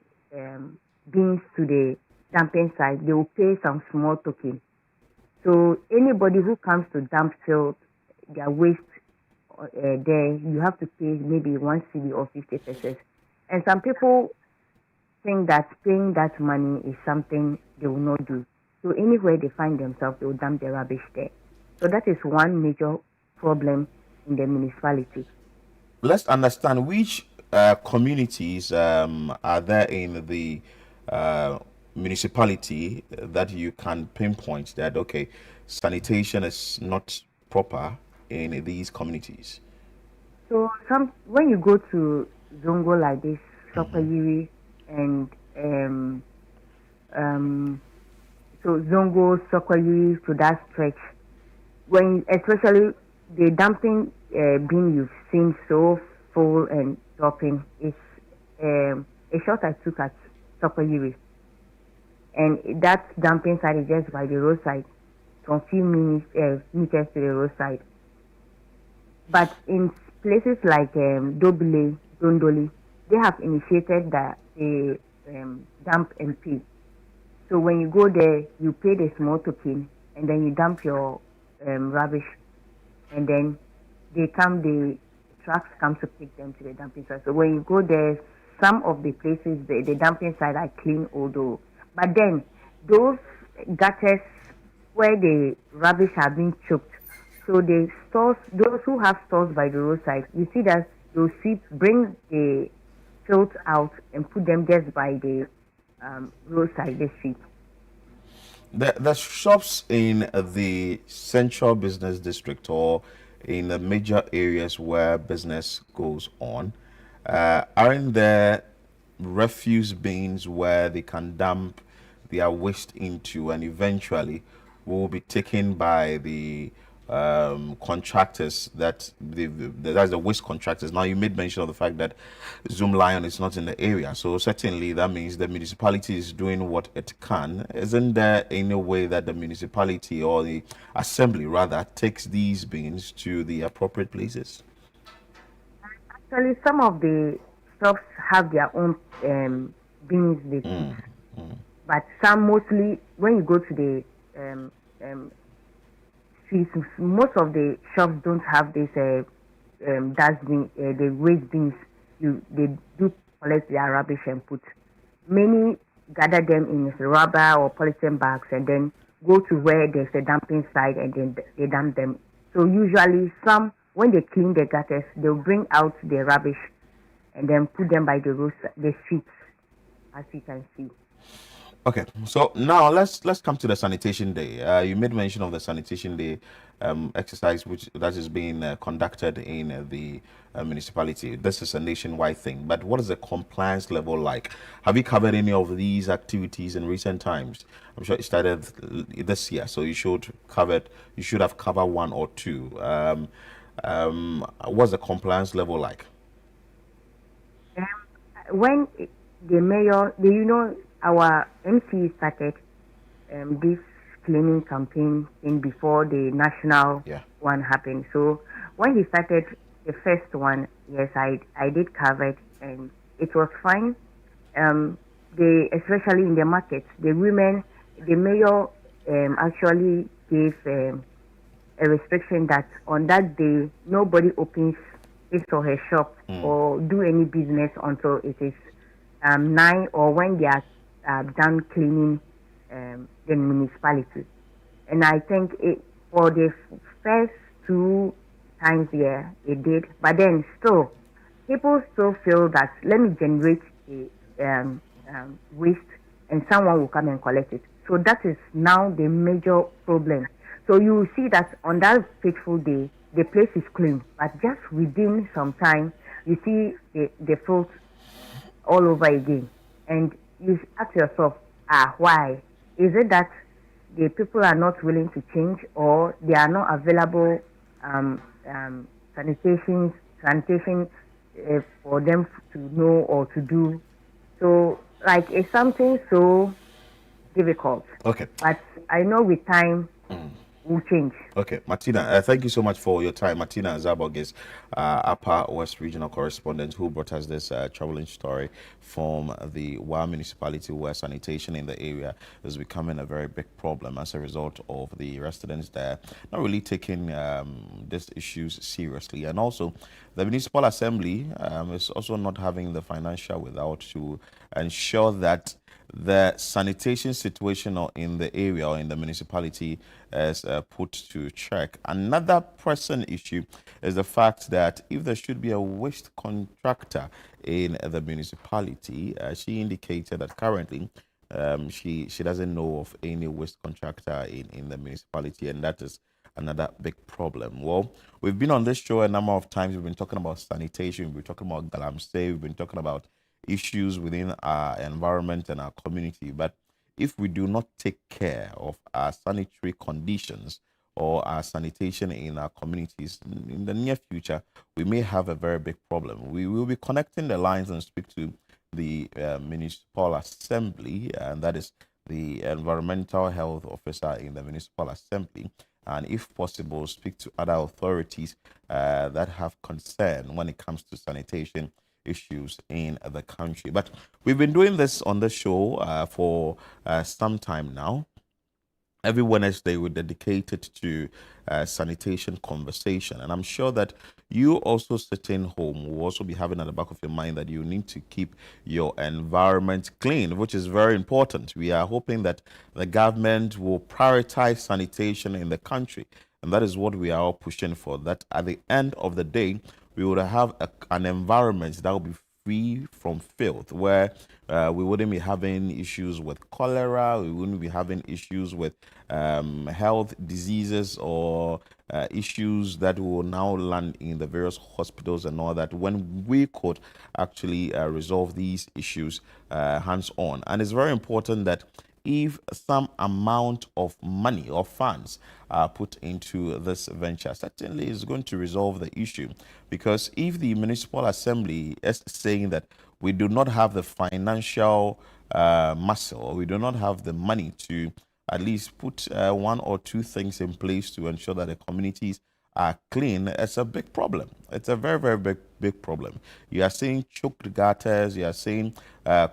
bins to the dumping site, they will pay some small token. So anybody who comes to dump their waste there, you have to pay maybe 1 cedi or 50 pesos. And some people think that paying that money is something they will not do. So anywhere they find themselves, they will dump their rubbish there. So that is one major problem in the municipality. Let's understand which communities are there in the municipality that you can pinpoint that, okay, sanitation is not proper in these communities. So when you go to Zongo like this, Sokayiri, and so Zongo, Sokayiri to that stretch, when especially the dumping bin you've seen so full and dropping is a shot I took at Sokayiri. And that dumping site is just by the roadside, some few meters to the roadside. But in places like Dobile, Dondoli, they have initiated the dump and pay. So when you go there, you pay the small token, and then you dump your rubbish, and then the trucks come to pick them to the dumping site. So when you go there, some of the places, the dumping site are clean, although. But then those gutters where the rubbish have been choked, so the stores, those who have stores by the roadside, you see that those sweep bring the filth out and put them just by the roadside, the street. The shops in the central business district or in the major areas where business goes on, aren't there refuse bins where they can dump their waste into and eventually will be taken by the contractors that's the waste contractors. Now you made mention of the fact that Zipline is not in the area, so certainly that means the municipality is doing what it can. Isn't there any way that the municipality or the assembly rather takes these bins to the appropriate places? Actually, some of the shops have their own bins they keep, but some mostly when you go to the streets, most of the shops don't have this dustbin, the waste bins. They do collect their rubbish and put. Many gather them in rubber or polythene bags and then go to where there's a dumping site and then they dump them. So usually some, when they clean the gutters, they'll bring out the rubbish and then put them by the roads, the streets, as you can see. Okay, so now let's come to the sanitation day. You made mention of the sanitation day exercise, which that is being conducted in the municipality. This is a nationwide thing, but what is the compliance level like? Have you covered any of these activities in recent times? I'm sure it started this year, so you should have covered one or two. What's the compliance level like? When the mayor, our MC started this cleaning campaign before the national one happened. So when he started the first one, yes, I did cover it and it was fine. Especially in the market, the women, the mayor actually gave a restriction that on that day nobody opens his or her shop or do any business until it is 9 or when they are done cleaning the municipality. And I think for the first 2 times it did, but then still people still feel that let me generate a waste and someone will come and collect it. So that is now the major problem. So you will see that on that fateful day the place is clean, but just within some time you see the filth all over again. And you ask yourself, why? Is it that the people are not willing to change or they are not available sanitation for them to know or to do? So, like, it's something so difficult. Okay. But I know with time, will change. Okay, Martina, thank you so much for your time. Martina Aboagye, Upper West Regional Correspondent, who brought us this troubling story from the Wa municipality where sanitation in the area is becoming a very big problem as a result of the residents there not really taking these issues seriously. And also, the municipal assembly is also not having the financial without to ensure that the sanitation situation in the area or in the municipality is put to check. Another pressing issue is the fact that if there should be a waste contractor in the municipality, she indicated that currently she doesn't know of any waste contractor in the municipality, and that is another big problem. Well, we've been on this show a number of times. We've been talking about sanitation, we've been talking about galamsey, we've been talking about issues within our environment and our community. But if we do not take care of our sanitary conditions or our sanitation in our communities, in the near future, we may have a very big problem. We will be connecting the lines and speak to the municipal assembly, and that is the environmental health officer in the municipal assembly, and if possible, speak to other authorities that have concern when it comes to sanitation issues in the country. But we've been doing this on the show for some time now. Every Wednesday we're dedicated to sanitation conversation, and I'm sure that you also sitting home will also be having at the back of your mind that you need to keep your environment clean, which is very important. We are hoping that the government will prioritize sanitation in the country, and that is what we are all pushing for, that at the end of the day we would have an environment that will be free from filth, where we wouldn't be having issues with cholera, we wouldn't be having issues with health diseases or issues that will now land in the various hospitals and all that, when we could actually resolve these issues hands-on. And it's very important that if some amount of money or funds are put into this venture, certainly is going to resolve the issue. Because if the municipal assembly is saying that we do not have the financial muscle, or we do not have the money to at least put one or two things in place to ensure that the communities are clean, it's a big problem. It's a very, very big problem. You are seeing choked gutters, you are seeing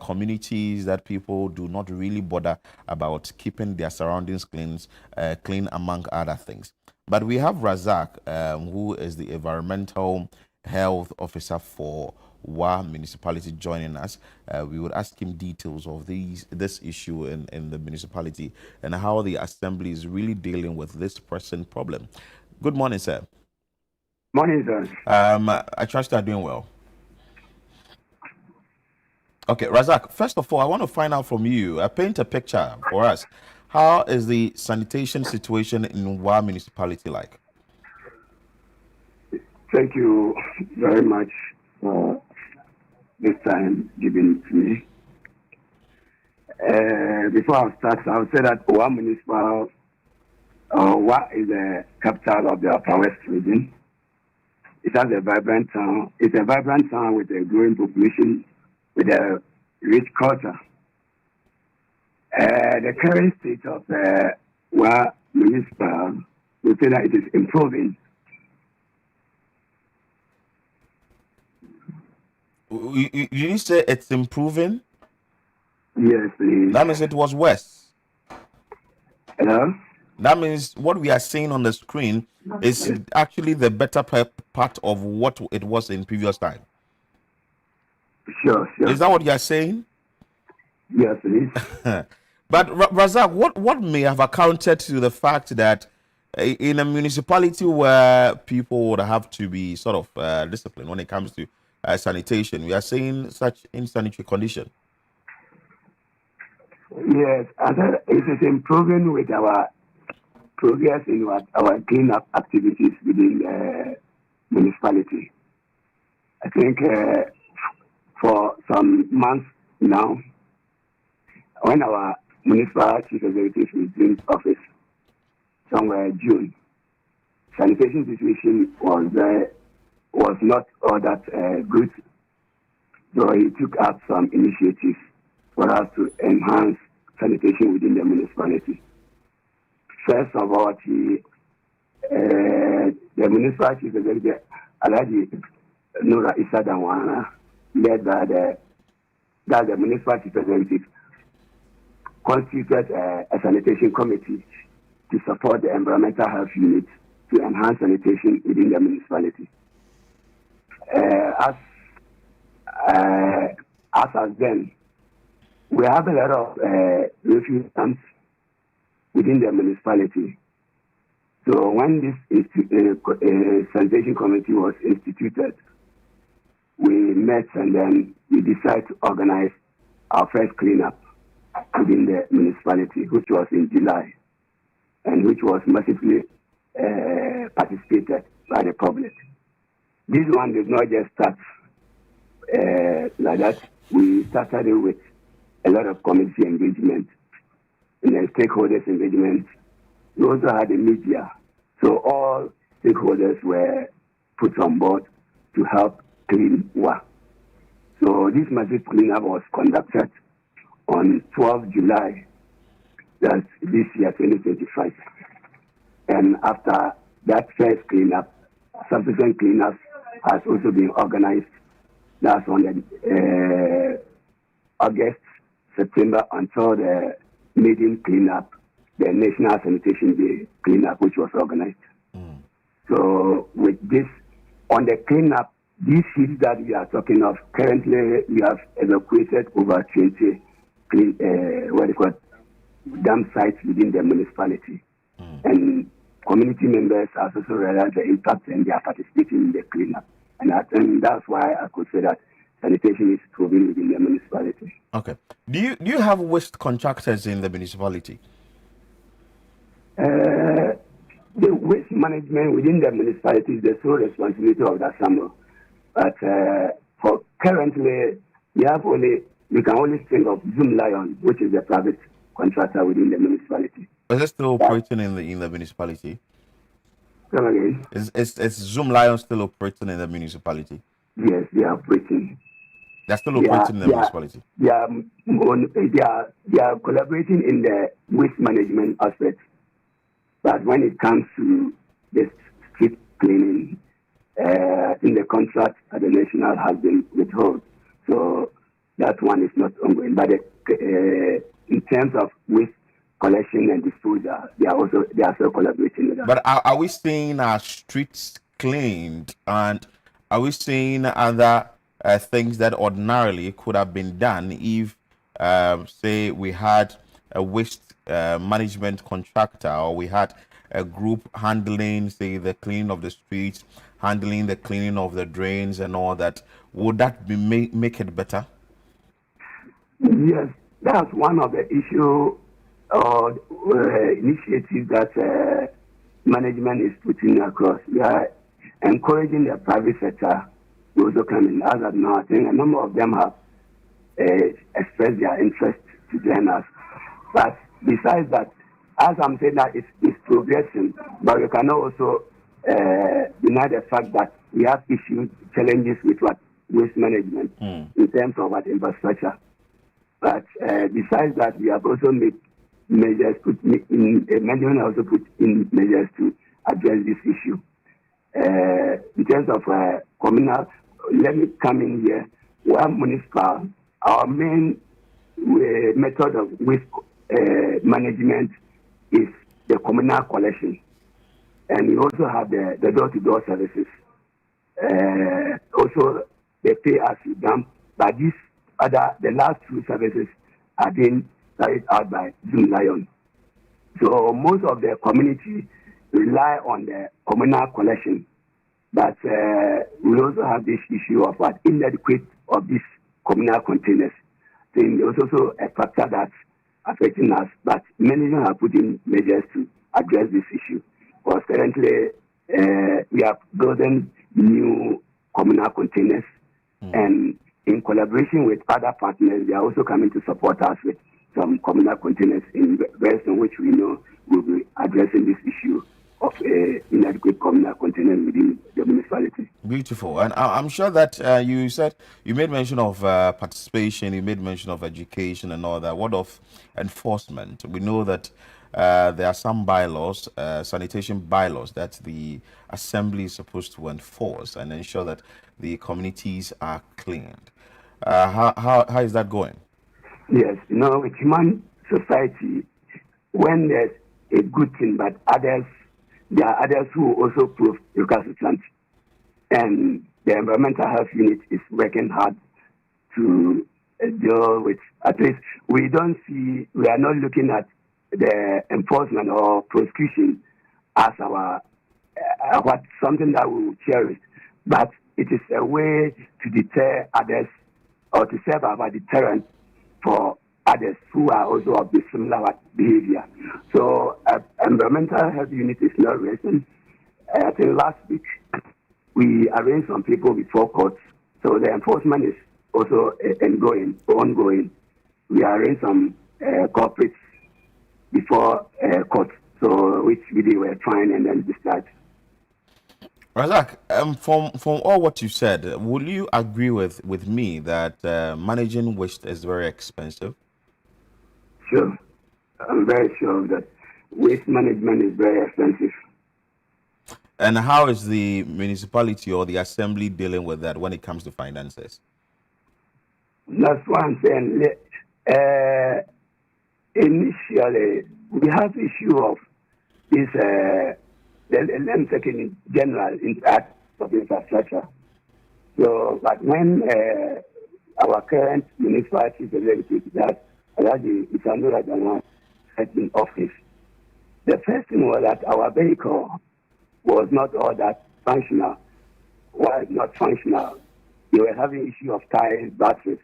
communities that people do not really bother about keeping their surroundings clean, among other things. But we have Razak, who is the environmental health officer for WA municipality, joining us. We would ask him details of this issue in the municipality and how the assembly is really dealing with this pressing problem. Good morning, sir. Morning, sir. I trust you are doing well. Okay, Razak, first of all, I want to find out from you, paint a picture for us. How is the sanitation situation in WA municipality like? Thank you very much for this time given to me. Before I start, I will say that WA municipal WA is the capital of the Upper West region. It has a vibrant town. It's a vibrant town with a growing population, with a rich culture. The current state of WA municipal, we say that it is improving. You didn't say it's improving? Yes, please. That means it was worse. Hello? That means what we are seeing on the screen is actually the better part of what it was in previous time. Sure. Is that what you are saying? Yes, please. But Razak, what may have accounted to the fact that in a municipality where people would have to be sort of disciplined when it comes to sanitation, we are seeing such insanitary condition? Yes, and it is improving with our progress in our cleanup activities within the municipality. I think for some months now, when our municipal chief executive resumed office, somewhere June, sanitation situation was not all that good. So he took up some initiatives for us to enhance sanitation within the municipality. First of all, the municipal chief executive, Aboagye Nura Issa Danwana, led by the municipal chief executive, constituted a sanitation committee to support the environmental health unit to enhance sanitation within the municipality. As then, we have a lot of refuse camps within the municipality. So when this sanitation committee was instituted, we met and then we decided to organize our first cleanup within the municipality, which was in July, and which was massively participated by the public. This one did not just start like that. We started it with a lot of community engagement and then stakeholders engagement. We also had the media. So all stakeholders were put on board to help clean WA. So this massive cleanup was conducted on 12 July, that's this year, 2025. And after that first cleanup, subsequent cleanups has also been organized. That's on the August, September, until the maiden cleanup, the National Sanitation Day cleanup, which was organized. So with this, on the cleanup, these sheets that we are talking of, currently we have evacuated over 20 dam sites within the municipality. And community members have also realized the impact and they are participating in the cleanup. And that's why I could say that sanitation is proven within the municipality. Okay. Do you have waste contractors in the municipality? The waste management within the municipality is the sole responsibility of the SAMO. But for currently, we can only think of Zipline, which is a private contractor within the municipality. Is it still operating in the municipality? Come again? Is Zipline still operating in the municipality? Yes, they are operating. They're still operating in the municipality. They are collaborating in the waste management aspect. But when it comes to the street cleaning, in the contract at the national has been withheld. So that one is not ongoing. But in terms of waste collection and disposal, they are still collaborating with us. But are we seeing our streets cleaned, and are we seeing other things that ordinarily could have been done if, say, we had a waste management contractor, or we had a group handling, say, the cleaning of the streets, handling the cleaning of the drains and all that? Would that be make it better? Yes, that's one of the issue or initiatives that management is putting across. We are encouraging the private sector to also come in. As of now, I think a number of them have expressed their interest to join us. But besides that, as I'm saying that it's progressing, but we cannot also deny the fact that we have issues, challenges with waste management in terms of infrastructure. But besides that, we have also made measures, management also put in measures to address this issue. In terms of communal, let me come in here. We are municipal. Our main method of waste management is the communal collection. And we also have the door-to-door services. Also, they pay as you dump, but the last two services are being carried out by Zipline. So most of the community rely on the communal collection, but we also have this issue of inadequate of these communal containers. So there's also a factor that's affecting us, but management are putting measures to address this issue. Because currently we are building new communal containers, and in collaboration with other partners, they are also coming to support us with some communal containers in ways in which we know will be addressing this issue of inadequate communal containers within the municipality. Beautiful. And I'm sure that you made mention of participation, you made mention of education and all that. What of enforcement? We know that there are some bylaws, sanitation bylaws, that the assembly is supposed to enforce and ensure that the communities are cleaned. How is that going? Yes, with human society, when there's a good thing, but there are others who also prove recalcitrant. And the environmental health unit is working hard to deal with, at least we are not looking at the enforcement or prosecution as something that we will cherish, but it is a way to deter others or to serve as a deterrent for others who are also of the similar behavior. So environmental health unit is not resting. I think last week we arranged some people before courts. So the enforcement is also ongoing. We arranged some corporates before court, so which they were fined and then discharged. Razak, from all what you said, will you agree with me that managing waste is very expensive? Sure. I'm very sure that waste management is very expensive. And how is the municipality or the assembly dealing with that when it comes to finances? That's what I'm saying. Initially, we have issue of this, I'm taking in general impact of infrastructure. So, but when our current municipality executive, that it's another than one in office, the first thing was that our vehicle was not all that functional. Why not functional? they were having issue of tires, batteries,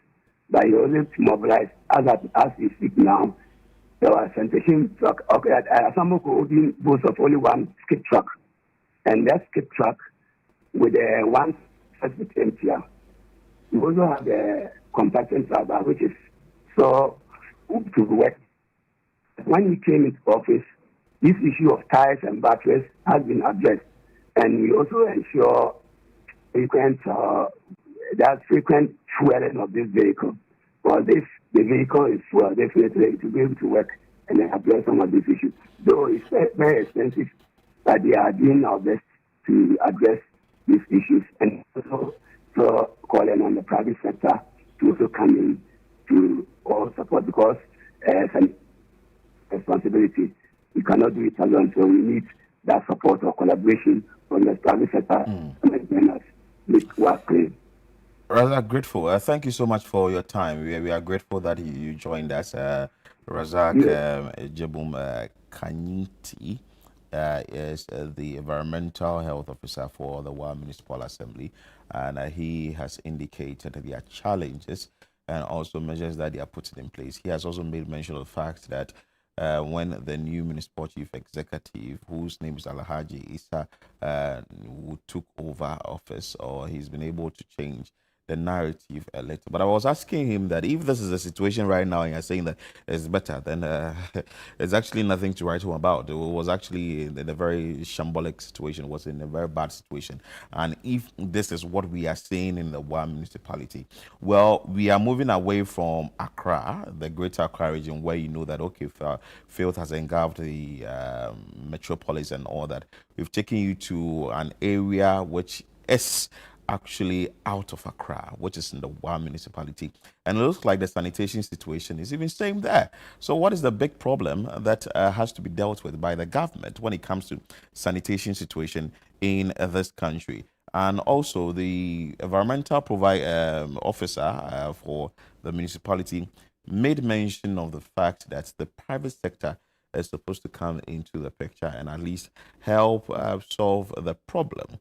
but he was able to mobilize. As we speak now, there was a sanitation truck. Okay, some holding both of only one skip truck, and that skip truck with one specific emptier. We also have the compacting driver, which is so to work. When he came into office, this issue of tires and batteries has been addressed, and we also ensure frequent fueling of this vehicle. Because if the vehicle is fuel, definitely it will be able to work and address some of these issues. Though it's very expensive, but they are doing our best to address these issues, and also so calling on the private sector to also come in to all support, because some responsibility. We cannot do it alone, so we need that support or collaboration from the private sector and make work clean. Rather grateful. Thank you so much for your time. We are grateful that you joined us. Razak Jebum Kanyinti is the Environmental Health Officer for the Wa Municipal Assembly, and he has indicated that there are challenges and also measures that they are putting in place. He has also made mention of the fact that when the new municipal chief executive, whose name is Alhaji Issa, who took over office, or he's been able to change the narrative a little. But I was asking him that if this is the situation right now and you're saying that it's better, then there's actually nothing to write home about. It was actually in a very shambolic situation, it was in a very bad situation. And if this is what we are seeing in the one municipality, well, we are moving away from Accra, the greater Accra region, where you know that, okay, filth has engulfed the metropolis and all that. We've taken you to an area which is actually out of Accra, which is in the Wa municipality. And it looks like the sanitation situation is even same there. So what is the big problem that has to be dealt with by the government when it comes to sanitation situation in this country? And also the environmental officer for the municipality made mention of the fact that the private sector is supposed to come into the picture and at least help solve the problem.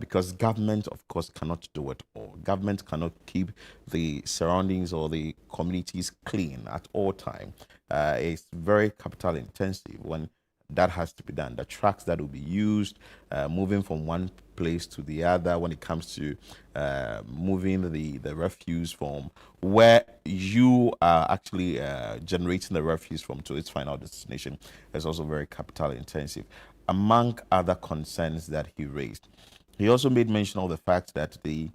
Because government, of course, cannot do it all. Government cannot keep the surroundings or the communities clean at all time. It's very capital intensive when that has to be done. The trucks that will be used, moving from one place to the other when it comes to moving the refuse from where you are actually generating the refuse from to its final destination is also very capital intensive, among other concerns that he raised. He also made mention of the fact that the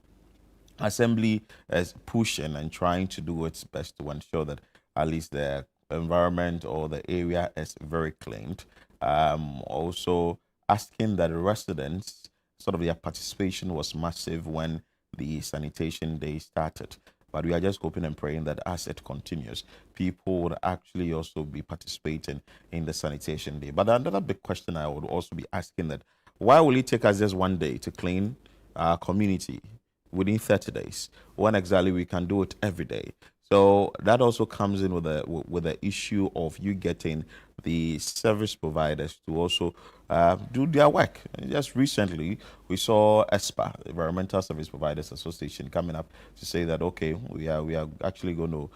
assembly is pushing and trying to do its best to ensure that at least the environment or the area is very cleaned. Also asking that the residents, sort of their participation was massive when the sanitation day started. But we are just hoping and praying that as it continues, people would actually also be participating in the sanitation day. But another big question I would also be asking that, why will it take us just one day to clean our community within 30 days when exactly we can do it every day? So that also comes in with the issue of you getting the service providers to also do their work. Just recently, we saw ESPA, Environmental Service Providers Association, coming up to say that, okay, we are actually going to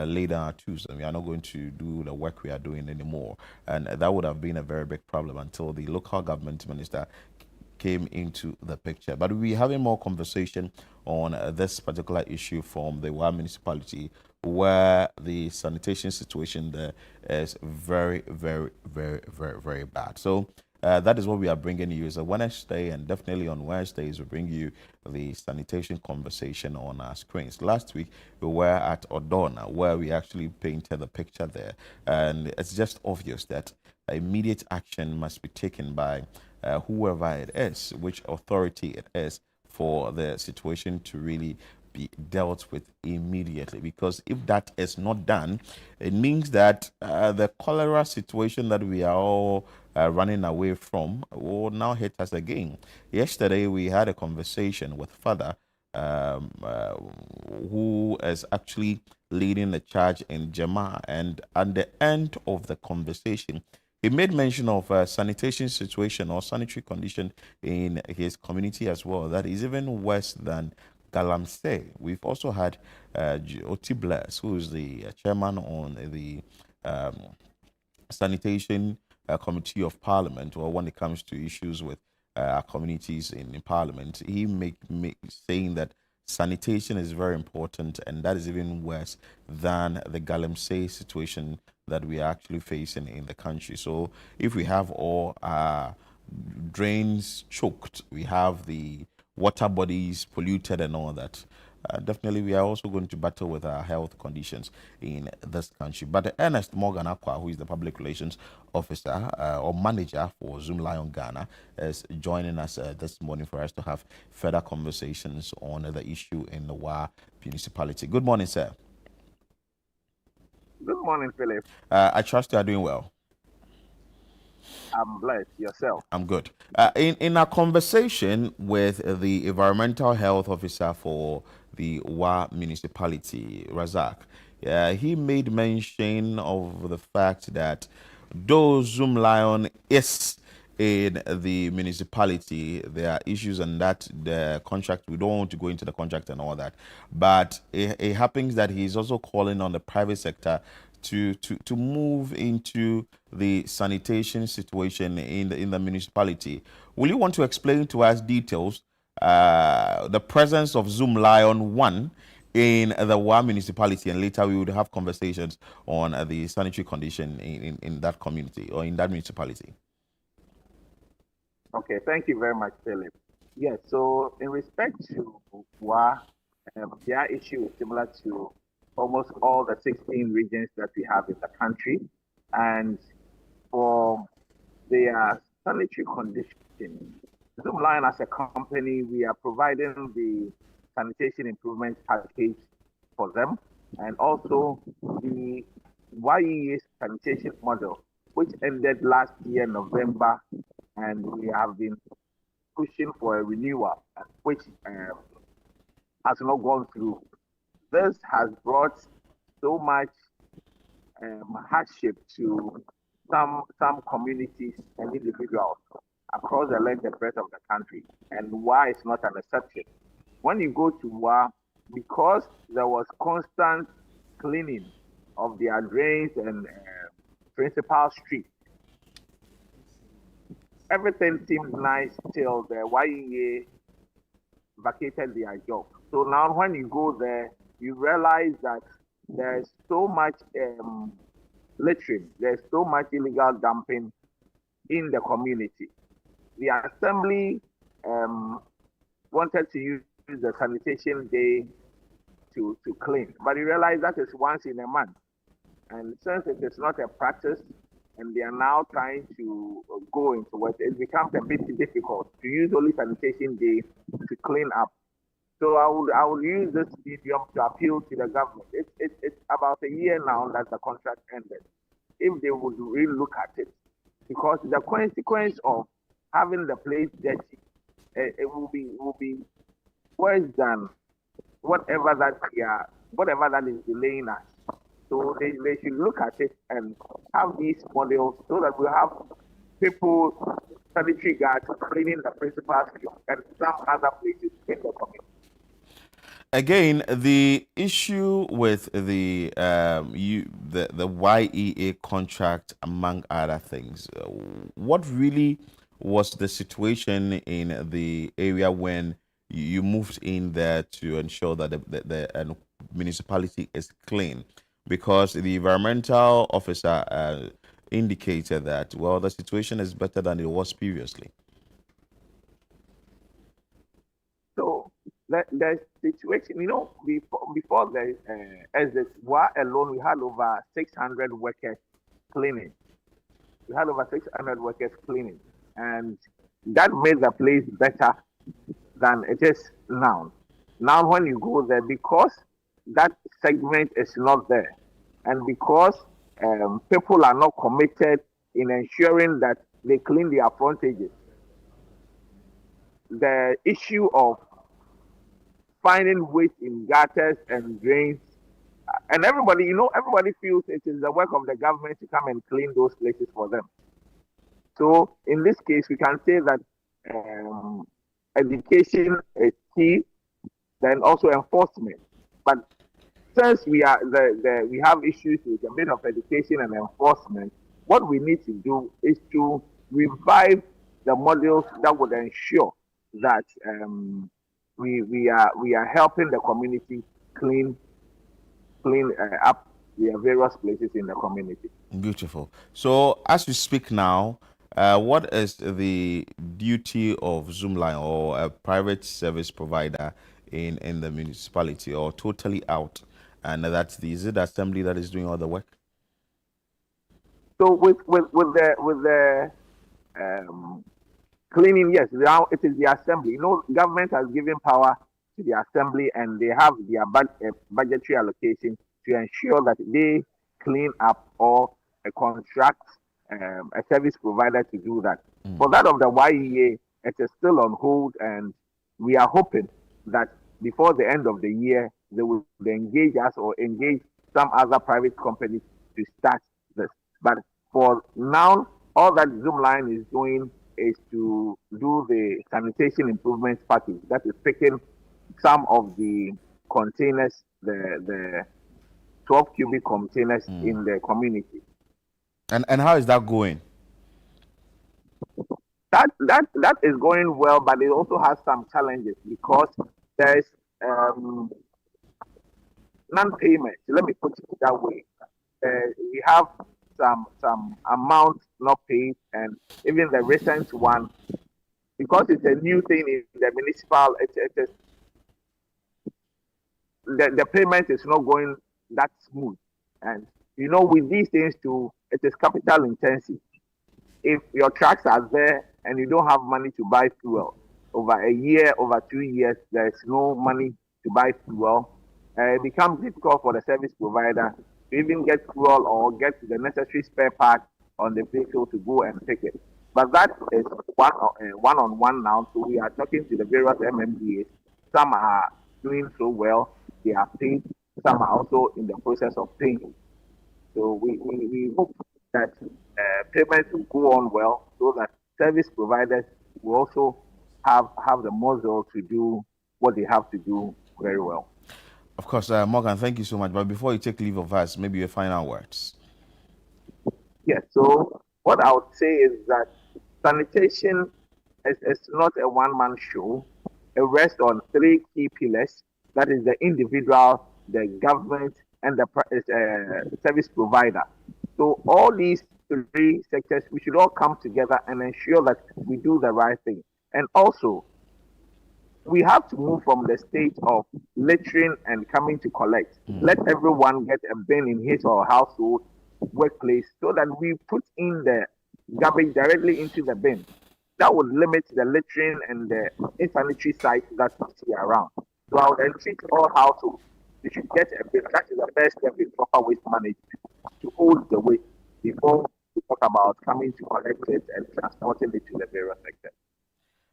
lay down our tools and we are not going to do the work we are doing anymore. And that would have been a very big problem until the local government minister came into the picture. But we're having more conversation on this particular issue from the Wa municipality, where the sanitation situation there is very, very, very, very, very bad. So that is what we are bringing you. Is a Wednesday, and definitely on Wednesdays we bring you the sanitation conversation on our screens. Last week we were at Odona, where we actually painted the picture there, and it's just obvious that immediate action must be taken by whoever it is, which authority it is, for the situation to really be dealt with immediately. Because if that is not done, it means that the cholera situation that we are all running away from will now hit us again. Yesterday we had a conversation with Father who is actually leading the charge in Jema, and at the end of the conversation he made mention of a sanitation situation or sanitary condition in his community as well that is even worse than Galamsey. We've also had Oti Bless, who is the chairman on the Sanitation Committee of Parliament, or when it comes to issues with our communities in Parliament. He saying that sanitation is very important, and that is even worse than the Galamsey situation that we are actually facing in the country. So if we have all our drains choked, we have the water bodies polluted and all that, definitely we are also going to battle with our health conditions in this country. But Ernest Morgan Aqua, who is the public relations officer or manager for Zipline Ghana, is joining us this morning for us to have further conversations on the issue in the Wa municipality. Good morning, sir. Good morning, Philip. I trust you are doing well. I'm blessed. Yourself? I'm good. In our conversation with the environmental health officer for the Wa municipality, Razak, he made mention of the fact that though Zipline is in the municipality, there are issues and that the contract, we don't want to go into the contract and all that, but it happens that he's also calling on the private sector to move into the sanitation situation in the municipality. Will you want to explain to us details the presence of Zipline 1 in the Wa municipality, and later we would have conversations on the sanitary condition in that community or in that municipality? Okay, thank you very much, Philip. Yes, so in respect to Wa, their issue is similar to almost all the 16 regions that we have in the country. And for their sanitary condition, Zipline as a company, we are providing the sanitation improvement package for them, and also the YEA sanitation model, which ended last year, November, and we have been pushing for a renewal, which has not gone through. This has brought so much hardship to some communities and individuals across the length and breadth of the country, and Wa is not an exception. When you go to Wa, because there was constant cleaning of their drains and principal streets, everything seemed nice till the YEA vacated their job. So now when you go there, you realize that there's so much littering, there's so much illegal dumping in the community. The assembly wanted to use the sanitation day to clean, but you realize that is once in a month. And since it is not a practice, and they are now trying to go into it, it becomes a bit difficult to use only sanitation day to clean up. So I will use this medium to appeal to the government. It's about a year now that the contract ended. If they would really look at it, because the consequence of having the place dirty, it will be worse than whatever that is delaying us. So they should look at it and have these models so that we have people, sanitary guards cleaning the principal street and some other places in the community. Again, the issue with the YEA contract, among other things, what really was the situation in the area when you moved in there to ensure that the municipality is clean? Because the environmental officer indicated that, well, the situation is better than it was previously. So the situation, before the as the Wa alone, we had over 600 workers cleaning. We had over 600 workers cleaning, and that made the place better than it is now. Now, when you go there, because that segment is not there, and because people are not committed in ensuring that they clean their frontages, the issue of finding waste in gutters and drains, and everybody feels it is the work of the government to come and clean those places for them. So in this case, we can say that education is key, then also enforcement. But since we have issues with a bit of education and enforcement, what we need to do is to revive the models that would ensure that we are helping the community clean up their various places in the community. Beautiful. So, as we speak now, what is the duty of Zoomline or a private service provider in the municipality, or totally out? And is it the assembly that is doing all the work? So with the cleaning, yes, now it is the assembly. You know, government has given power to the assembly, and they have their budgetary allocation to ensure that they clean up or contract a service provider to do that. For that of the YEA, it is still on hold, and we are hoping that before the end of the year, they will engage us or engage some other private companies to start this. But for now, all that Zoomline is doing is to do the sanitation improvements package. That is picking some of the containers, the 12 cubic containers in the community. And how is that going? That is going well, but it also has some challenges because there is non-payment. Let me put it that way. We have some amount not paid, and even the recent one, because it's a new thing in the municipal, the payment is not going that smooth. And you know, with these things too, it is capital intensive. If your trucks are there and you don't have money to buy fuel, over a year, over 2 years, there is no money to buy fuel. It becomes difficult for the service provider to even get fuel or get the necessary spare part on the vehicle to go and pick it. But that is one-on-one now. So we are talking to the various MMDAs. Some are doing so well. They are paid. Some are also in the process of paying. So we hope that payments will go on well, so that service providers will also have the muscle to do what they have to do very well. Of course, Morgan, thank you so much. But before you take leave of us, maybe your final words. Yes, so what I would say is that sanitation is not a one-man show. It rests on 3 key pillars. That is the individual, the government, and the service provider. So all these 3 sectors, we should all come together and ensure that we do the right thing. And also, we have to move from the state of littering and coming to collect. Let everyone get a bin in his or household workplace, so that we put in the garbage directly into the bin. That would limit the littering and the insanitary sites that we see around. So I would entreat all households, they should get a bin. That is the first step in proper waste management, to hold the waste before we talk about coming to collect it and transporting it to the various sectors.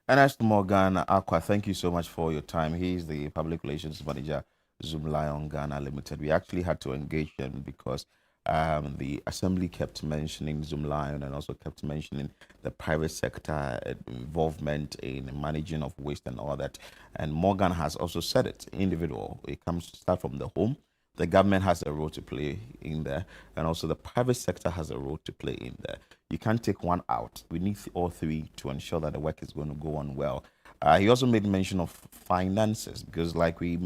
And as to Morgan Aqua, thank you so much for your time. He is the public relations manager, Zoomline Ghana Limited. We actually had to engage him because the assembly kept mentioning Zoomline and also kept mentioning the private sector involvement in managing of waste and all that. And Morgan has also said it, individual. It comes to start from the home. The government has a role to play in there, and also the private sector has a role to play in there. You can't take one out. We need all 3 to ensure that the work is going to go on well. He also made mention of finances, because like we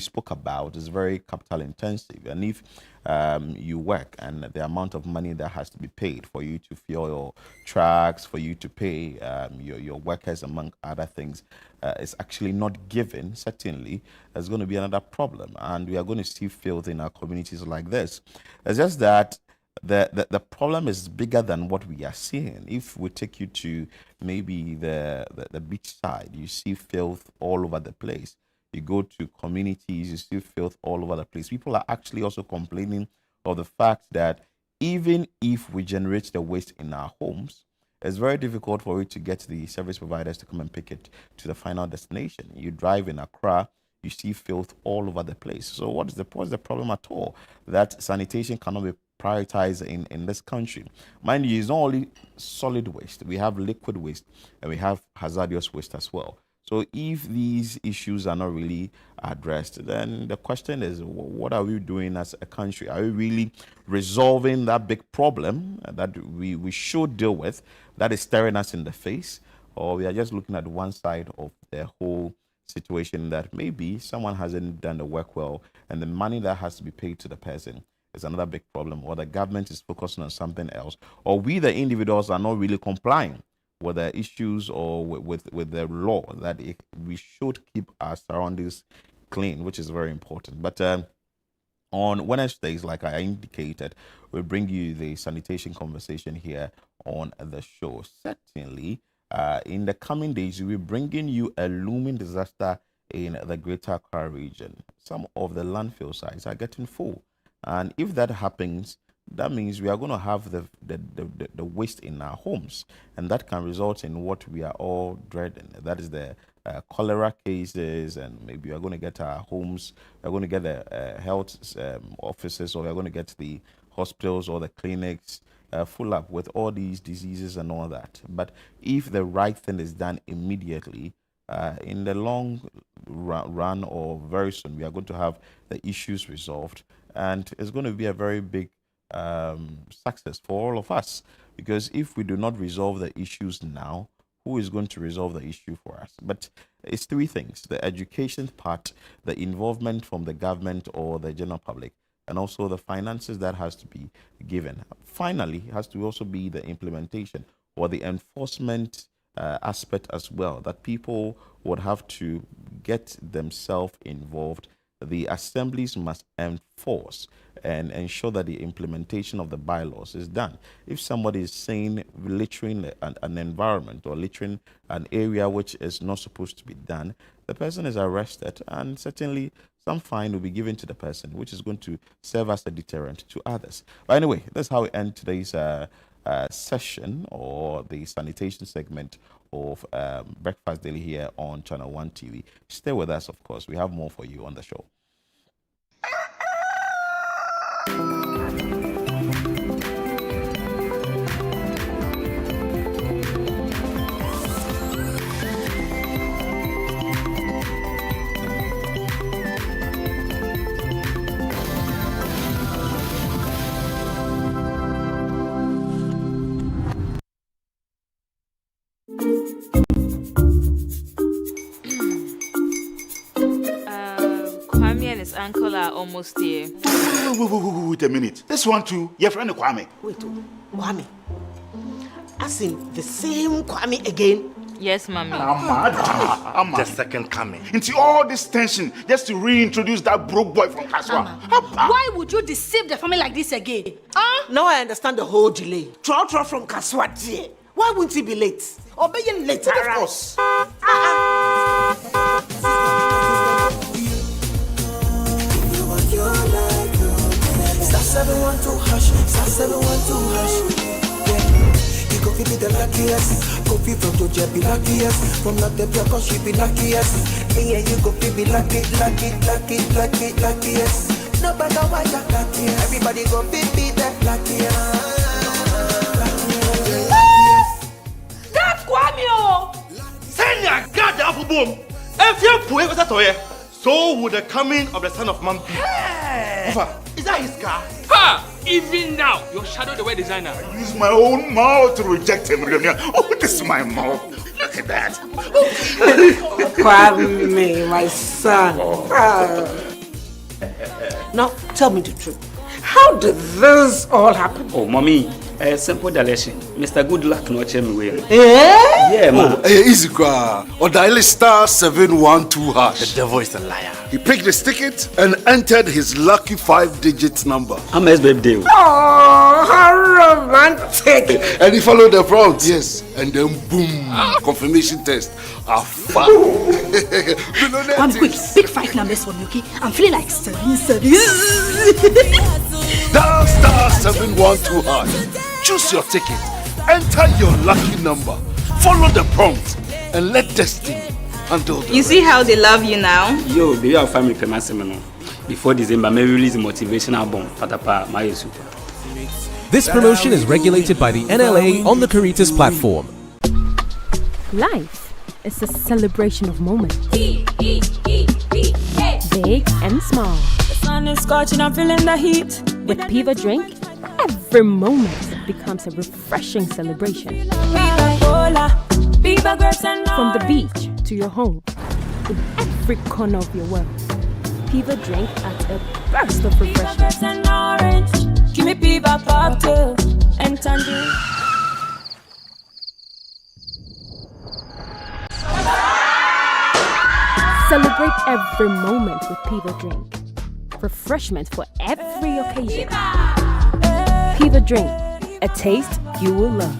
spoke about, it's very capital intensive. And if you work and the amount of money that has to be paid for you to fuel your trucks, for you to pay your workers, among other things, is actually not given, certainly there's going to be another problem. And we are going to see filth in our communities like this. It's just that the problem is bigger than what we are seeing. If we take you to maybe the beach side, you see filth all over the place. You go to communities, you see filth all over the place. People are actually also complaining of the fact that even if we generate the waste in our homes, it's very difficult for it to get the service providers to come and pick it to the final destination. You drive in Accra, you see filth all over the place. So what's the problem at all? That sanitation cannot be prioritized in this country. Mind you, it's not only solid waste. We have liquid waste and we have hazardous waste as well. So if these issues are not really addressed, then the question is, what are we doing as a country? Are we really resolving that big problem that we should deal with, that is staring us in the face? Or we are just looking at one side of the whole situation, that maybe someone hasn't done the work well, and the money that has to be paid to the person is another big problem, or the government is focusing on something else, or we the individuals are not really complying with the issues or with the law that we should keep our surroundings clean, which is very important. But on Wednesdays, like I indicated, we'll bring you the sanitation conversation here on the show. Certainly, in the coming days, we'll be bringing you a looming disaster in the Greater Accra region. Some of the landfill sites are getting full, and if that happens, that means we are going to have the waste in our homes, and that can result in what we are all dreading. That is the cholera cases, and maybe we are going to get our homes, we are going to get the health offices, or we are going to get the hospitals or the clinics full up with all these diseases and all that. But if the right thing is done immediately, in the long run or very soon, we are going to have the issues resolved, and it's going to be a very big success for all of us, because if we do not resolve the issues now, who is going to resolve the issue for us? But it's three things: the education part, the involvement from the government or the general public, and also the finances that has to be given. Finally, it has to also be the implementation or the enforcement aspect as well, that people would have to get themselves involved. The assemblies must enforce and ensure that the implementation of the bylaws is done. If somebody is saying littering an environment or littering an area which is not supposed to be done, the person is arrested, and certainly some fine will be given to the person, which is going to serve as a deterrent to others. But anyway, that's how we end today's session, or the sanitation segment of Breakfast Daily here on Channel 1 TV. Stay with us, of course. We have more for you on the show. Uncle are almost here. Wait a minute. This one too, your friend Kwame. Wait, Kwame? As in the same Kwame again? Yes, Mommy. The second coming. Into all this tension, just to reintroduce that broke boy from Kaswa. Why would you deceive the family like this again? Now I understand the whole delay. Troll from Kaswa. Why wouldn't he be late? Or be late? Of course. Star 712 hash, star 712 hash. Yeah, you go be the luckiest. Go be from Georgia, be luckiest. From not the block, she be luckiest. Yeah, you go be luckiest. Nobody know why you're luckiest. Everybody go be the luckiest. That's Kwame. Senya God the apple boom. If you put it toye, so would the coming of the Son of Man be. Is that his car? Ha! Even now, your shadow the way designer. I use my own mouth to reject him. Oh, this is my mouth. Look at that. Kwame, my son. Now, tell me the truth. How did this all happen? Oh, Mommy, simple direction. Mr. Good Luck no check me way. Yeah, man. Easy car. Or dial star 712 hash. The devil is a liar. He picked his ticket and entered his lucky 5-digit number. I'm his birthday. Oh, how romantic. And he followed the prompts. Yes. And then boom, confirmation test. One quick, pick 5 numbers for me, okay? I'm feeling like 7. Dial star 712 hash. Choose your ticket. Enter your lucky number. Follow the prompt and let destiny handle the You see how they love you now? Yo, baby, our family permission. Before December, may release the motivation album. Patapa, my super. This promotion is regulated by the NLA on the Caritas platform. Life It's a celebration of moments. Big and small. The sun is scorching, I'm feeling the heat. With Piva Drink, every moment becomes a refreshing celebration. From the beach to your home, in every corner of your world. Piva Drink at a burst of refreshment. Give me Piva cocktail and tangerine. Celebrate every moment with Piva Drink. Refreshment for every occasion. Piva Drink, a taste you will love.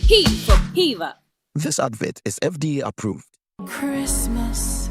P for Piva. This advert is FDA approved. Christmas,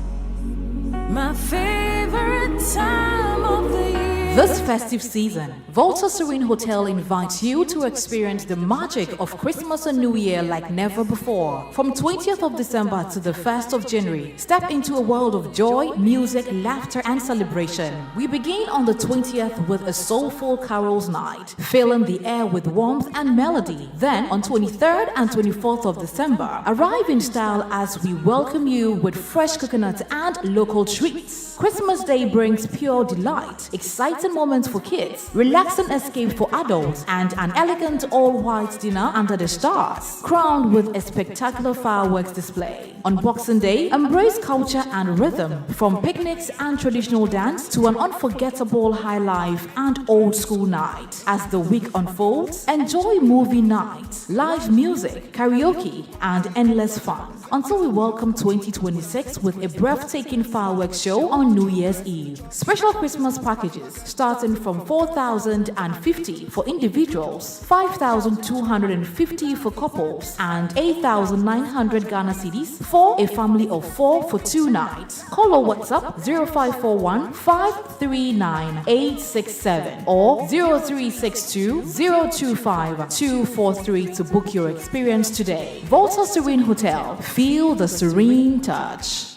my favorite time of the year. This festive season, Volta Serene Hotel invites you to experience the magic of Christmas and New Year like never before. From 20th of December to the 1st of January, step into a world of joy, music, laughter, and celebration. We begin on the 20th with a soulful carols night, filling the air with warmth and melody. Then, on 23rd and 24th of December, arrive in style as we welcome you with fresh coconut and local treats. Christmas Day brings pure delight, exciting moments for kids, relaxing escape for adults, and an elegant all-white dinner under the stars, crowned with a spectacular fireworks display. On Boxing Day, embrace culture and rhythm, from picnics and traditional dance to an unforgettable high life and old school night. As the week unfolds, enjoy movie nights, live music, karaoke, and endless fun, until we welcome 2026 with a breathtaking fireworks show on New Year's Eve. Special Christmas packages starting from 4,050 for individuals, 5,250 for couples, and 8,900 Ghana cedis for a family of 4 for 2 nights. Call or WhatsApp 0541 539 867 or 0362 025 243 to book your experience today. Volta Serene Hotel. Feel the serene touch.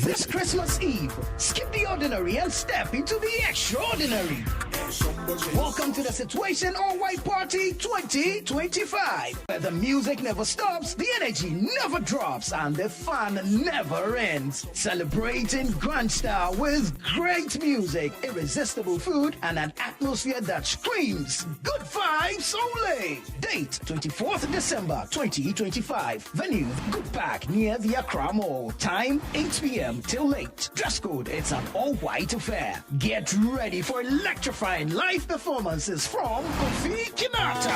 This Christmas Eve, skip the ordinary and step into the extraordinary. Welcome to the Situation All White Party 2025, where the music never stops, the energy never drops, and the fun never ends. Celebrating grand style with great music, irresistible food, and an atmosphere that screams good vibes only. Date 24th December 2025. Venue Good Park near the Accra Mall. Time 8 p.m. till late. Dress code, it's an all-white affair. Get ready for electrifying live performances from Kofi Kinata,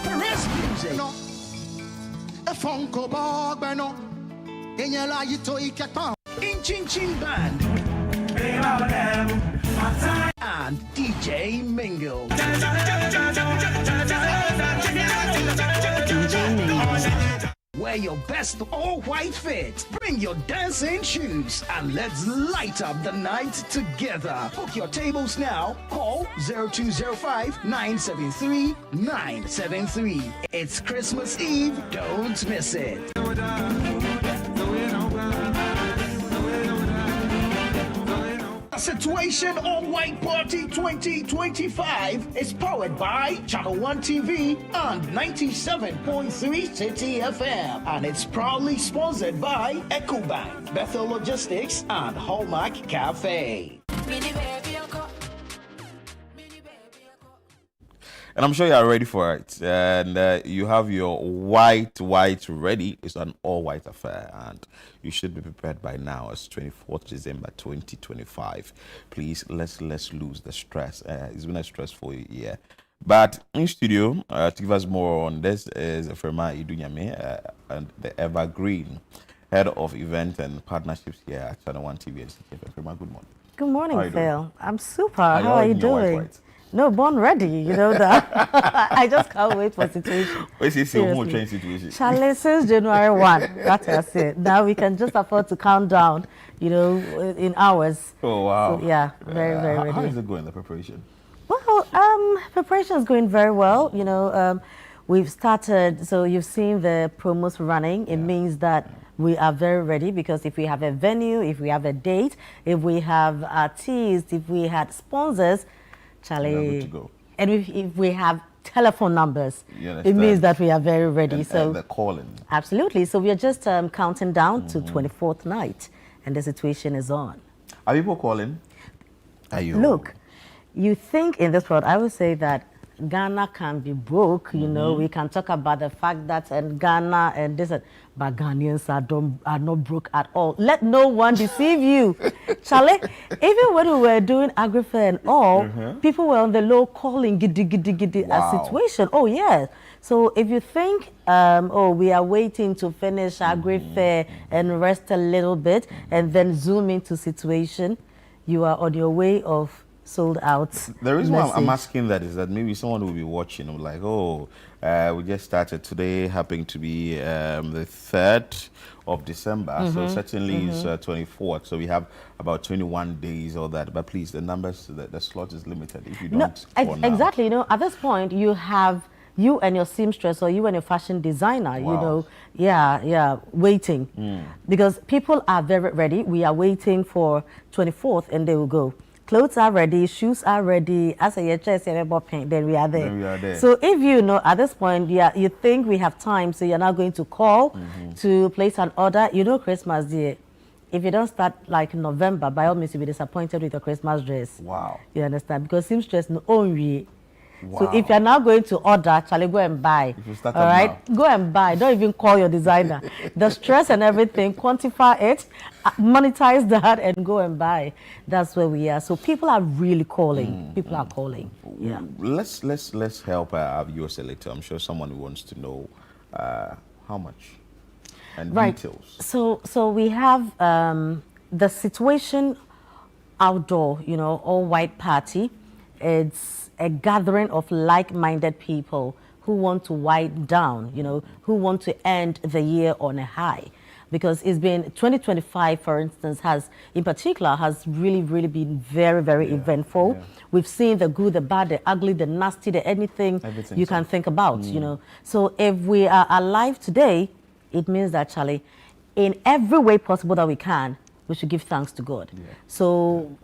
Perez Music, In Chin Chin Band, and DJ Mingle. Wear your best all-white fit. Bring your dancing shoes and let's light up the night together. Book your tables now. Call 0205-973-973. It's Christmas Eve. Don't miss it. Situation All White Party 2025 is powered by Channel 1 TV and 97.3 City FM, and it's proudly sponsored by EcoBank, Bethel Logistics, and Hallmark Cafe. And I'm sure you are ready for it. And you have your white ready. It's an all-white affair. And you should be prepared by now. It's 24th December 2025. Please, let's lose the stress. It's been a stressful year. But in studio, to give us more on this is Firma Idunyame and the Evergreen, Head of Event and Partnerships here at Channel 1 TV and CTF. Firma, good morning. Good morning, Phil. I'm super. How are you doing? No, born ready. You know that. I just can't wait for situation. What's this train situation? Charlie, since January 1, that's what I said. Now we can just afford to count down, you know, in hours. Oh, wow. So, yeah, very, very ready. How is it going, the preparation? Well, preparation is going very well. You know, we've started, so you've seen the promos running. It means that we are very ready, because if we have a venue, if we have a date, if we have artists, if we had sponsors, Charlie, good to go. And if we have telephone numbers, it means that we are very ready. And the calling. Absolutely. So we are just counting down to 24th night, and the situation is on. Are people calling? Are you? Look, you think in this world, I would say that Ghana can be broke, you know, we can talk about the fact that in Ghana and this, but Ghanaians are not broke at all. Let no one deceive you. Charlie, even when we were doing AgriFair and all, people were on the low calling giddy a situation. Oh, yes. So if you think, we are waiting to finish AgriFair and rest a little bit and then zoom into situation, you are on your way of sold out. The reason why I'm asking that is that maybe someone will be watching, like, we just started today, happening to be the 3rd of December, so certainly it's 24th, so we have about 21 days or that, but please, the numbers, the slot is limited if you don't exactly, you know, at this point, you have you and your seamstress or you and your fashion designer, you know, waiting. Because people are very ready. We are waiting for 24th and they will go. Clothes are ready, shoes are ready. As a chest, then we are there. So if you know at this point, you think we have time, so you're now going to call to place an order. You know, Christmas Day, if you don't start like in November, by all means you'll be disappointed with your Christmas dress. Wow. You understand? Because seamstress no only. Wow. So if you're now going to order, actually go and buy. All right, go and buy. Don't even call your designer. The stress and everything, quantify it, monetize that, and go and buy. That's where we are. So people are really calling. People are calling. Yeah. Let's help our viewers a little. I'm sure someone wants to know how much and details. So we have the situation outdoor. You know, all white party. It's a gathering of like-minded people who want to wind down, you know, who want to end the year on a high. Because it's been 2025, for instance, has really been very, very eventful. Yeah. We've seen the good, the bad, the ugly, the nasty, the everything you can think about, you know. So if we are alive today, it means that, Charlie, in every way possible that we can, we should give thanks to God. Yeah. So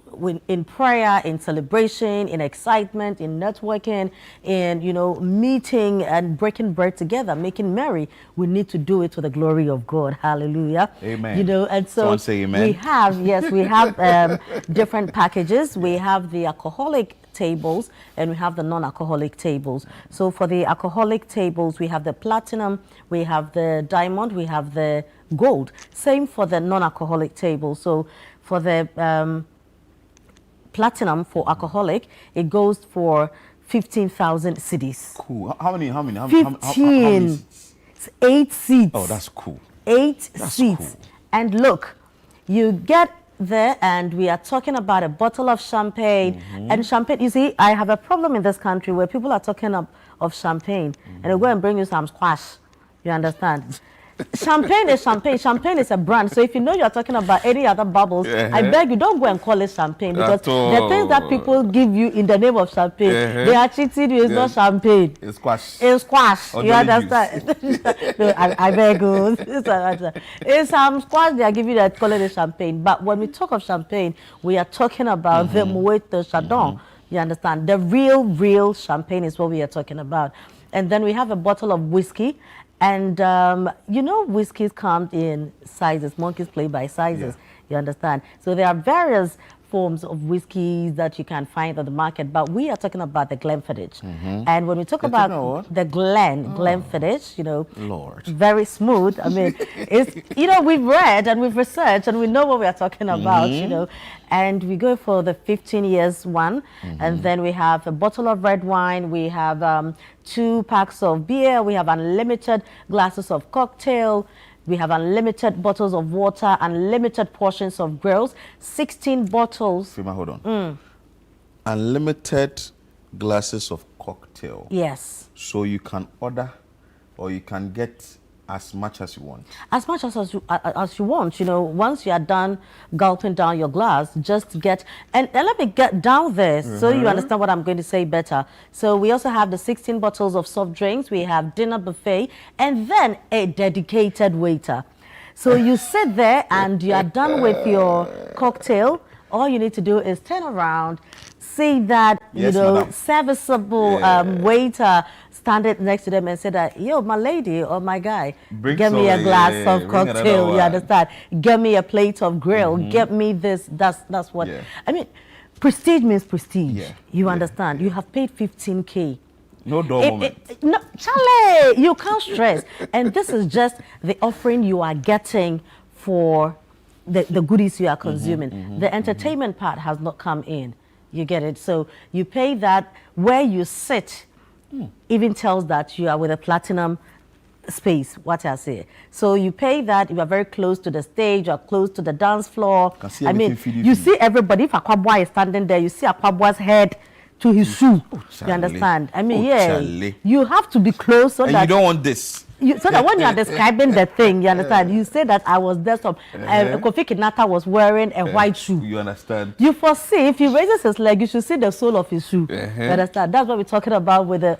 in prayer, in celebration, in excitement, in networking, in, you know, meeting and breaking bread together, making merry, we need to do it to the glory of God. Hallelujah. Amen. You know, and so say amen. we have different packages. We have the alcoholic tables and we have the non-alcoholic tables. So for the alcoholic tables, we have the platinum, we have the diamond, we have the gold. Same for the non-alcoholic table. So for the platinum for alcoholic, it goes for 15,000 cedis. Cool. How many? 15. How many seats? 8 seats. Oh, that's cool. 8 seats. Cool. And look, you get there and we are talking about a bottle of champagne. And champagne, you see, I have a problem in this country where people are talking of champagne and they go and bring you some squash. You understand? Champagne is champagne. Champagne is a brand. So if you know you're talking about any other bubbles, I beg you, don't go and call it champagne, because the things that people give you in the name of champagne, they are cheating you. It's not champagne. It's squash. It's squash. You understand? No, I beg you. It's some squash they are giving you that call it champagne. But when we talk of champagne, we are talking about the Moet de Chardon. You understand? The real champagne is what we are talking about. And then we have a bottle of whiskey. And, you know, whiskeys come in sizes. Monkeys play by sizes. You understand? So there are various forms of whiskeys that you can find on the market, but we are talking about the Glenfiddich. And when we talk about the Glenfiddich, you know, very smooth. I mean, it's, you know, we've read and we've researched and we know what we are talking about, you know. And we go for the 15 years one. And then we have a bottle of red wine. We have 2 packs of beer. We have unlimited glasses of cocktail. We have unlimited bottles of water, unlimited portions of grills, 16 bottles. Fima, hold on. Unlimited glasses of cocktail. Yes. So you can order or you can get as much as you want. As much as you want. You know, once you are done gulping down your glass, just get, and let me get down there so you understand what I'm going to say better. So we also have the 16 bottles of soft drinks, we have dinner buffet, and then a dedicated waiter. So you sit there and you are done with your cocktail. All you need to do is turn around, see that, Yes, you know, madam. serviceable waiter standing next to them and say that, yo, my lady or my guy, Bring get me a some, glass yeah, of bring cocktail, another you one. understand? Get me a plate of grill, get me this, that's what, I mean, prestige means prestige, you understand? You have paid 15K. No dull moment. No, Charlie, you can't stress. And this is just the offering you are getting for the goodies you are consuming. The entertainment part has not come in. You get it? So you pay that. Where you sit even tells that you are with a platinum space, what I say. So you pay that, you are very close to the stage, you are close to the dance floor. I mean, you see everybody, if Akwabwa is standing there, you see Akwabwa's head to his shoe. You understand? I mean, you have to be close so and that you don't want this. So that when you are describing the thing, you understand, you say that I was there, Kofi Kinata was wearing a white shoe. You understand? You foresee, if he raises his leg, you should see the sole of his shoe. You understand? That's what we're talking about with the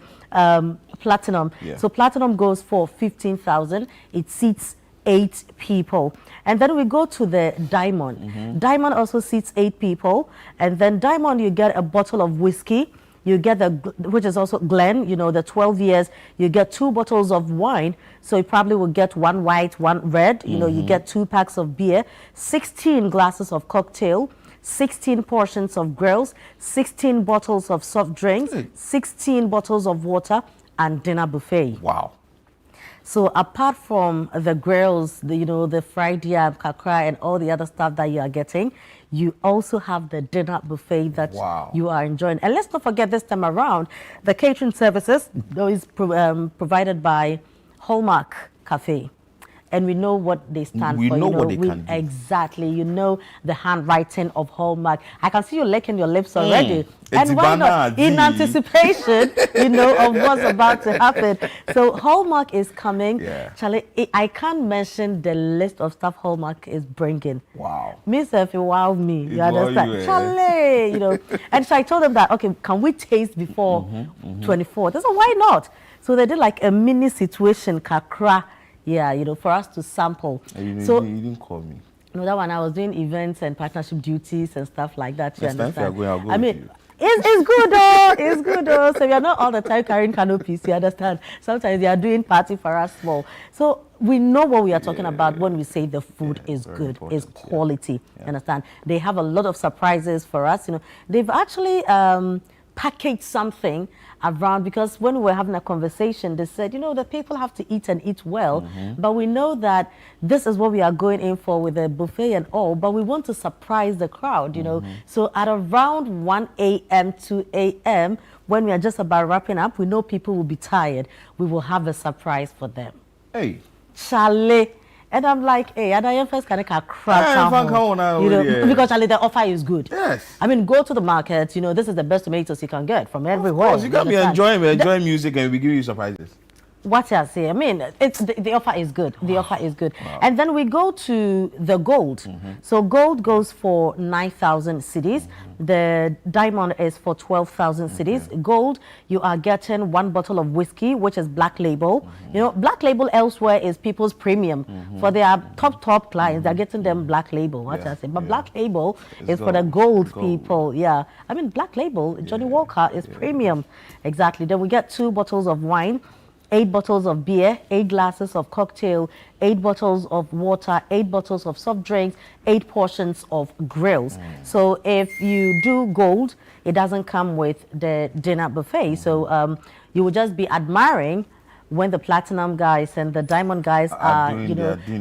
platinum. So platinum goes for 15,000. It seats 8 people. And then we go to the diamond. Diamond also seats 8 people. And then diamond, you get a bottle of whiskey. You get the, which is also Glen, you know, the 12 years. You get 2 bottles of wine. So you probably will get 1 white, 1 red. You know, you get 2 packs of beer, 16 glasses of cocktail, 16 portions of grills, 16 bottles of soft drinks, 16 bottles of water, and dinner buffet. Wow. So apart from the grills, the fried yam, kakra, and all the other stuff that you are getting, you also have the dinner buffet that you are enjoying. And let's not forget this time around, the catering services is provided by Hallmark Cafe. And we know what they stand for. We know what they can do. Exactly. You know the handwriting of Hallmark. I can see you licking your lips already. And why not? In anticipation, of what's about to happen. So Hallmark is coming. Charlie, I can't mention the list of stuff Hallmark is bringing. Wow. If you wow me, you understand? Charlie, And so I told them that, okay, can we taste before 24? They said, why not? So they did like a mini situation, kakra. Yeah, for us to sample. You didn't call me. No, that one I was doing events and partnership duties and stuff like that. You understand? I'll go I mean, with you. It's good though. It's good though. So we are not all the time carrying canopies. You understand? Sometimes they are doing party for us small. So we know what we are talking about when we say the food is good, is quality. You understand? They have a lot of surprises for us. They've actually packaged something around, because when we were having a conversation, they said, the people have to eat and eat well, but we know that this is what we are going in for with the buffet and all, but we want to surprise the crowd, So at around 1 a.m., 2 a.m., when we are just about wrapping up, we know people will be tired. We will have a surprise for them. Hey. Charlie. And I'm like, hey, and I am first kind of crap because Charlie, the offer is good. Yes. I mean, go to the market. This is the best tomatoes you can get from everywhere. Of course, you got me enjoying music and we give you surprises. What I say, I mean, it's the offer is good. The offer is good. And then we go to the gold. So gold goes for 9,000 cedis. The diamond is for 12,000 cedis. Gold, you are getting 1 bottle of whiskey, which is black label. Black label elsewhere is people's premium. For their top clients, they're getting them black label. What I say, but black label is for the gold people. Yeah, I mean, black label, Johnny Walker is premium. Exactly. Then we get 2 bottles of wine, 8 bottles of beer, 8 glasses of cocktail, 8 bottles of water, 8 bottles of soft drinks, 8 portions of grills. So if you do gold, it doesn't come with the dinner buffet. So you will just be admiring when the platinum guys and the diamond guys are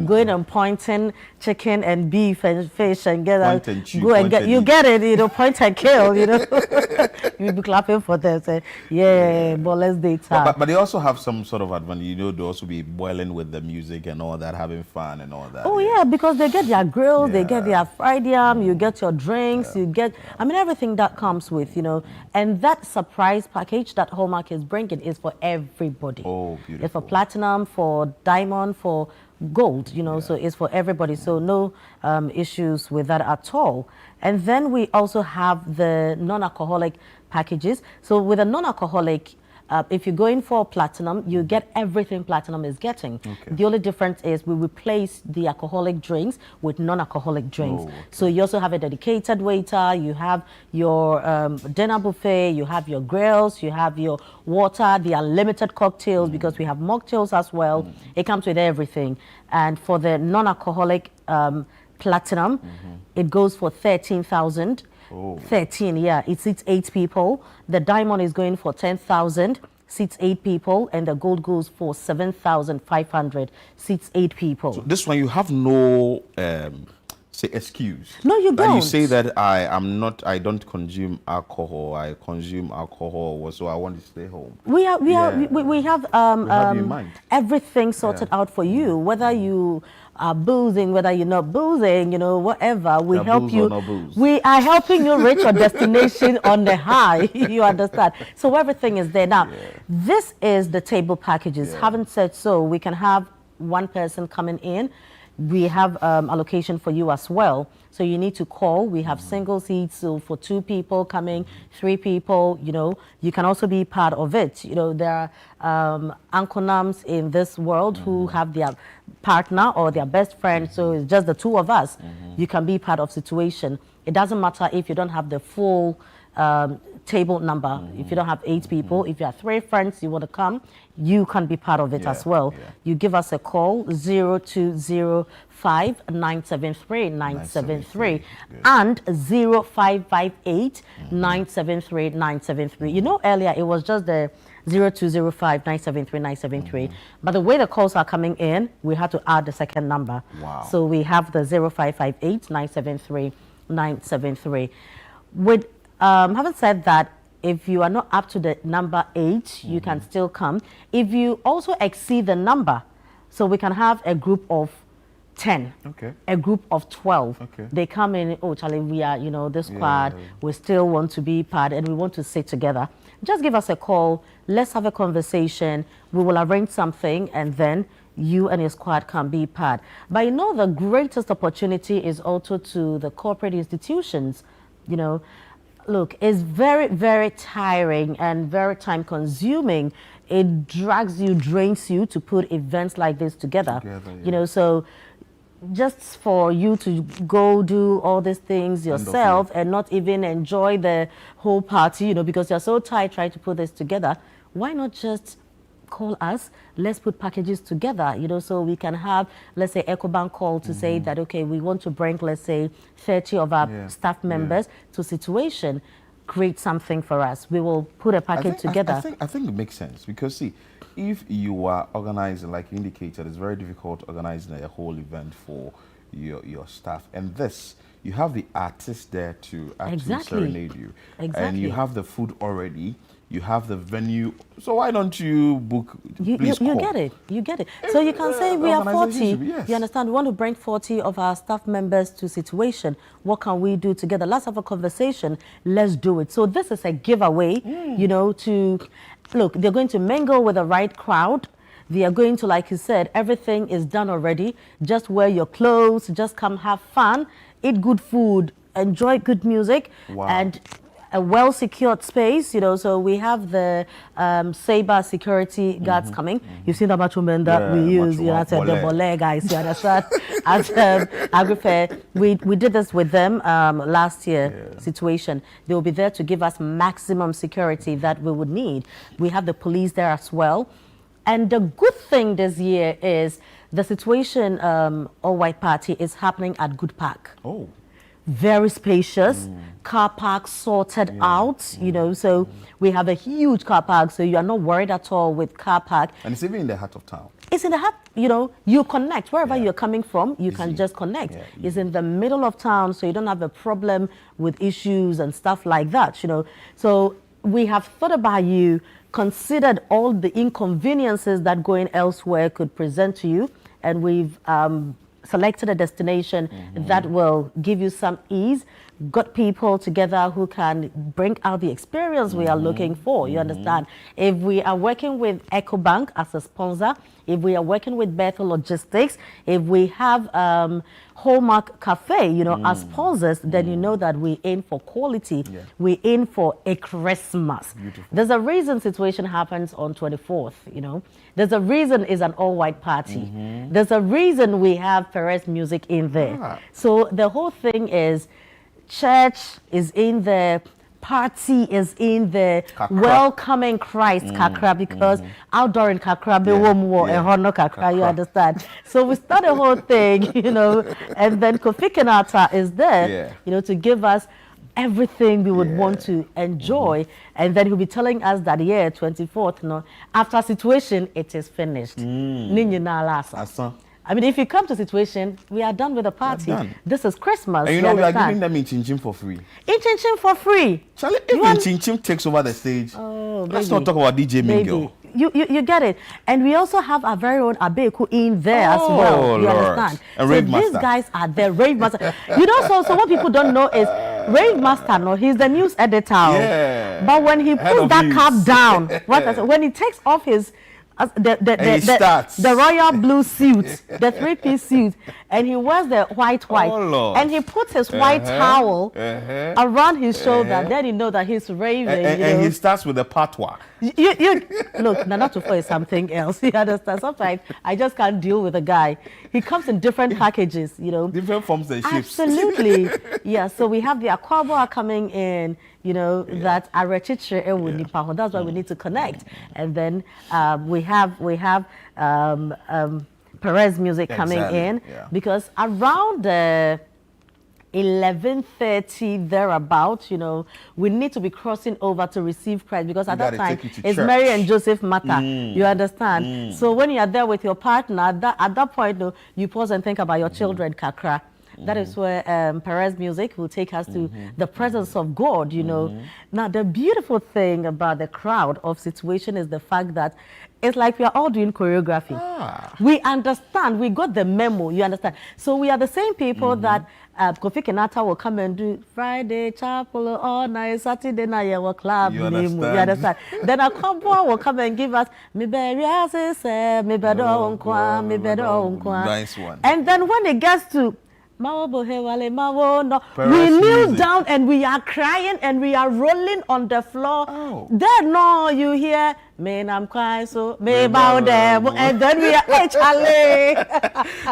going and pointing chicken and beef and fish and get Point and chew, go and get you get it, point and kill, you'll be clapping for them, say, yeah, but let's date but they also have some sort of advantage, they'll also be boiling with the music and all that, having fun and all that. Oh yeah, because they get their grills, they get their fried yam, you get your drinks, you get, I mean, everything that comes with, and that surprise package that Hallmark is bringing is for everybody. Oh, beautiful. It's for platinum, for diamond, for gold, so it's for everybody. So no issues with that at all. And then we also have the non-alcoholic packages. So with a non-alcoholic, if you're going for platinum, you get everything platinum is getting. Okay. The only difference is we replace the alcoholic drinks with non-alcoholic drinks. So you also have a dedicated waiter, you have your dinner buffet, you have your grills, you have your water, the unlimited cocktails, because we have mocktails as well. It comes with everything. And for the non-alcoholic platinum, it goes for 13,000. 13, yeah, it seats 8 people. The diamond is going for 10,000, seats 8 people, and the gold goes for 7,500, seats 8 people. So this one you have no say excuse. No, you don't. You say that I don't consume alcohol. I consume alcohol, so I want to stay home. We have everything sorted out for you, whether you are boozing, whether you're not boozing, whatever. We help you. We are helping you reach your destination on the high. You understand? So everything is there. Now, this is the table packages. Having said so, we can have one person coming in. We have allocation for you as well. So you need to call. We have single seats, so for 2 people coming, 3 people, you can also be part of it. There are anchornams in this world who have their partner or their best friend, so it's just the 2 of us. You can be part of situation. It doesn't matter if you don't have the full table number. If you don't have 8 people, if you have 3 friends, you want to come, you can be part of it as well. You give us a call, 0205 973 973 and 0558 973 973. Earlier it was just the 0205 973 973, but the way the calls are coming in, we had to add the second number. So we have the 0558 973 973. With having said that, if you are not up to the number 8, you can still come. If you also exceed the number, so we can have a group of 10, a group of 12. They come in, oh, Charlie, we are, this squad, we still want to be part and we want to sit together. Just give us a call. Let's have a conversation. We will arrange something and then you and your squad can be part. But the greatest opportunity is also to the corporate institutions. Look, it's very, very tiring and very time consuming. It drags you, drains you to put events like this together. So just for you to go do all these things yourself and not even enjoy the whole party, because you're so tired trying to put this together, why not just call us, let's put packages together, so we can have, let's say, EcoBank call to say that, okay, we want to bring, let's say, 30 of our staff members to situation, create something for us. We will put a package together. I think it makes sense because, see, if you are organizing, like you indicated, it's very difficult organizing a whole event for your staff. And this, you have the artists there to actually serenade you. And you have the food already. You have the venue, so why don't you book? You get it. So you can say we are 40. You understand? We want to bring 40 of our staff members to situation. What can we do together? Let's have a conversation. Let's do it. So this is a giveaway, to look. They're going to mingle with the right crowd. They are going to, like you said, everything is done already. Just wear your clothes. Just come have fun, eat good food, enjoy good music, and a well-secured space, so we have the Sabre security guards coming. You've seen the matchwomen that we use, the Bole guys, you understand? At AgriFair, we did this with them last year situation. They will be there to give us maximum security that we would need. We have the police there as well. And the good thing this year is the situation all-white party is happening at Good Park. very spacious, car park sorted out, you know, so we have a huge car park, so you are not worried at all with car park. And it's even in the heart of town. It's in the heart, you know, you connect wherever you're coming from, you can just connect. It's in the middle of town, so you don't have a problem with issues and stuff like that, you know. So we have thought about you, considered all the inconveniences that going elsewhere could present to you, and we've selected a destination that will give you some ease, got people together who can bring out the experience we are looking for, you understand? If we are working with EcoBank as a sponsor, if we are working with Bethel Logistics, if we have Hallmark Cafe, you know, as sponsors, then you know that we aim for quality. We aim for a Christmas. There's a reason situation happens on 24th, you know. There's a reason it's an all-white party. There's a reason we have Perez music in there. So the whole thing is, church is in there, party is in there, welcoming Christ, Kakra, because outdoor in Kakra, Kakra, you understand? So we start the whole thing, you know, and then Kofi Kenyatta is there, you know, to give us everything we would want to enjoy, and then he'll be telling us that 24th, no, after situation, it is finished. I mean, if you come to situation, we are done with the party. This is Christmas. And you know, we are giving them in Chin Chin for free. In Chin Chin for free. Charlie, if in Chin Chin takes over the stage, let's not talk about DJ Mingo. You get it. And we also have our very own Abeku in there as well. You understand? And so Rave Master. These guys are the Rave Master. You know, so what people don't know is Rave Master, no, he's the news editor. Yeah. But when he puts that cap down, when he takes off his the royal blue suit, the 3-piece suit, and he wears the white, and he puts his white towel around his shoulder, then you know that he's raving. And he starts with the patois. You look, not to is something else. You understand? Sometimes I just can't deal with a guy. He comes in different packages, you know. Different forms and shapes. Absolutely. Yeah, so we have the Aquaboa coming in, you know, that Arechiche Ewu Nipaho. That's why we need to connect. And then we have Perez music coming in, because around 11:30 thereabout, you know, we need to be crossing over to receive Christ, because at that time it's church. Mary and Joseph matter. You understand? So when you are there with your partner, at that point, no, you pause and think about your children, Kakra. That is where Perez music will take us to the presence of God, you know. Now, the beautiful thing about the crowd of situation is the fact that it's like we are all doing choreography. We understand. We got the memo. You understand? So we are the same people that Kofi Kenyatta will come and do Friday chapel all night, Saturday night our club. You understand? Then Aquaboa will come and give us me Nice one. And then when it gets to we kneel down and we are crying and we are rolling on the floor. Then no, you hear, man, I'm crying, so me bow them, and then we are Charlie.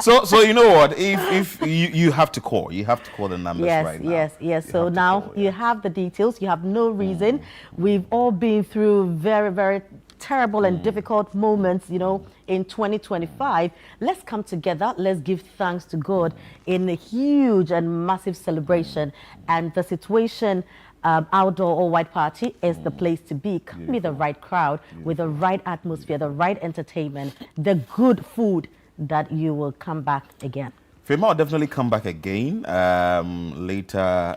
So you know what? If you have to call, the numbers right now. Yes. So now you have the details. You have no reason. We've all been through very, very terrible and difficult moments, you know, in 2025. Let's come together. Let's give thanks to God in a huge and massive celebration. And the situation outdoor or white party is the place to be. Come with the right crowd, with the right atmosphere, the right entertainment, the good food, that you will come back again. Fema will definitely come back again later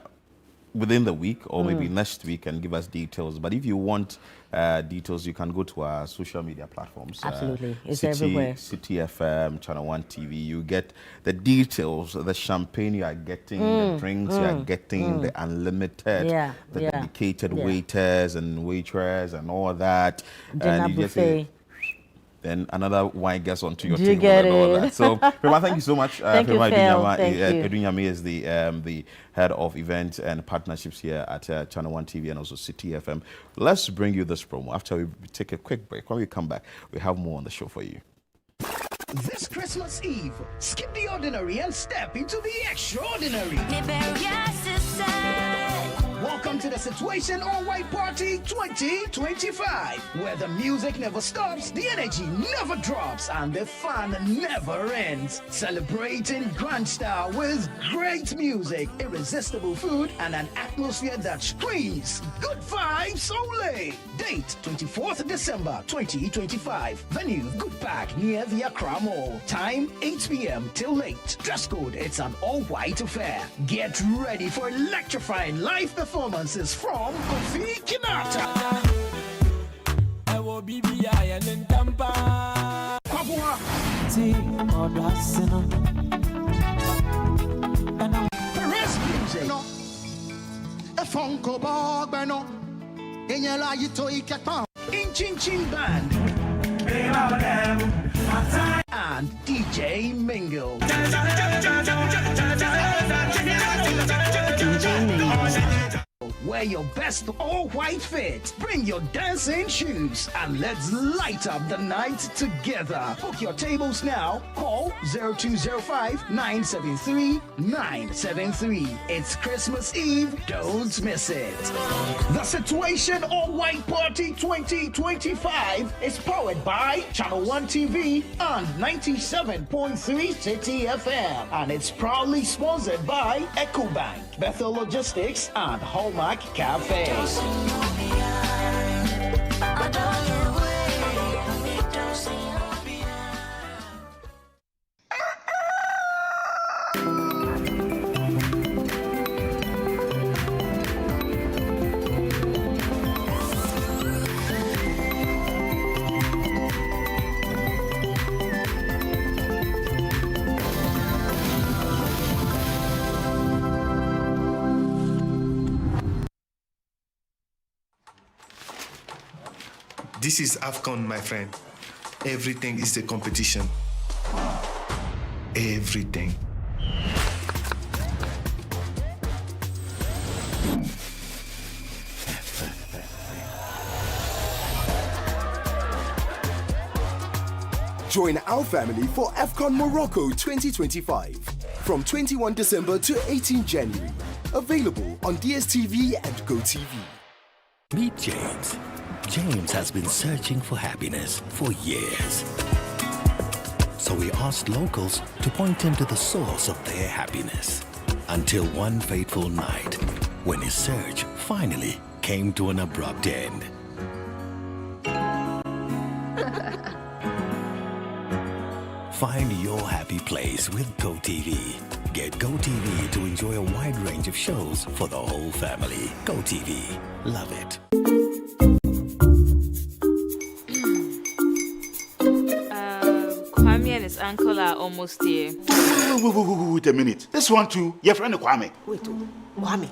within the week, or maybe next week, and give us details. But if you want details, you can go to our social media platforms. Absolutely. It's everywhere. City FM, Channel 1 TV. You get the details, the champagne you are getting, the drinks you are getting, the unlimited, the dedicated waiters and waitress and all that. Dinner and buffet. Then another wine gets onto your Do table you get and all it? that. So, Fema, thank you so much. Thank you, Phil. Thank you. Edunyame is the head of events and partnerships here at Channel 1 TV and also City FM. Let's bring you this promo. After we take a quick break, when we come back, we have more on the show for you. This Christmas Eve, skip the ordinary and step into the extraordinary. Welcome to the Situation All White Party 2025, where the music never stops, the energy never drops, and the fun never ends. Celebrating grand style with great music, irresistible food, and an atmosphere that screams good vibes only. Date 24th December 2025. Venue Good Park near the Accra Mall. Time 8 p.m. till late. Dress code, it's an all-white affair. Get ready for electrifying live performances from Kofi Kinata. Perez Music. In Chin Chin Band. And DJ Mingle. Wear your best all-white fit. Bring your dancing shoes and let's light up the night together. Book your tables now. Call 0205-973-973. It's Christmas Eve. Don't miss it. The Situation All-White Party 2025 is powered by Channel 1 TV and 97.3 City FM. And it's proudly sponsored by EcoBank, Bethel Logistics, and Hallmark Cafe. This is AFCON, my friend. Everything is a competition. Everything. Join our family for AFCON Morocco 2025 from 21 December to 18 January. Available on DSTV and GoTV. Meet James. James has been searching for happiness for years. So we asked locals to point him to the source of their happiness. Until one fateful night, when his search finally came to an abrupt end. Find your happy place with GoTV. Get GoTV to enjoy a wide range of shows for the whole family. GoTV. Love it. Kwame and his uncle are almost here. Wait a minute. This one too, your friend Kwame. Wait, Kwame.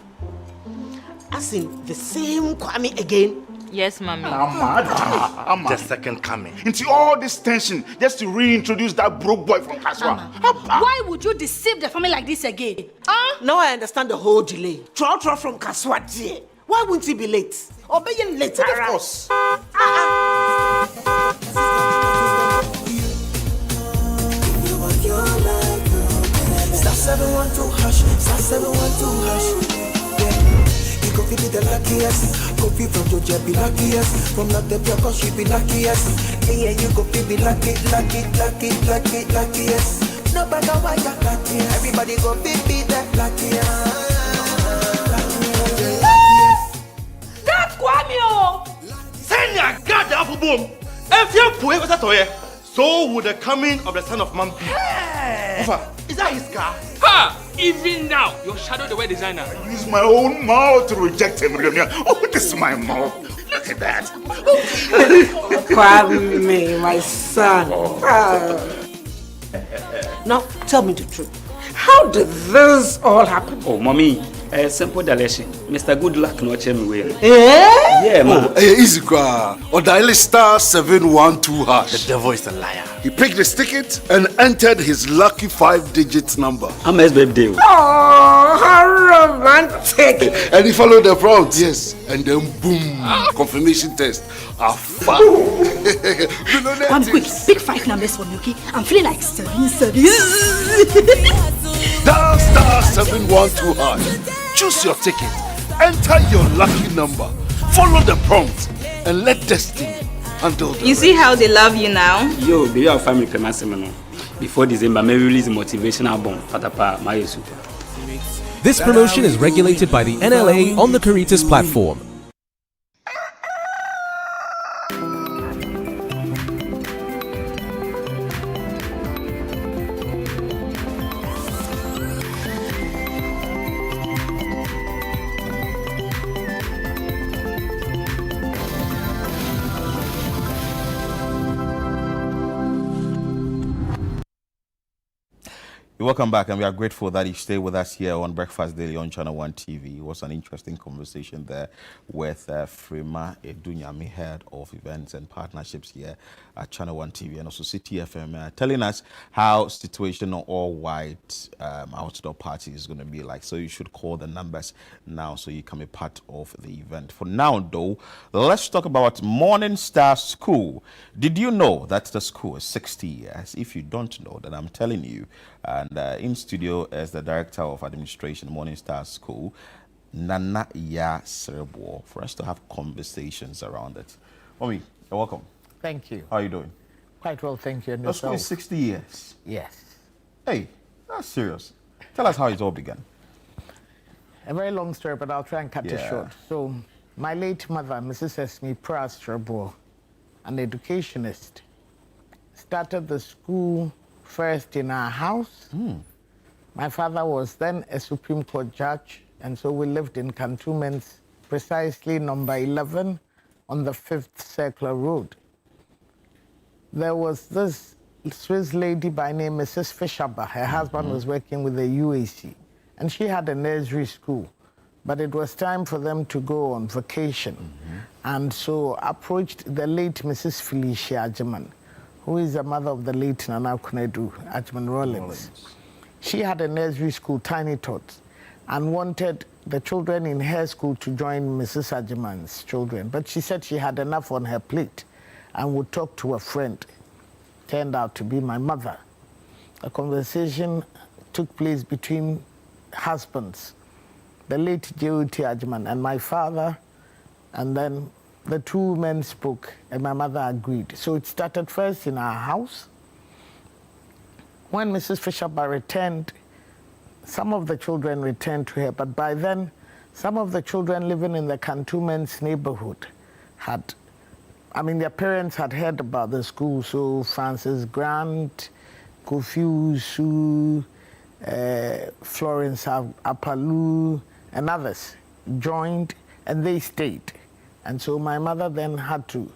As in the same Kwame again? Yes, Mommy. I'm the second coming. Into all this tension just to reintroduce that broke boy from Kaswa. Why would you deceive the family like this again? Now I understand the whole delay. Troll from Kaswa. Why wouldn't he be late? Or be late? Of course. Star 712 hash, star 712 hash. Yeah, you go feel the luckiest. Coffee from Georgia be luckiest. From Latveia, cause she be luckiest. Yeah, you go feel be luckiest. No matter why you're lucky, everybody go be the luckiest. That's Kwame! Send your God the apple boom. If you put it with so would the coming of the Son of Man be. Hey. Is that his car? Ha! Even now, your shadow the way designer. I use my own mouth to reject him. Oh, this is my mouth. Look at that. Kwame, my son. Now, tell me the truth. How did this all happen? Oh, Mommy, a simple direction. Mr. Good Luck no check me way. Yeah, man. Oh, easy car. Or dial star 712 hash. The devil is a liar. He picked his ticket and entered his lucky 5-digit number. I'm a baby. Oh, how romantic! And he followed the prompts. Yes, and then boom, confirmation test. I'm quick. Pick 5 numbers for me, okay? I'm feeling like service. Dial star 712 hash. Choose your ticket. Enter your lucky number, follow the prompts, and let destiny handle the You see how they love you now? Yo, baby, our family pay before December, may release a motivational album. Patapa, my super. This promotion is regulated by the NLA on the Caritas platform. Welcome back, and we are grateful that you stay with us here on Breakfast Daily on Channel 1 TV. It was an interesting conversation there with Frema Edunyami, head of events and partnerships here at Channel 1 TV, and also CTFM, telling us how situational all white outdoor party is going to be like. So you should call the numbers now so you can be part of the event. For now, though, let's talk about Morning Star School. Did you know that the school is 60 years? If you don't know, then I'm telling you. And in studio is the Director of Administration, Morning Star School, Nana Ya Serebo, for us to have conversations around it. Mommy, you're welcome. Thank you. How are you doing? Quite well, thank you. And the school is 60 years? Yes. Hey, that's serious. Tell us how it all began. A very long story, but I'll try and cut it short. So, my late mother, Mrs. Esme Pras Serebo, an educationist, started the school first in our house. My father was then a Supreme Court judge, and so we lived in cantonments, precisely number 11 on the 5th Circular Road. There was this Swiss lady by name Mrs. Fisherba. Her husband was working with the UAC, and she had a nursery school, but it was time for them to go on vacation, and so approached the late Mrs. Felicia Ajman, who is the mother of the late Nana Kunedu Ajman Rollins. She had a nursery school, Tiny Tots, and wanted the children in her school to join Mrs. Ajman's children. But she said she had enough on her plate and would talk to a friend. Turned out to be my mother. A conversation took place between husbands, the late J.O.T. Ajman and my father, and then the two men spoke, and my mother agreed. So it started first in our house. When Mrs. Fisherba returned, some of the children returned to her, but by then, some of the children living in the cantonments neighborhood their parents had heard about the school, so Francis Grant, Kofi Usu, Florence Apalu, and others joined, and they stayed. And so my mother then had to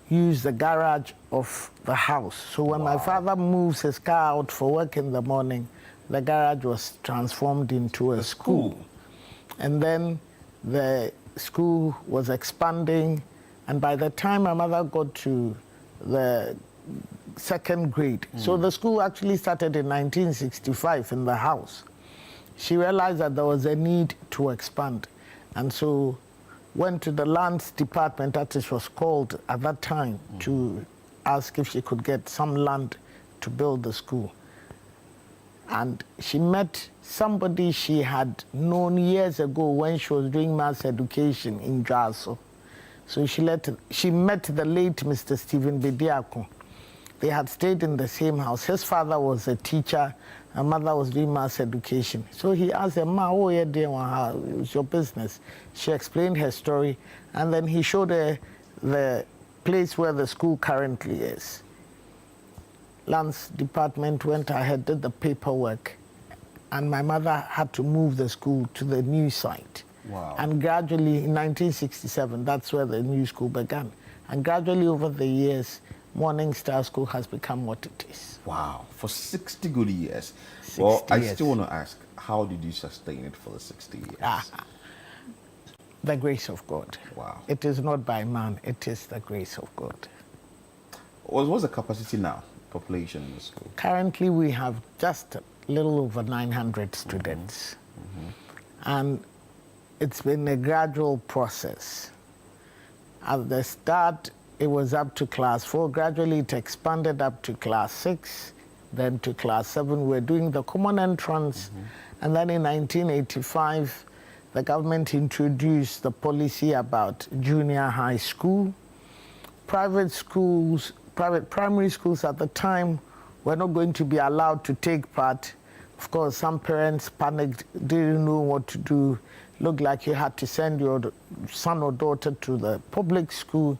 use the garage of the house. So when my father moves his car out for work in the morning, the garage was transformed into a school. And then the school was expanding, and by the time my mother got to the second grade, so the school actually started in 1965 in the house. She realized that there was a need to expand, and so went to the lands department, as it was called at that time, to ask if she could get some land to build the school. And she met somebody she had known years ago when she was doing mass education in Jaso. So she met the late Mr. Stephen Bediako. They had stayed in the same house. His father was a teacher, her mother was doing mass education. So he asked her, "Ma, what are you doing? It's your business." She explained her story, and then he showed her the place where the school currently is. Lands department went ahead, did the paperwork, and my mother had to move the school to the new site. Wow. And gradually, in 1967, that's where the new school began. And gradually over the years, Morning Star School has become what it is. Wow, for 60 good years. 60 well, I years. still want to ask, how did you sustain it for the 60 years? The grace of God. Wow. It is not by man, it is the grace of God. What's the capacity now, population in the school? Currently, we have just a little over 900 students. And it's been a gradual process. At the start, it was up to class 4. Gradually, it expanded up to class 6, then to class 7. We're doing the common entrance. And then in 1985, the government introduced the policy about junior high school. Private primary schools at the time were not going to be allowed to take part. Of course, some parents panicked, didn't know what to do. Looked like you had to send your son or daughter to the public school.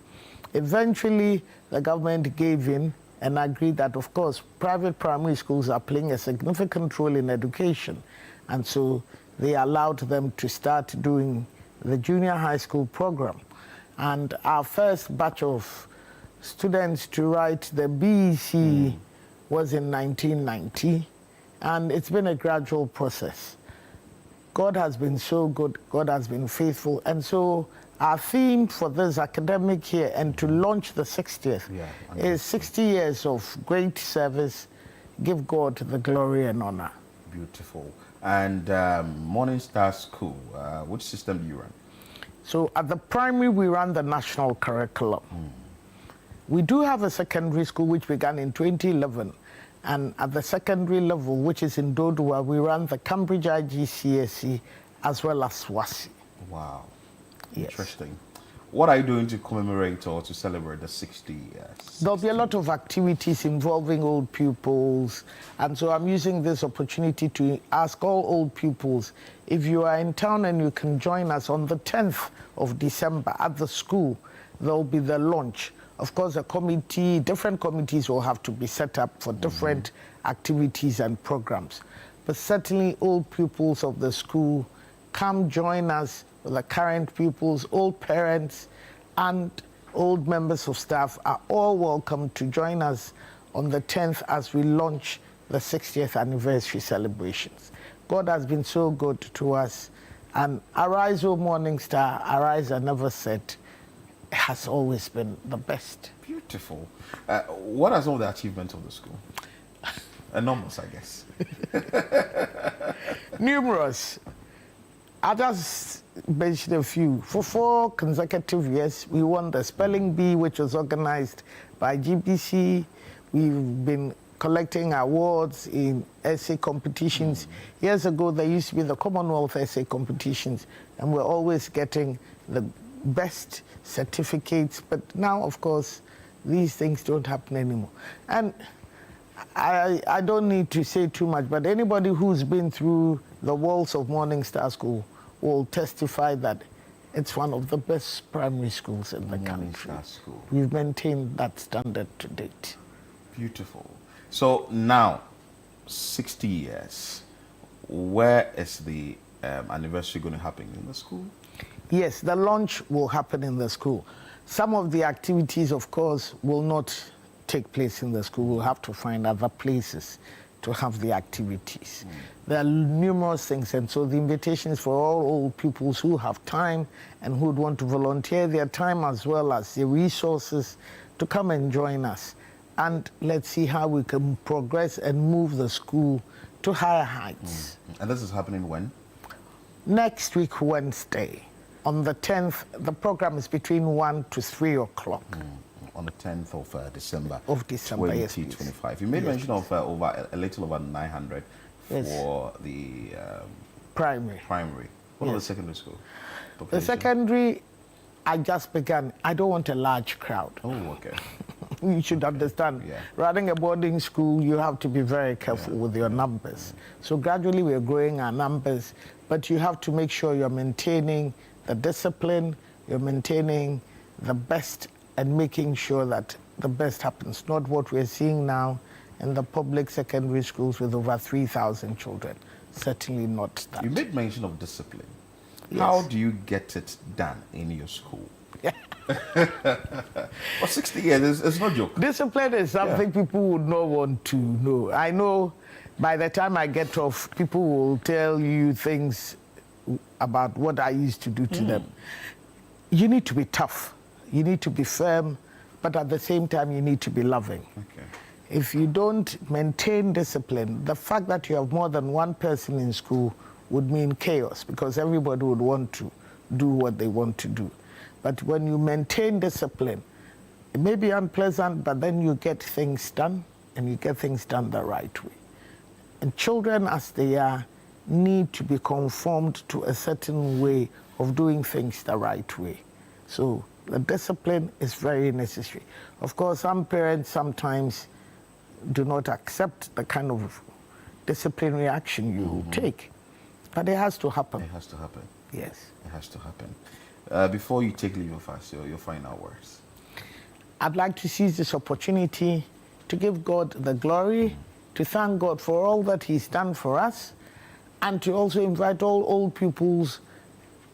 Eventually, the government gave in and agreed that, of course, private primary schools are playing a significant role in education. And so they allowed them to start doing the junior high school program. And our first batch of students to write the BEC was in 1990. And it's been a gradual process. God has been so good, God has been faithful. And so our theme for this academic year and to launch the 60th is 60 years of great service. Give God the glory and honor. Beautiful. And Morning Star School, which system do you run? So at the primary, we run the national curriculum. We do have a secondary school which began in 2011. And at the secondary level, which is in Dodua, we run the Cambridge IGCSE as well as SWASI. Wow. Yes. Interesting. What are you doing to commemorate or to celebrate the 60 years? There'll be a lot of activities involving old pupils. And so I'm using this opportunity to ask all old pupils, if you are in town and you can join us on the 10th of December at the school, there'll be the launch. Of course, a committee, different committees will have to be set up for different activities and programs. But certainly old pupils of the school, come join us, the current pupils, old parents, and old members of staff are all welcome to join us on the 10th as we launch the 60th anniversary celebrations. God has been so good to us, and Arise, O Morning Star, arise and never set, has always been the best. Beautiful. What are some of the achievements of the school? Enormous, I guess. Numerous. I'll just mention a few. For 4 consecutive years, we won the Spelling Bee, which was organized by GBC. We've been collecting awards in essay competitions. Years ago, there used to be the Commonwealth essay competitions, and we're always getting the best certificates. But now, of course, these things don't happen anymore. And I don't need to say too much, but anybody who's been through the walls of Morning Star School will testify that it's one of the best primary schools in the country. We've maintained that standard to date. Beautiful. So now, 60 years, where is the anniversary going to happen in the school? Yes, the launch will happen in the school. Some of the activities, of course, will not take place in the school. We'll have to find other places to have the activities. There are numerous things, and so the invitation is for all old pupils who have time and who would want to volunteer their time as well as their resources to come and join us. And let's see how we can progress and move the school to higher heights. And this is happening when? Next week, Wednesday. On the 10th, the program is between 1 to 3 o'clock. On the 10th of December. Of December, 2025. Yes, You made yes, mention of a little over 900 for the primary. What about the secondary school? The secondary, I just began. I don't want a large crowd. Oh, okay. You should understand. Running a boarding school, you have to be very careful with your numbers. So gradually we're growing our numbers, but you have to make sure you're maintaining the discipline, you're maintaining the best and making sure that the best happens, not what we're seeing now in the public secondary schools with over 3,000 children. Certainly not that. You made mention of discipline. Yes. How do you get it done in your school? Well, 60 years, it's no joke. Discipline is something people would not want to know. I know by the time I get off, people will tell you things about what I used to do to them. You need to be tough. You need to be firm, but at the same time, you need to be loving. Okay. If you don't maintain discipline, the fact that you have more than one person in school would mean chaos, because everybody would want to do what they want to do. But when you maintain discipline, it may be unpleasant, but then you get things done, and you get things done the right way. And children, as they are, need to be conformed to a certain way of doing things the right way. So the discipline is very necessary. Of course, some parents sometimes do not accept the kind of disciplinary action you take, but it has to happen. It has to happen. Yes. It has to happen. Before you take leave of us, your final words. I'd like to seize this opportunity to give God the glory, to thank God for all that He's done for us, and to also invite all old pupils,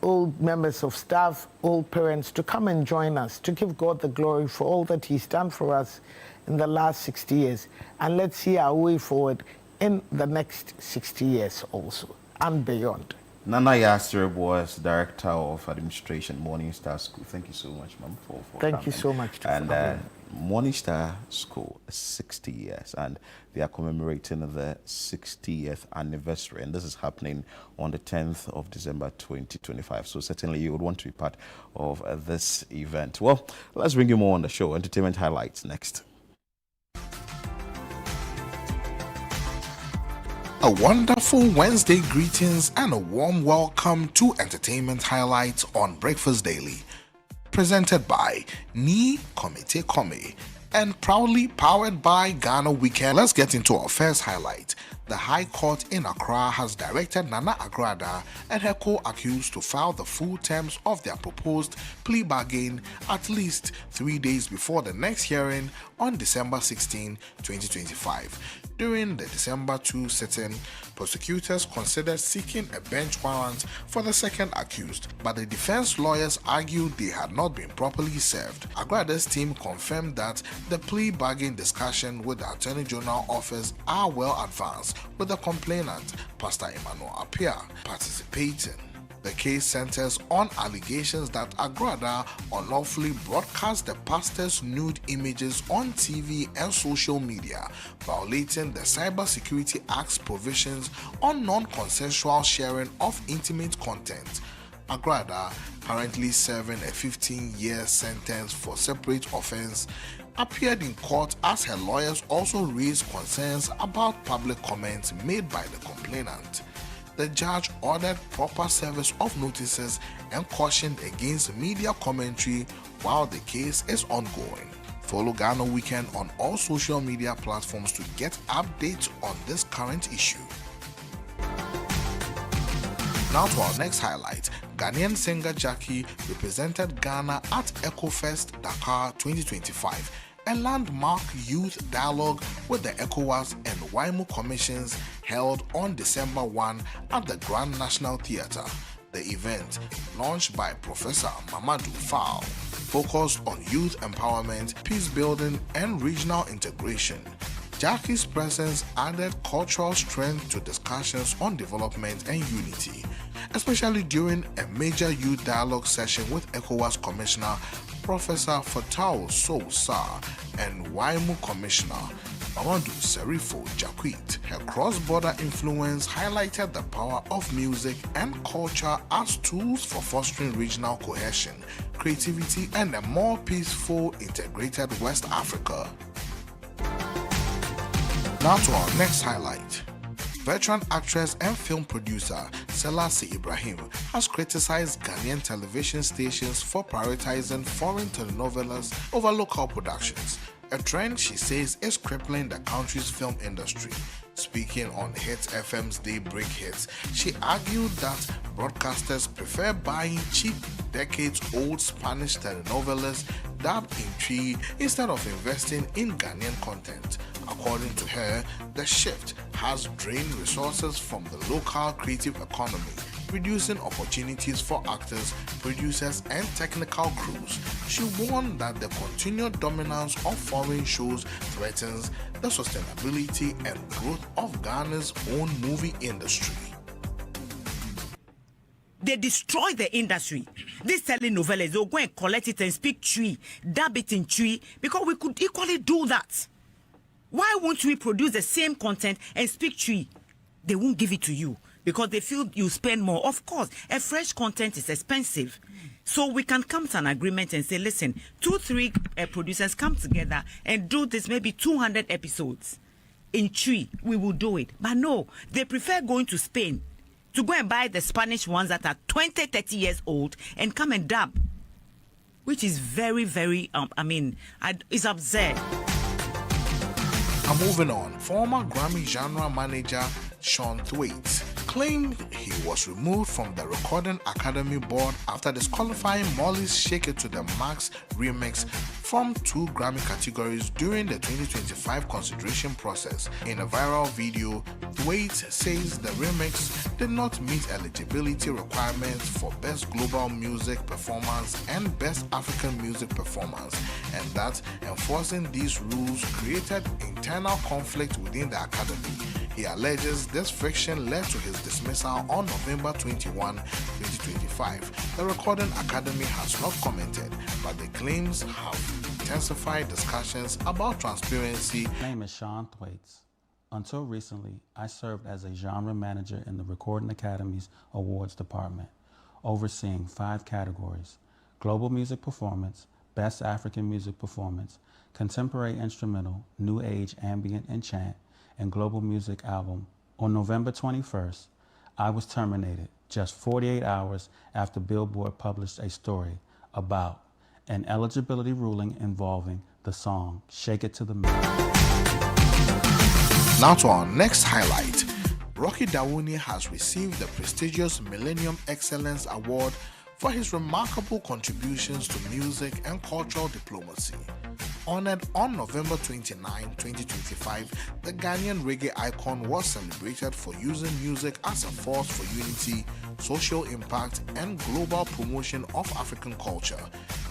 old members of staff, old parents to come and join us, to give God the glory for all that He's done for us in the last 60 years. And let's see our way forward in the next 60 years also, and beyond. Nana Yasir was Director of Administration, Morning Star School. Thank you so much, ma'am, for Thank coming. you so much. And Morning Star School is 60 years, and they are commemorating the 60th anniversary, and this is happening on the 10th of December 2025. So certainly you would want to be part of this event. Well, let's bring you more on the show. Entertainment highlights next. A wonderful Wednesday greetings and a warm welcome to Entertainment Highlights on Breakfast Daily. Presented by Ni Committee Komi and proudly powered by Ghana Weekend. Let's get into our first highlight. The High Court in Accra has directed Nana Agradaa and her co-accused to file the full terms of their proposed plea bargain at least 3 days before the next hearing on December 16, 2025. During the December 2 sitting, prosecutors considered seeking a bench warrant for the second accused, but the defense lawyers argued they had not been properly served. Agrada's team confirmed that the plea bargain discussion with the Attorney General office are well advanced, with the complainant, Pastor Emmanuel Appiah, participating. The case centers on allegations that Agradaa unlawfully broadcast the pastor's nude images on TV and social media, violating the Cybersecurity Act's provisions on non-consensual sharing of intimate content. Agradaa, currently serving a 15-year sentence for separate offense, appeared in court as her lawyers also raised concerns about public comments made by the complainant. The judge ordered proper service of notices and cautioned against media commentary while the case is ongoing. Follow Ghana Weekend on all social media platforms to get updates on this current issue. Now to our next highlight. Ghanaian singer Jackie represented Ghana at EcoFest Dakar 2025, a landmark youth dialogue with the ECOWAS and WIMO commissions held on December 1 at the Grand National Theatre. The event, launched by Professor Mamadou Fall, focused on youth empowerment, peace building, and regional integration. Jackie's presence added cultural strength to discussions on development and unity, especially during a major youth dialogue session with ECOWAS Commissioner Professor Fatau Sosa and WIMO Commissioner Mamadou Serifo Jacquet. Her cross-border influence highlighted the power of music and culture as tools for fostering regional cohesion, creativity, and a more peaceful, integrated West Africa. Now to our next highlight. Veteran actress and film producer Selassie Ibrahim has criticized Ghanaian television stations for prioritizing foreign telenovelas over local productions, a trend she says is crippling the country's film industry. Speaking on Hits FM's Daybreak Hits, she argued that broadcasters prefer buying cheap, decades-old Spanish telenovelas dubbed in Twi instead of investing in Ghanaian content. According to her, the shift has drained resources from the local creative economy, reducing opportunities for actors, producers, and technical crews. She warned that the continued dominance of foreign shows threatens the sustainability and growth of Ghana's own movie industry. They destroy the industry. These telenovelas, they'll go and collect it and speak Twi, dub it in Twi, because we could equally do that. Why won't we produce the same content and speak Twi? They won't give it to you because they feel you spend more. Of course, a fresh content is expensive. So we can come to an agreement and say, listen, 2-3 producers come together and do this, maybe 200 episodes. In Twi, we will do it. But no, they prefer going to Spain to go and buy the Spanish ones that are 20, 30 years old and come and dub, which is very, very, it's absurd. And moving on, former Grammy genre manager Sean Thwaites claimed he was removed from the Recording Academy board after disqualifying Molly's Shake It to the Max remix from 2 Grammy categories during the 2025 consideration process. In a viral video, Thwaites says the remix did not meet eligibility requirements for Best Global Music Performance and Best African Music Performance, and that enforcing these rules created internal conflict within the Academy. He alleges this friction led to his dismissal on November 21, 2025. The Recording Academy has not commented, but the claims have intensified discussions about transparency. My name is Sean Thwaites. Until recently, I served as a genre manager in the Recording Academy's Awards Department, overseeing 5 categories: Global Music Performance, Best African Music Performance, Contemporary Instrumental, New Age Ambient and Chant, and Global Music Album. On November 21st, I was terminated just 48 hours after Billboard published a story about an eligibility ruling involving the song Shake It to the Max. Now to our next highlight. Rocky Dawuni has received the prestigious Millennium Excellence Award for his remarkable contributions to music and cultural diplomacy. Honored on November 29, 2025, the Ghanaian reggae icon was celebrated for using music as a force for unity, social impact, and global promotion of African culture.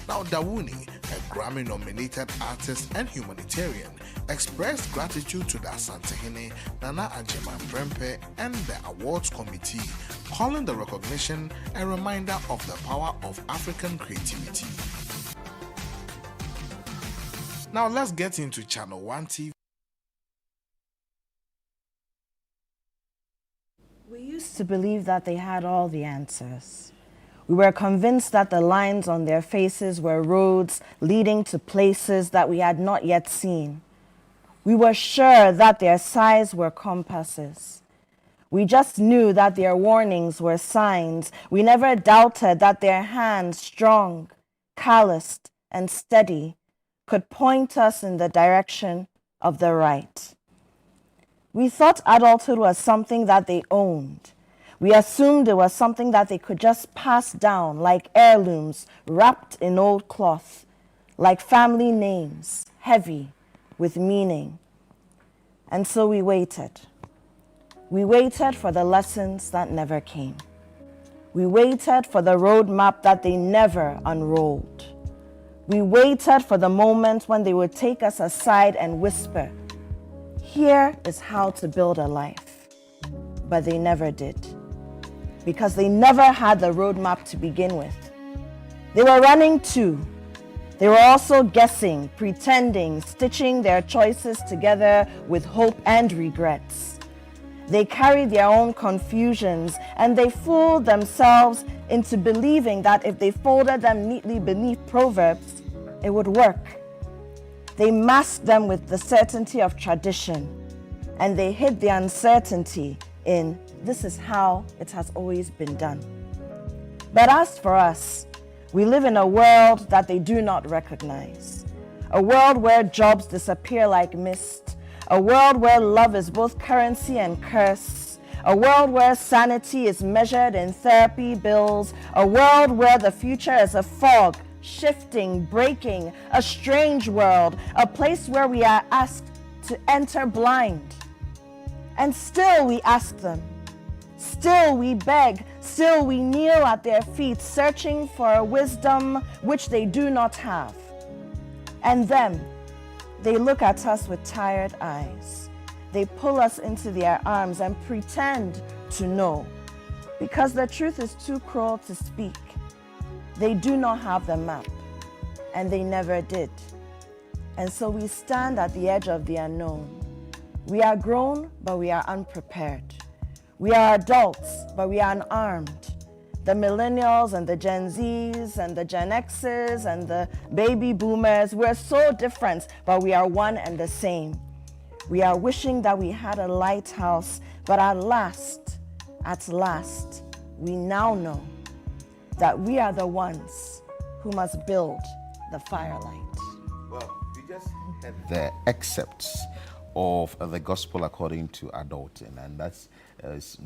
Now, Dawuni, a Grammy-nominated artist and humanitarian, expressed gratitude to the Asantehene, Nana Agyemang Prempeh, and the awards committee, calling the recognition a reminder of the power of African creativity. Now let's get into Channel 1 TV. We used to believe that they had all the answers. We were convinced that the lines on their faces were roads leading to places that we had not yet seen. We were sure that their sighs were compasses. We just knew that their warnings were signs. We never doubted that their hands, strong, calloused, and steady, could point us in the direction of the right. We thought adulthood was something that they owned. We assumed it was something that they could just pass down like heirlooms wrapped in old cloth, like family names, heavy with meaning. And so we waited. We waited for the lessons that never came. We waited for the roadmap that they never unrolled. We waited for the moment when they would take us aside and whisper, "Here is how to build a life." But they never did, because they never had the roadmap to begin with. They were running too. They were also guessing, pretending, stitching their choices together with hope and regrets. They carried their own confusions, and they fooled themselves into believing that if they folded them neatly beneath proverbs, it would work. They masked them with the certainty of tradition, and they hid the uncertainty in "this is how it has always been done." But as for us, we live in a world that they do not recognize, a world where jobs disappear like mist, a world where love is both currency and curse, a world where sanity is measured in therapy bills, a world where the future is a fog, shifting, breaking, a strange world, a place where we are asked to enter blind. And still we ask them, still we beg, still we kneel at their feet, searching for a wisdom which they do not have. And then they look at us with tired eyes. They pull us into their arms and pretend to know, because the truth is too cruel to speak. They do not have the map, and they never did. And so we stand at the edge of the unknown. We are grown, but we are unprepared. We are adults, but we are unarmed. The millennials and the Gen Zs and the Gen Xs and the baby boomers, we're so different, but we are one and the same. We are wishing that we had a lighthouse, but at last At last, we now know that we are the ones who must build the firelight. Well, we just had the excerpts of the Gospel according to adulting, and that's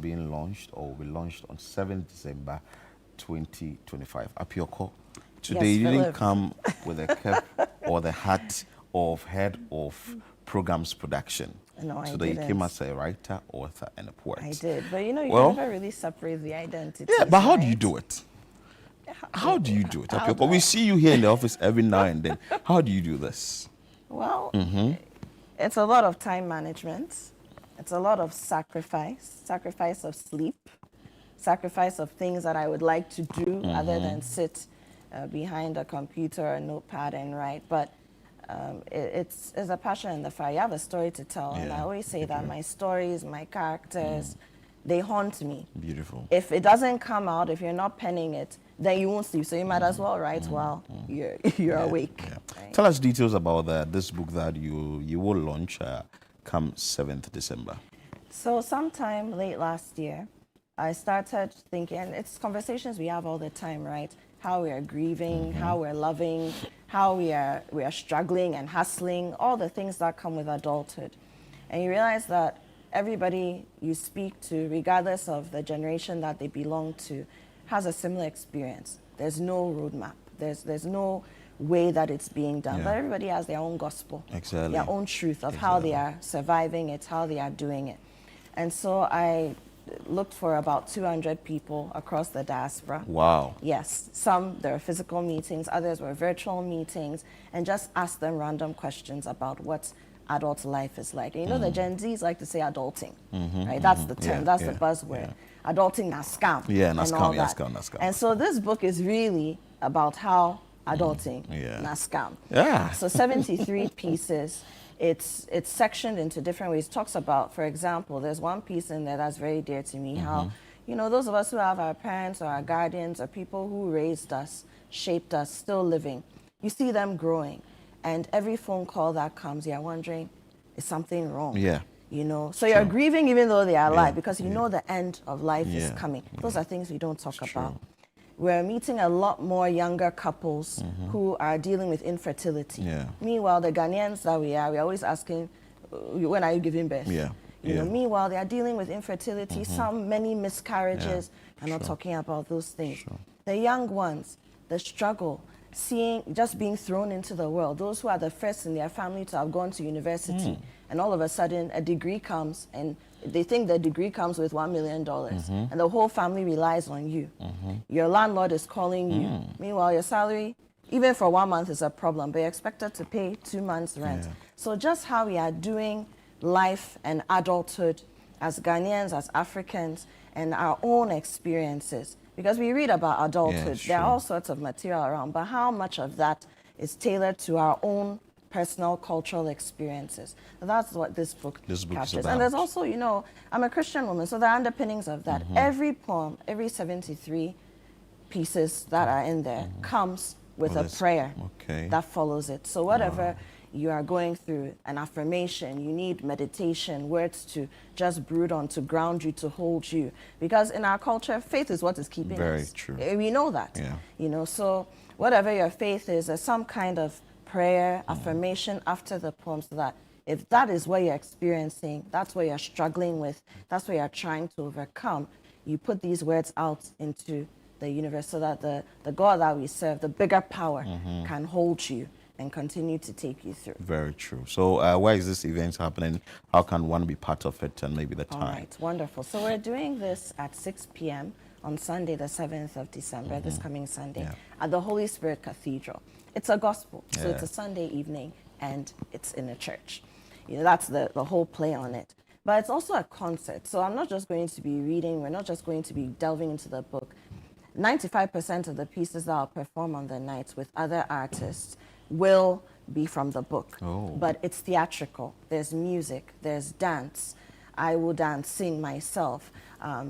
being launched or will be launched on 7th December 2025. Apioko, today Yes, you didn't Philip. come with a cap or the hat of head of programs production. No, I Today you didn't. came as a writer, author, and a poet. I did, but you know, you Well, can never really separate the identity. yeah, but how do you do it? How do you do it, How Apioko? do We I- see you here in the office every now and then. How do you do this? Well, Mm-hmm. it's a lot of time management. It's a lot of sacrifice of sleep, sacrifice of things that I would like to do other than sit behind a computer or a notepad and write. But it's a passion in the fire. You have a story to tell, and I always say that my stories, my characters, they haunt me. Beautiful. If it doesn't come out, if you're not penning it, then you won't sleep. So you might as well write while you're awake. Right? Tell us details about this book that you will launch come 7th December. So sometime late last year, I started thinking, it's conversations we have all the time, right? How we are grieving, how we're loving, how we are struggling and hustling, all the things that come with adulthood. And you realize that everybody you speak to, regardless of the generation that they belong to, has a similar experience. There's no roadmap. There's no way that it's being done. But everybody has their own gospel, Exactly. their own truth of how they are surviving it, how they are doing it. And so I looked for about 200 people across the diaspora. Wow. Yes, some there were physical meetings, others were virtual meetings, and just asked them random questions about what adult life is like. And you know, the Gen Zs like to say adulting, right? That's the term, that's the buzzword. Adulting na scam. Yeah, na and scam, all yeah, that. scam, na scam. And so this book is really about how adulting na scam. Yeah. So 73 pieces. It's sectioned into different ways. It talks about, for example, there's one piece in there that's very dear to me, how, you know, those of us who have our parents or our guardians or people who raised us, shaped us, still living, you see them growing. And every phone call that comes, you're wondering, is something wrong? Yeah. You know, so you're grieving even though they are alive, Yeah. because you know the end of life is coming. Those are things we don't talk about. We're meeting a lot more younger couples who are dealing with infertility. Yeah. Meanwhile, the Ghanaians that we're always asking, when are you giving birth? Yeah. You know, meanwhile, they are dealing with infertility, many miscarriages. Yeah. I'm not talking about those things. The young ones, the struggle, just being thrown into the world. Those who are the first in their family to have gone to university, and all of a sudden a degree comes, and they think the degree comes with $1 million, and the whole family relies on you. Your landlord is calling you. Meanwhile, your salary, even for 1 month, is a problem, but you're expected to pay 2 months' rent. So just how we are doing life and adulthood as Ghanaians, as Africans, and our own experiences. Because we read about adulthood, there are all sorts of material around, but how much of that is tailored to our own personal cultural experiences? That's what this book captures. And there's also, you know, I'm a Christian woman, so there are underpinnings of that. Every poem, every 73 pieces that are in there comes with a prayer that follows it. So whatever you are going through, an affirmation, you need meditation, words to just brood on, to ground you, to hold you. Because in our culture, faith is what is keeping us. Very true. We know that. You know, so whatever your faith is, there's some kind of prayer, affirmation after the poem, so that if that is what you're experiencing, that's what you're struggling with, that's what you're trying to overcome, you put these words out into the universe so that the God that we serve, the bigger power, can hold you and continue to take you through. Very true. So where is this event happening? How can one be part of it, and maybe the time? All right, wonderful. So we're doing this at 6 p.m. on Sunday, the 7th of December, this coming Sunday, at the Holy Spirit Cathedral. It's a gospel, so it's a Sunday evening, and it's in a church. You know, that's the whole play on it. But it's also a concert, so I'm not just going to be reading, we're not just going to be delving into the book. 95% of the pieces that I'll perform on the night with other artists will be from the book. But it's theatrical. There's music, there's dance. I will dance, sing myself.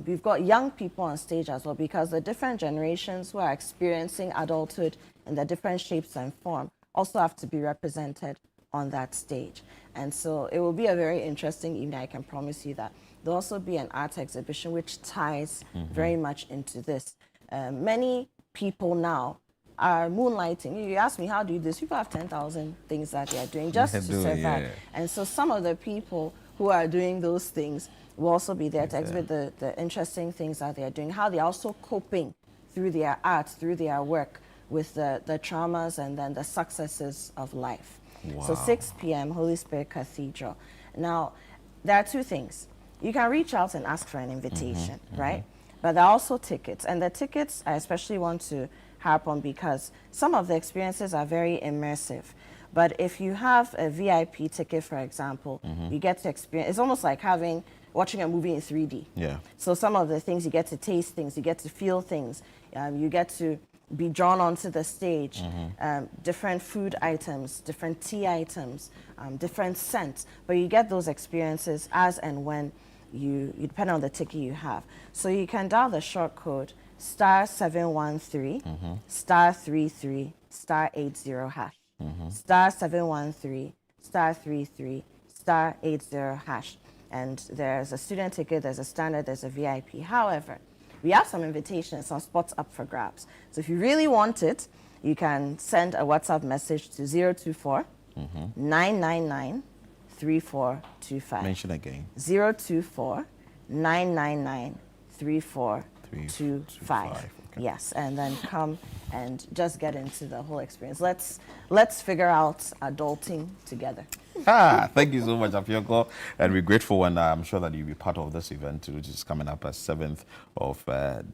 We've got young people on stage as well, because the different generations who are experiencing adulthood in the different shapes and form also have to be represented on that stage. And so it will be a very interesting evening, I can promise you that. There'll also be an art exhibition which ties very much into this. Many people now are moonlighting. You ask me, how do you do this? People have 10,000 things that they are doing just to survive. Yeah. And so some of the people who are doing those things will also be there to exhibit the interesting things that they are doing, how they're also coping through their art, through their work, with the traumas and then the successes of life. Wow. So 6 p.m., Holy Spirit Cathedral. Now, there are two things. You can reach out and ask for an invitation, right? But there are also tickets. And the tickets I especially want to harp on because some of the experiences are very immersive. But if you have a VIP ticket, for example, you get to experience, it's almost like watching a movie in 3D. Yeah. So some of the things, you get to taste things, you get to feel things, you get to be drawn onto the stage, different food items, different tea items, different scents, but you get those experiences as and when you depend on the ticket you have. So you can dial the short code *713 *33 *80#. *713 *33 *80#. And there's a student ticket, there's a standard, there's a VIP. However, we have some invitations, some spots up for grabs. So if you really want it, you can send a WhatsApp message to 024 999 3425. Mention again. 024 999 3425. Okay. Yes, and then come and just get into the whole experience. Let's figure out adulting together. Thank you so much, Afioko, and we're grateful, and I'm sure that you'll be part of this event, which is coming up at 7th of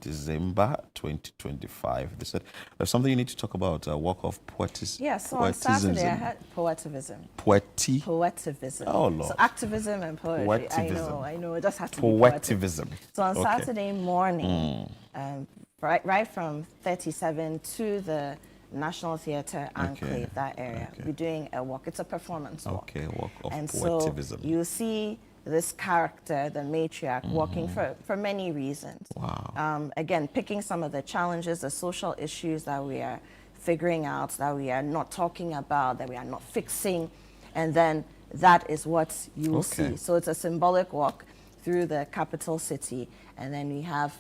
December 2025. They said there's something you need to talk about, walk of poetism. Yes, so on Saturday I had poetivism. Poetivism. Oh, Lord. So activism and poetry. I know, it just has to be poetivism. So on Saturday morning, right from 37 to the National Theatre Enclave, that area. We're doing a walk. It's a performance walk. Okay, walk of So poetivism. you'll see this character, the matriarch, walking for many reasons. Wow. Again, picking some of the challenges, the social issues that we are figuring out, that we are not talking about, that we are not fixing, and then that is what you will see. So it's a symbolic walk through the capital city, and then we have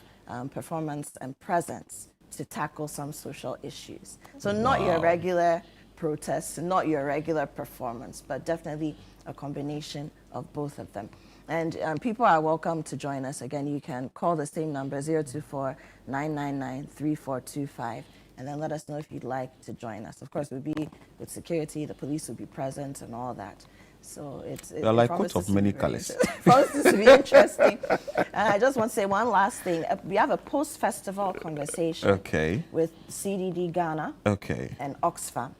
performance and presence to tackle some social issues. So not your regular protests, not your regular performance, but definitely a combination of both of them. And people are welcome to join us. Again, you can call the same number, 024 999 3425, and then let us know if you'd like to join us. Of course, we'll be with security, the police will be present and all that. So They're like coat of many colors. Promises to be interesting. And I just want to say one last thing. We have a post-festival conversation with CDD Ghana and Oxfam.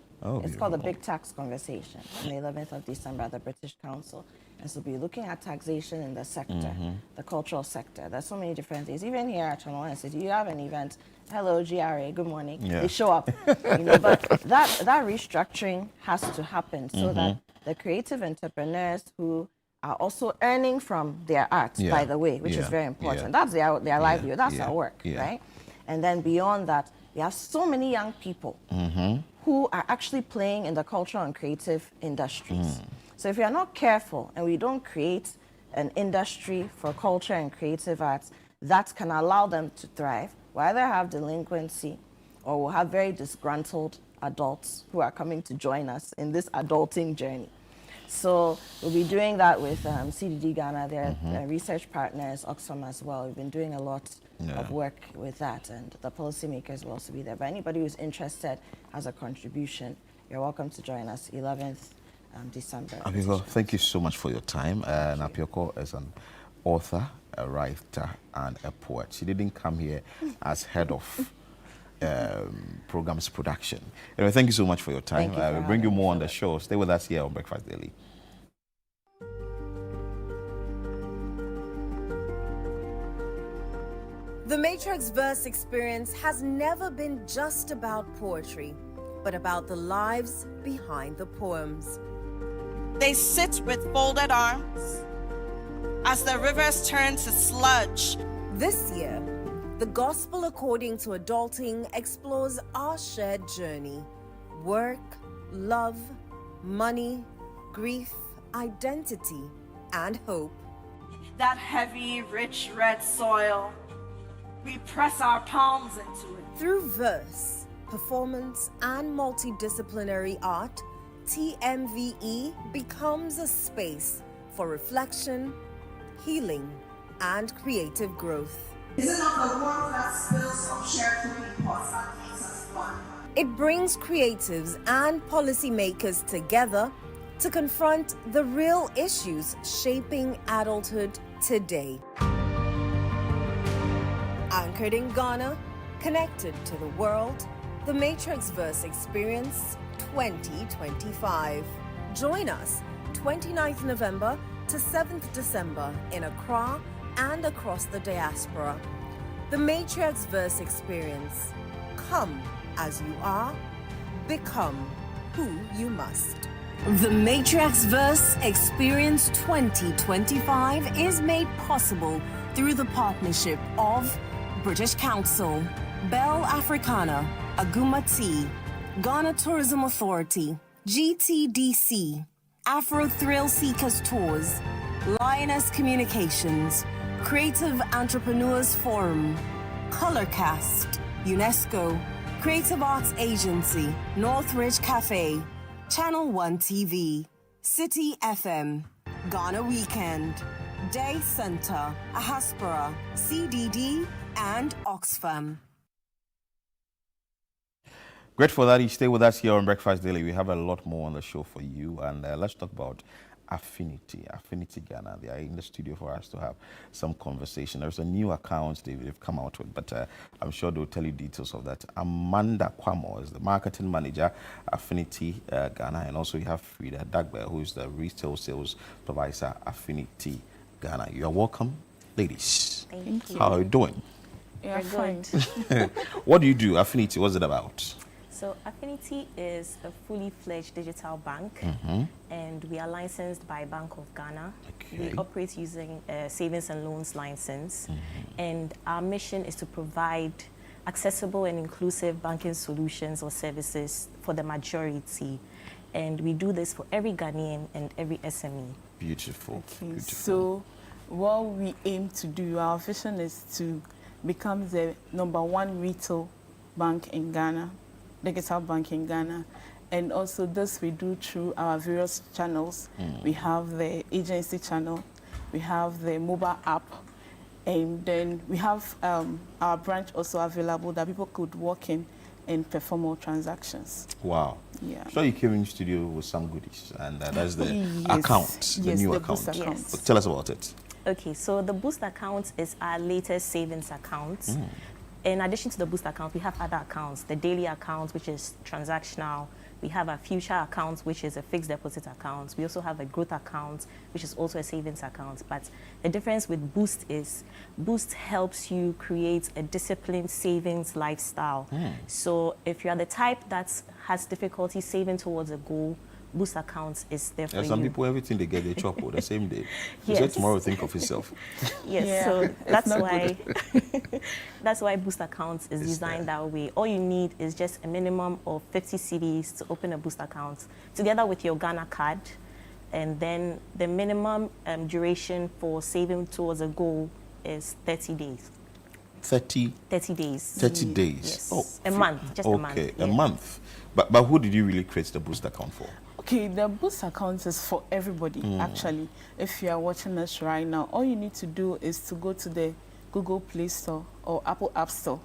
It's called the Big Tax Conversation on the 11th of December at the British Council. And so we'll be looking at taxation in the sector, the cultural sector. There's so many different things. Even here at Channel City, you have an event. Hello, GRA, good morning. They show up. But that restructuring has to happen so that the creative entrepreneurs who are also earning from their art, by the way, which is very important. That's their livelihood. That's our work, right? And then beyond that, we have so many young people who are actually playing in the cultural and creative industries. So if we are not careful and we don't create an industry for culture and creative arts that can allow them to thrive, we'll either have delinquency or we'll have very disgruntled adults who are coming to join us in this adulting journey. So we'll be doing that with CDD Ghana, their research partners, Oxfam as well. We've been doing a lot of work with that, and the policymakers will also be there. But anybody who's interested has a contribution, you're welcome to join us 11th December. Apioko, thank you so much for your time. And Apioko is an author, a writer, and a poet. She didn't come here as head of programs production. Anyway, thank you so much for your time. We'll bring you more on the show. Stay with us here on Breakfast Daily. The Matrix Verse experience has never been just about poetry, but about the lives behind the poems. They sit with folded arms as the rivers turn to sludge. This year, The Gospel According to Adulting explores our shared journey: work, love, money, grief, identity, and hope. That heavy, rich red soil, we press our palms into it. Through verse, performance, and multidisciplinary art, TMVE becomes a space for reflection, healing, and creative growth. Is it not the warmth that spills from shared cooking pots that makes us one? It brings creatives and policymakers together to confront the real issues shaping adulthood today. Anchored in Ghana, connected to the world, the Matrix Verse Experience 2025. Join us 29th November to 7th December in Accra and across the diaspora. The Matrix Verse Experience. Come as you are, become who you must. The Matrix Verse Experience 2025 is made possible through the partnership of British Council, Bell Africana, Aguma Tea, Ghana Tourism Authority, GTDC, Afro Thrill Seekers Tours, Lioness Communications, Creative Entrepreneurs Forum, Colorcast, UNESCO, Creative Arts Agency, Northridge Cafe, Channel 1 TV, City FM, Ghana Weekend, Day Center, Ahaspera, CDD, and Oxfam. Grateful that you stay with us here on Breakfast Daily. We have a lot more on the show for you, and let's talk about Affinity Ghana. They are in the studio for us to have some conversation. There's a new account they've come out with, but I'm sure they'll tell you details of that. Amanda Kwamo is the marketing manager, Affinity Ghana, and also you have Frida Dagbe, who is the retail sales supervisor, Affinity Ghana. You are welcome, ladies. Thank you. How are you doing? Yeah, fine. What do you do, Affinity? What's it about? So Affinity is a fully fledged digital bank, and we are licensed by Bank of Ghana. Okay. We operate using a savings and loans license, and our mission is to provide accessible and inclusive banking solutions or services for the majority. And we do this for every Ghanaian and every SME. Beautiful. Okay, beautiful. so what we aim to do, our vision is to become the #1 retail bank in Ghana, digital bank in Ghana. And also this we do through our various channels. We have the agency channel, we have the mobile app, and then we have our branch also available that people could walk in and perform all transactions. Wow. Yeah. So you came in the studio with some goodies, and that's the Yes. account, the new account. Yes. So tell us about it. Okay, so the Boost account is our latest savings account. In addition to the Boost account, we have other accounts. The daily account, which is transactional. We have a future account, which is a fixed deposit account. We also have a growth account, which is also a savings account. But the difference with Boost is Boost helps you create a disciplined savings lifestyle. So if you are the type that has difficulty saving towards a goal, Boost accounts is there for you. Some people, everything they get, they chop the same day. You Yes. say tomorrow, think of yourself. Yes, Yeah, so that's not why that's why Boost accounts is designed that way. All you need is just a minimum of 50 cedis to open a Boost account, together with your Ghana card, and then the minimum duration for saving towards a goal is 30 days. 30 days. 30 days. Yes. Oh, A month, just a month. Okay, Yeah. a month. But who did you really create the Boost account for? Okay, the Boost account is for everybody, actually. If you are watching us right now, all you need to do is to go to the Google Play Store or Apple App Store,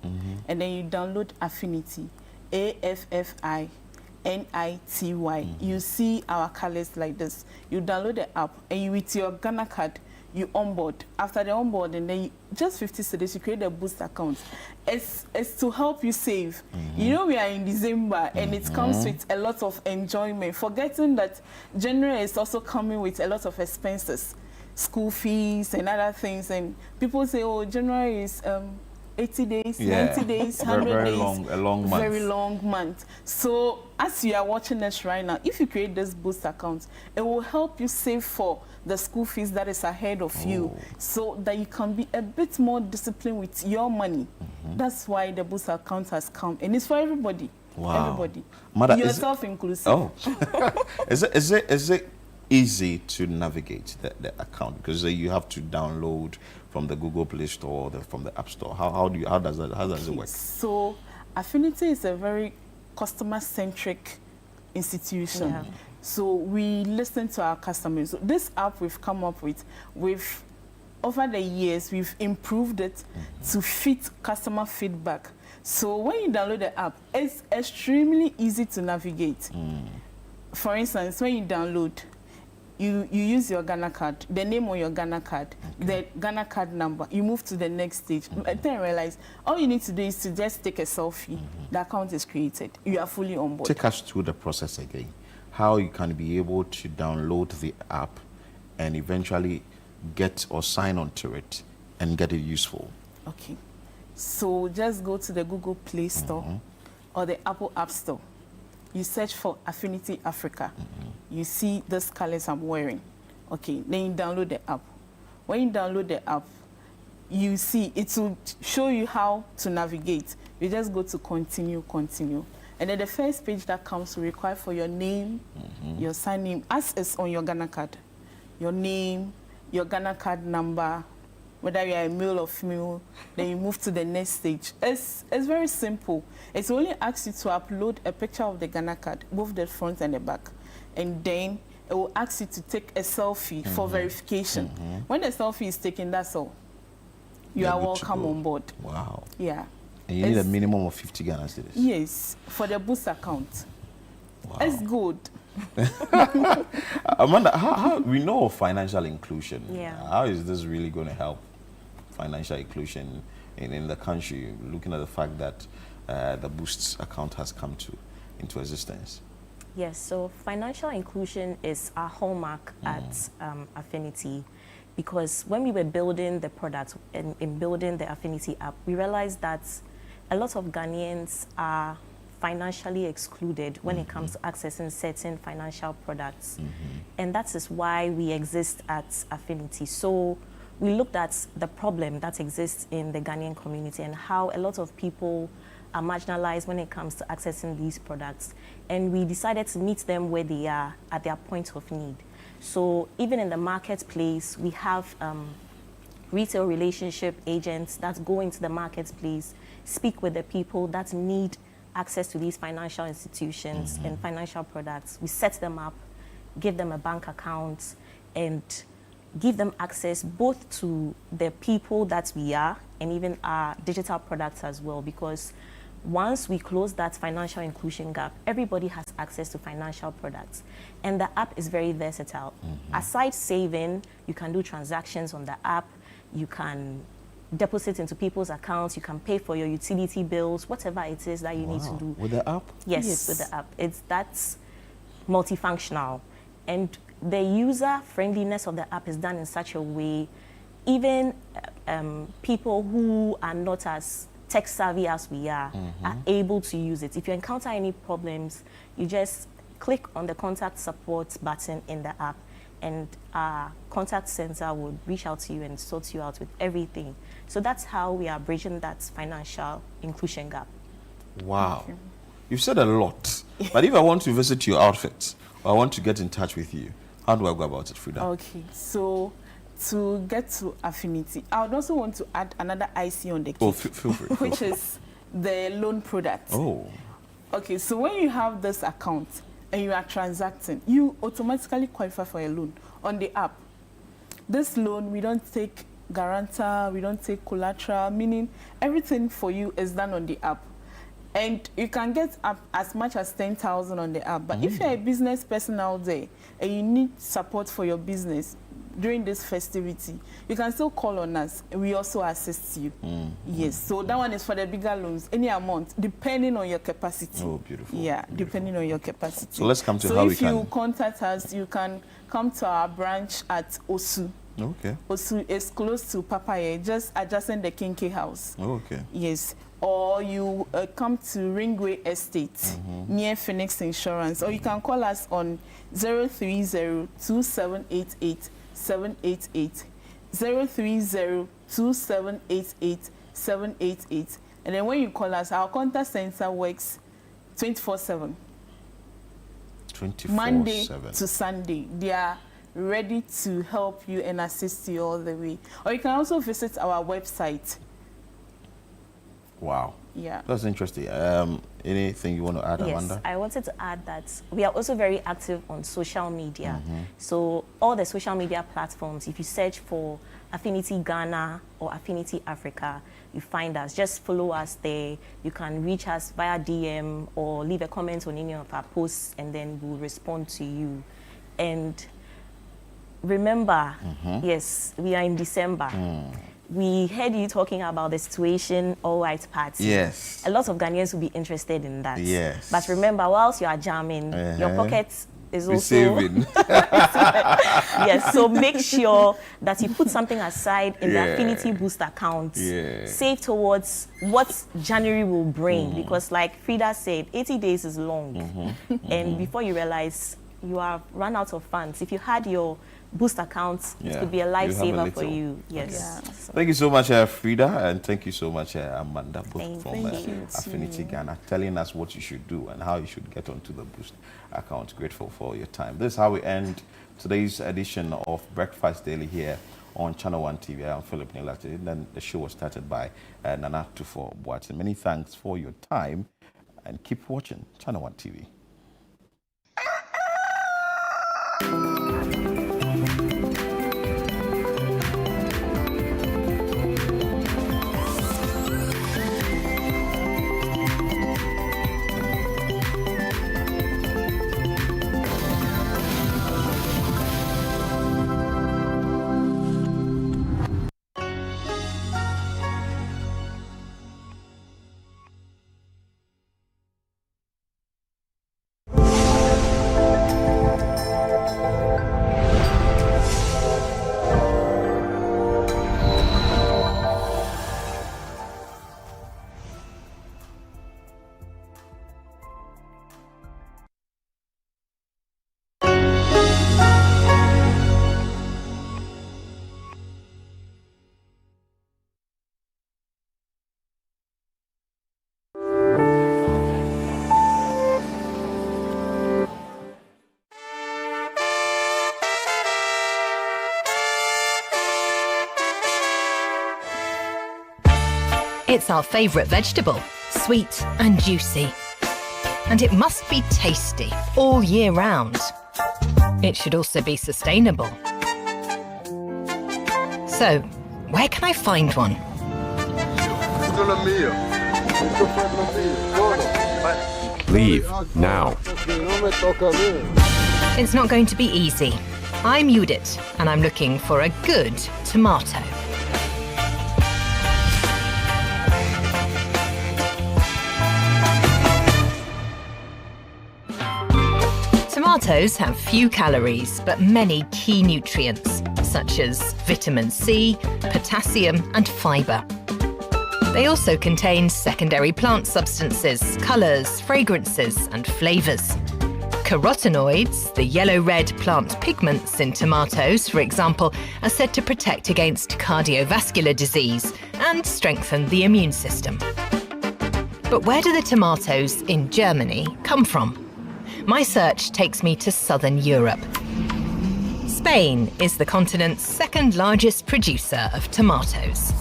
and then you download Affinity, AFFINITY. You see our colors like this. You download the app, and you, with your Ghana card, you onboard. After the onboard, and then just 50 cedis, you create a Boost account. It's to help you save. You know, we are in December, and it comes with a lot of enjoyment, forgetting that January is also coming with a lot of expenses, school fees and other things. And people say, oh, January is 80 days, 90 days, 100 very days. long, a long month. Very long month. So as you are watching us right now, if you create this Boost account, it will help you save for the school fees that is ahead of you, so that you can be a bit more disciplined with your money. That's why the Boost account has come, and it's for everybody. Wow. Everybody. Mother, yourself inclusive. Oh. Is it easy to navigate the account? Because you have to download from the Google Play Store or from the App Store. How does it work? So Affinity is a very customer-centric institution. Yeah. So we listen to our customers. So this app we've come up with, over the years, we've improved it to fit customer feedback. So when you download the app, it's extremely easy to navigate. For instance, when you download, you use your Ghana card, the name on your Ghana card, the Ghana card number, you move to the next stage. Then you realize all you need to do is to just take a selfie. The account is created. You are fully on board. Take us through the process again. How you can be able to download the app and eventually get or sign on to it and get it useful. Okay. So just go to the Google Play Store or the Apple App Store. You search for Affinity Africa. You see these colors I'm wearing. Okay, then you download the app. When you download the app, you see it will show you how to navigate. You just go to continue. And then the first page that comes will require for your name, your surname, as is on your Ghana card. Your name, your Ghana card number, whether you are a male or female, then you move to the next stage. It's very simple. It only asks you to upload a picture of the Ghana card, both the front and the back. And then it will ask you to take a selfie for verification. When the selfie is taken, that's all. You are welcome on board. Wow. Yeah. And you need a minimum of 50 Ghana cedis. Yes, for the Boost account. Wow. It's good. Amanda, how we know of financial inclusion. Yeah. How is this really going to help financial inclusion in the country, looking at the fact that the Boost account has come into existence? Yes, so financial inclusion is our hallmark at Affinity, because when we were building the product and in building the Affinity app, we realized that a lot of Ghanaians are financially excluded when it comes to accessing certain financial products. And that is why we exist at Affinity. So we looked at the problem that exists in the Ghanaian community and how a lot of people are marginalized when it comes to accessing these products. And we decided to meet them where they are at their point of need. So even in the marketplace, we have retail relationship agents that go into the marketplace, speak with the people that need access to these financial institutions and financial products. We set them up, give them a bank account, and give them access both to the people that we are and even our digital products as well, because once we close that financial inclusion gap, everybody has access to financial products. And the app is very versatile. Aside saving, you can do transactions on the app, you can deposit into people's accounts, you can pay for your utility bills, whatever it is that you need to do. With the app? Yes, with the app. That's multifunctional. And the user friendliness of the app is done in such a way, even people who are not as tech savvy as we are able to use it. If you encounter any problems, you just click on the contact support button in the app, and our contact center would reach out to you and sort you out with everything. So that's how we are bridging that financial inclusion gap. Wow. You've said a lot. But if I want to visit your outfit, or I want to get in touch with you, how do I go about it, Frida? Okay, so to get to Affinity, I would also want to add another IC on the cake. Oh, feel free. Which is the loan product. Oh. Okay, so when you have this account and you are transacting, you automatically qualify for a loan on the app. This loan, we don't take guarantor, we don't take collateral, meaning everything for you is done on the app. And you can get up as much as 10,000 on the app. But if you're a business person out there and you need support for your business during this festivity, you can still call on us. We also assist you. Yes, so that one is for the bigger loans, any amount, depending on your capacity. Oh, beautiful. Yeah, depending on your capacity. So let's come to how we can. So if you contact us, you can come to our branch at Osu. Okay. Osu is close to Papaye, just adjacent the Kinke house. Okay. Yes. Or you come to Ringway Estate near Phoenix Insurance, or you can call us on 030-2788-788, 030-2788-788. And then when you call us, our contact center works 24/7. Monday 24/7. to Sunday. They are ready to help you and assist you all the way. Or you can also visit our website. Wow. Yeah. That's interesting. Anything you want to add, Yes, Amanda? I wanted to add that we are also very active on social media. So all the social media platforms, if you search for Affinity Ghana or Affinity Africa, you find us. Just follow us there. You can reach us via DM or leave a comment on any of our posts, and then we'll respond to you. And remember, yes, we are in December. We heard you talking about the situation, all white party. Yes. A lot of Ghanaians will be interested in that. Yes. But remember, whilst you are jamming, your pocket is Be also saving. Yes. So make sure that you put something aside in the Affinity Boost account. Save towards what January will bring, because, like Frida said, 80 days is long, and before you realize, you have run out of funds. If you had your Boost account, it could be a lifesaver for you. Yes. Okay. Thank you so much, Frida, and thank you so much, Amanda, both from Affinity Ghana, telling us what you should do and how you should get onto the Boost account. Grateful for your time. This is how we end today's edition of Breakfast Daily here on Channel 1 TV. I'm Philip Nilati. Then the show was started by Nana Tufo Boateng. Many thanks for your time, and keep watching Channel 1 TV. It's our favourite vegetable, sweet and juicy. And it must be tasty all year round. It should also be sustainable. So, where can I find one? Leave now. It's not going to be easy. I'm Judith, and I'm looking for a good tomato. Tomatoes have few calories, but many key nutrients, such as vitamin C, potassium, and fibre. They also contain secondary plant substances, colours, fragrances, and flavours. Carotenoids, the yellow-red plant pigments in tomatoes, for example, are said to protect against cardiovascular disease and strengthen the immune system. But where do the tomatoes in Germany come from? My search takes me to southern Europe. Spain is the continent's second largest producer of tomatoes.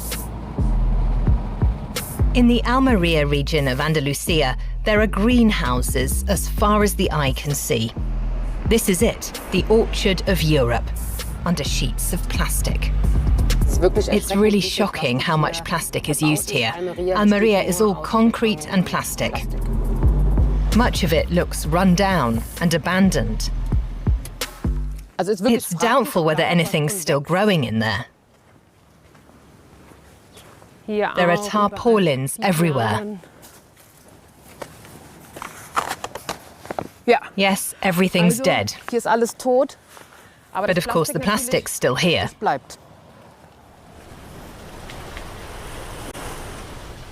In the Almeria region of Andalusia, there are greenhouses as far as the eye can see. This is it, the orchard of Europe, under sheets of plastic. It's really shocking how much plastic is used here. Almeria is all concrete and plastic. Much of it looks run down and abandoned. It's doubtful whether anything's still growing in there. There are tarpaulins everywhere. Yes, everything's dead. But of course the plastic's still here.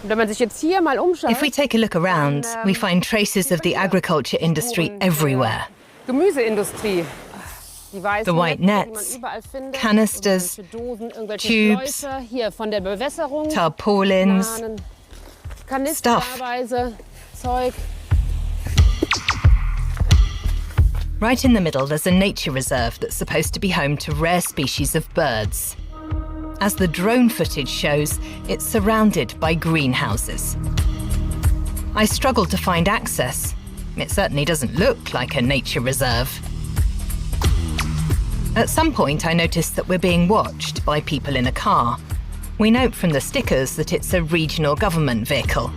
If we take a look around, we find traces of the agriculture industry everywhere. The white nets, canisters, tubes, tarpaulins, stuff. Right in the middle, there's a nature reserve that's supposed to be home to rare species of birds. As the drone footage shows, it's surrounded by greenhouses. I struggled to find access. It certainly doesn't look like a nature reserve. At some point, I noticed that we're being watched by people in a car. We note from the stickers that it's a regional government vehicle.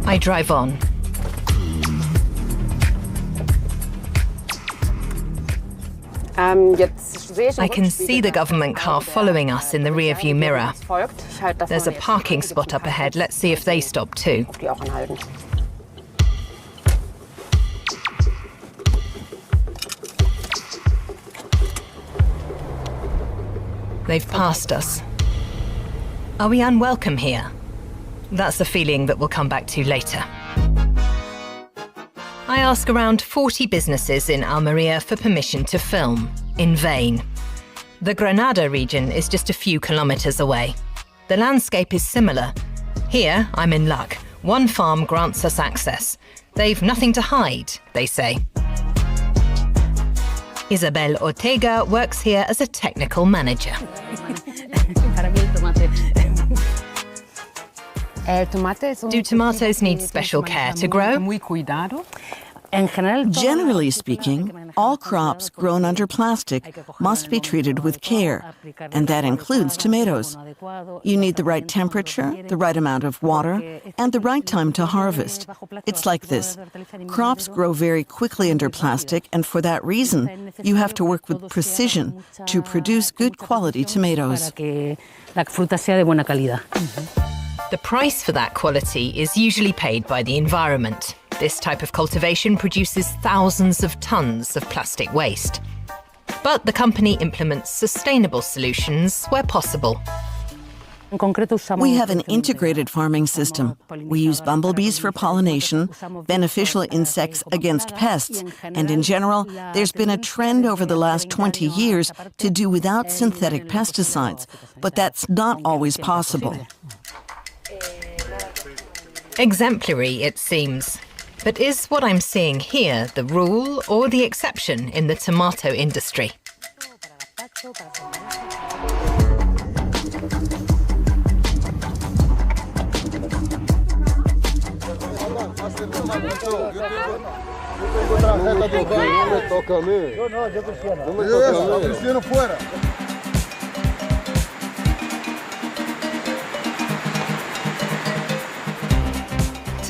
I drive on. I can see the government car following us in the rearview mirror. There's a parking spot up ahead. Let's see if they stop too. They've passed us. Are we unwelcome here? That's a feeling that we'll come back to later. I ask around 40 businesses in Almeria for permission to film, in vain. The Granada region is just a few kilometers away. The landscape is similar. Here, I'm in luck. One farm grants us access. They've nothing to hide, they say. Isabel Ortega works here as a technical manager. Do tomatoes need special care to grow? Generally speaking, all crops grown under plastic must be treated with care, and that includes tomatoes. You need the right temperature, the right amount of water, and the right time to harvest. It's like this. Crops grow very quickly under plastic, and for that reason, you have to work with precision to produce good quality tomatoes. The price for that quality is usually paid by the environment. This type of cultivation produces thousands of tons of plastic waste. But the company implements sustainable solutions where possible. We have an integrated farming system. We use bumblebees for pollination, beneficial insects against pests, and in general, there's been a trend over the last 20 years to do without synthetic pesticides, but that's not always possible. Exemplary, it seems. But is what I'm seeing here the rule or the exception in the tomato industry?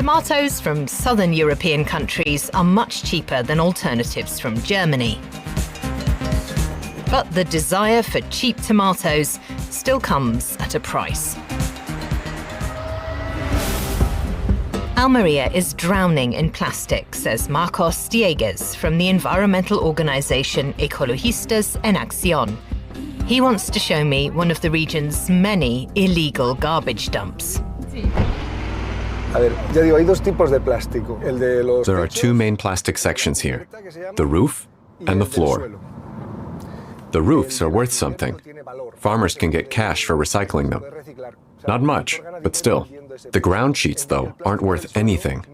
Tomatoes from southern European countries are much cheaper than alternatives from Germany. But the desire for cheap tomatoes still comes at a price. Almeria is drowning in plastic, says Marcos Diegues from the environmental organization Ecologistas en Acción. He wants to show me one of the region's many illegal garbage dumps. There are two main plastic sections here, the roof and the floor. The roofs are worth something. Farmers can get cash for recycling them. Not much, but still. The ground sheets, though, aren't worth anything.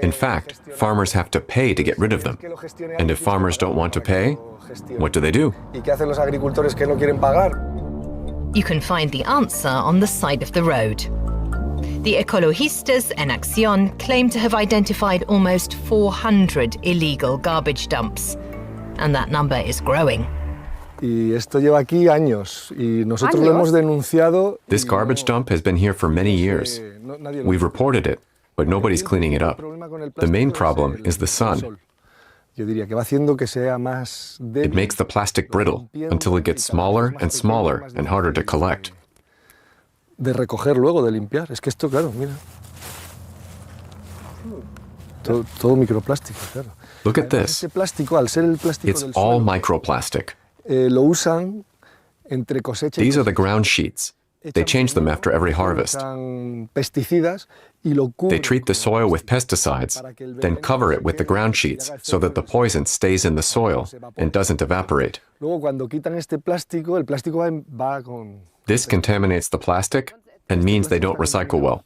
In fact, farmers have to pay to get rid of them. And if farmers don't want to pay, what do they do? You can find the answer on the side of the road. The Ecologistas en Acción claim to have identified almost 400 illegal garbage dumps. And that number is growing. This garbage dump has been here for many years. We've reported it, but nobody's cleaning it up. The main problem is the sun. It makes the plastic brittle until it gets smaller and smaller and harder to collect. Look at this. It's all microplastic. These are the ground sheets. They change them after every harvest. They treat the soil with pesticides, then cover it with the ground sheets so that the poison stays in the soil and doesn't evaporate. This contaminates the plastic and means they don't recycle well.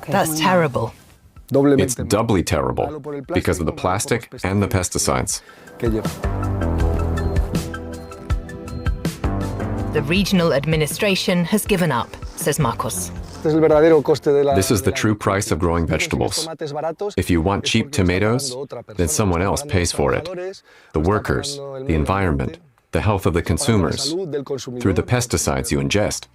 That's terrible. It's doubly terrible because of the plastic and the pesticides. The regional administration has given up, says Marcos. This is the true price of growing vegetables. If you want cheap tomatoes, then someone else pays for it. The workers, the environment, the health of the consumers, through the pesticides you ingest.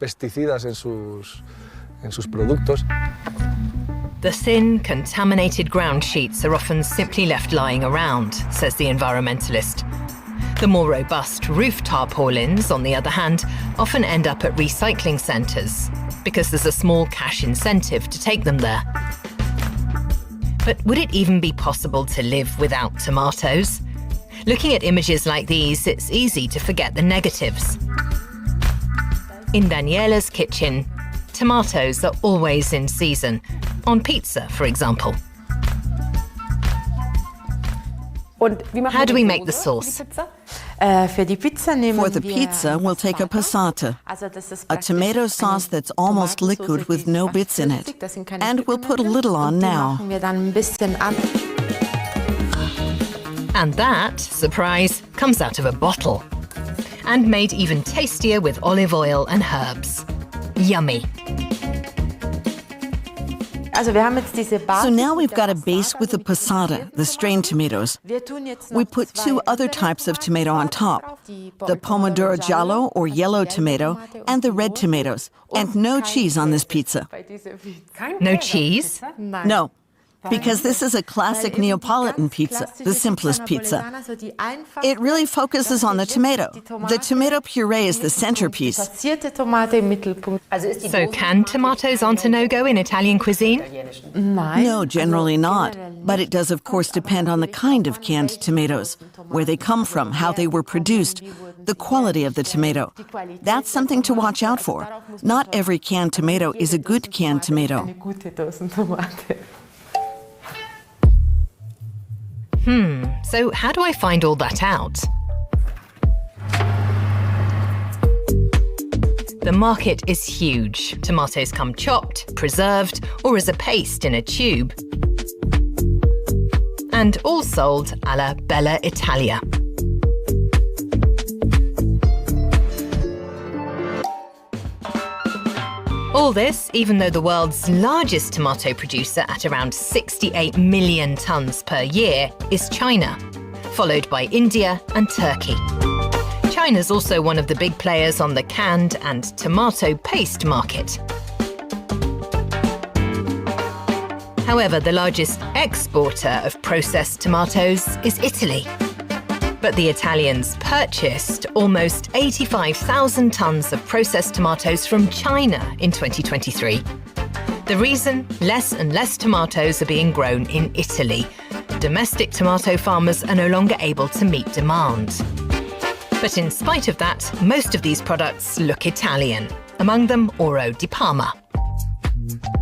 The thin, contaminated ground sheets are often simply left lying around, says the environmentalist. The more robust roof tarpaulins, on the other hand, often end up at recycling centres because there's a small cash incentive to take them there. But would it even be possible to live without tomatoes? Looking at images like these, it's easy to forget the negatives. In Daniela's kitchen, tomatoes are always in season. On pizza, for example. How do we make the sauce? For the pizza, we'll take a passata, a tomato sauce that's almost liquid with no bits in it. And we'll put a little on now. And that, surprise, comes out of a bottle. And made even tastier with olive oil and herbs. Yummy. So now we've got a base with the passata, the strained tomatoes. We put 2 other types of tomato on top, the pomodoro giallo or yellow tomato and the red tomatoes, and no cheese on this pizza. No cheese? No. Because this is a classic Neapolitan pizza, the simplest pizza. It really focuses on the tomato. The tomato puree is the centerpiece. So canned tomatoes aren't a no-go in Italian cuisine? No, generally not. But it does, of course, depend on the kind of canned tomatoes, where they come from, how they were produced, the quality of the tomato. That's something to watch out for. Not every canned tomato is a good canned tomato. So how do I find all that out? The market is huge. Tomatoes come chopped, preserved, or as a paste in a tube. And all sold alla Bella Italia. All this, even though the world's largest tomato producer at around 68 million tonnes per year is China, followed by India and Turkey. China's also one of the big players on the canned and tomato paste market. However, the largest exporter of processed tomatoes is Italy. But the Italians purchased almost 85,000 tonnes of processed tomatoes from China in 2023. The reason? Less and less tomatoes are being grown in Italy. Domestic tomato farmers are no longer able to meet demand. But in spite of that, most of these products look Italian, among them Oro di Parma.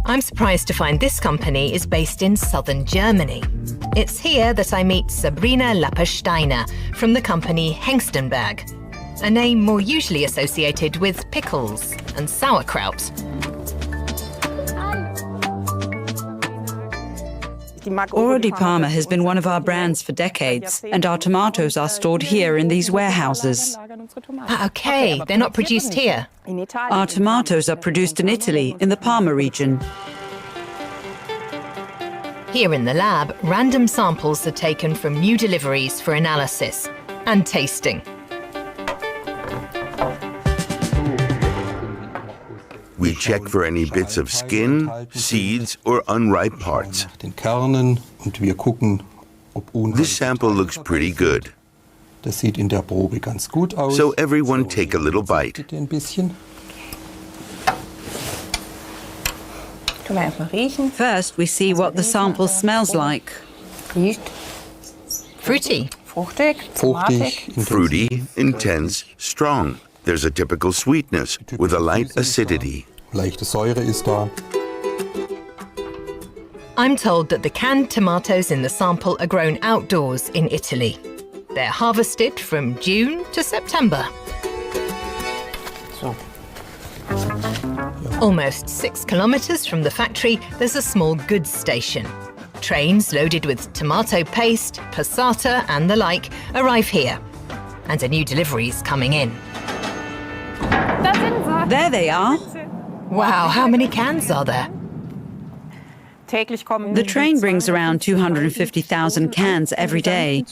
I'm surprised to find this company is based in southern Germany. It's here that I meet Sabrina Lappersteiner from the company Hengstenberg, a name more usually associated with pickles and sauerkraut. Oro di Parma has been one of our brands for decades, and our tomatoes are stored here in these warehouses. Okay, they're not produced here. Our tomatoes are produced in Italy, in the Parma region. Here in the lab, random samples are taken from new deliveries for analysis and tasting. We check for any bits of skin, seeds, or unripe parts. This sample looks pretty good. So everyone take a little bite. First, we see what the sample smells like. Fruity. Fruity, intense, strong. There's a typical sweetness with a light acidity. I'm told that the canned tomatoes in the sample are grown outdoors in Italy. They're harvested from June to September. Almost 6 kilometres from the factory, there's a small goods station. Trains loaded with tomato paste, passata and the like arrive here. And a new delivery's coming in. There they are. Wow, how many cans are there? The train brings around 250,000 cans every day.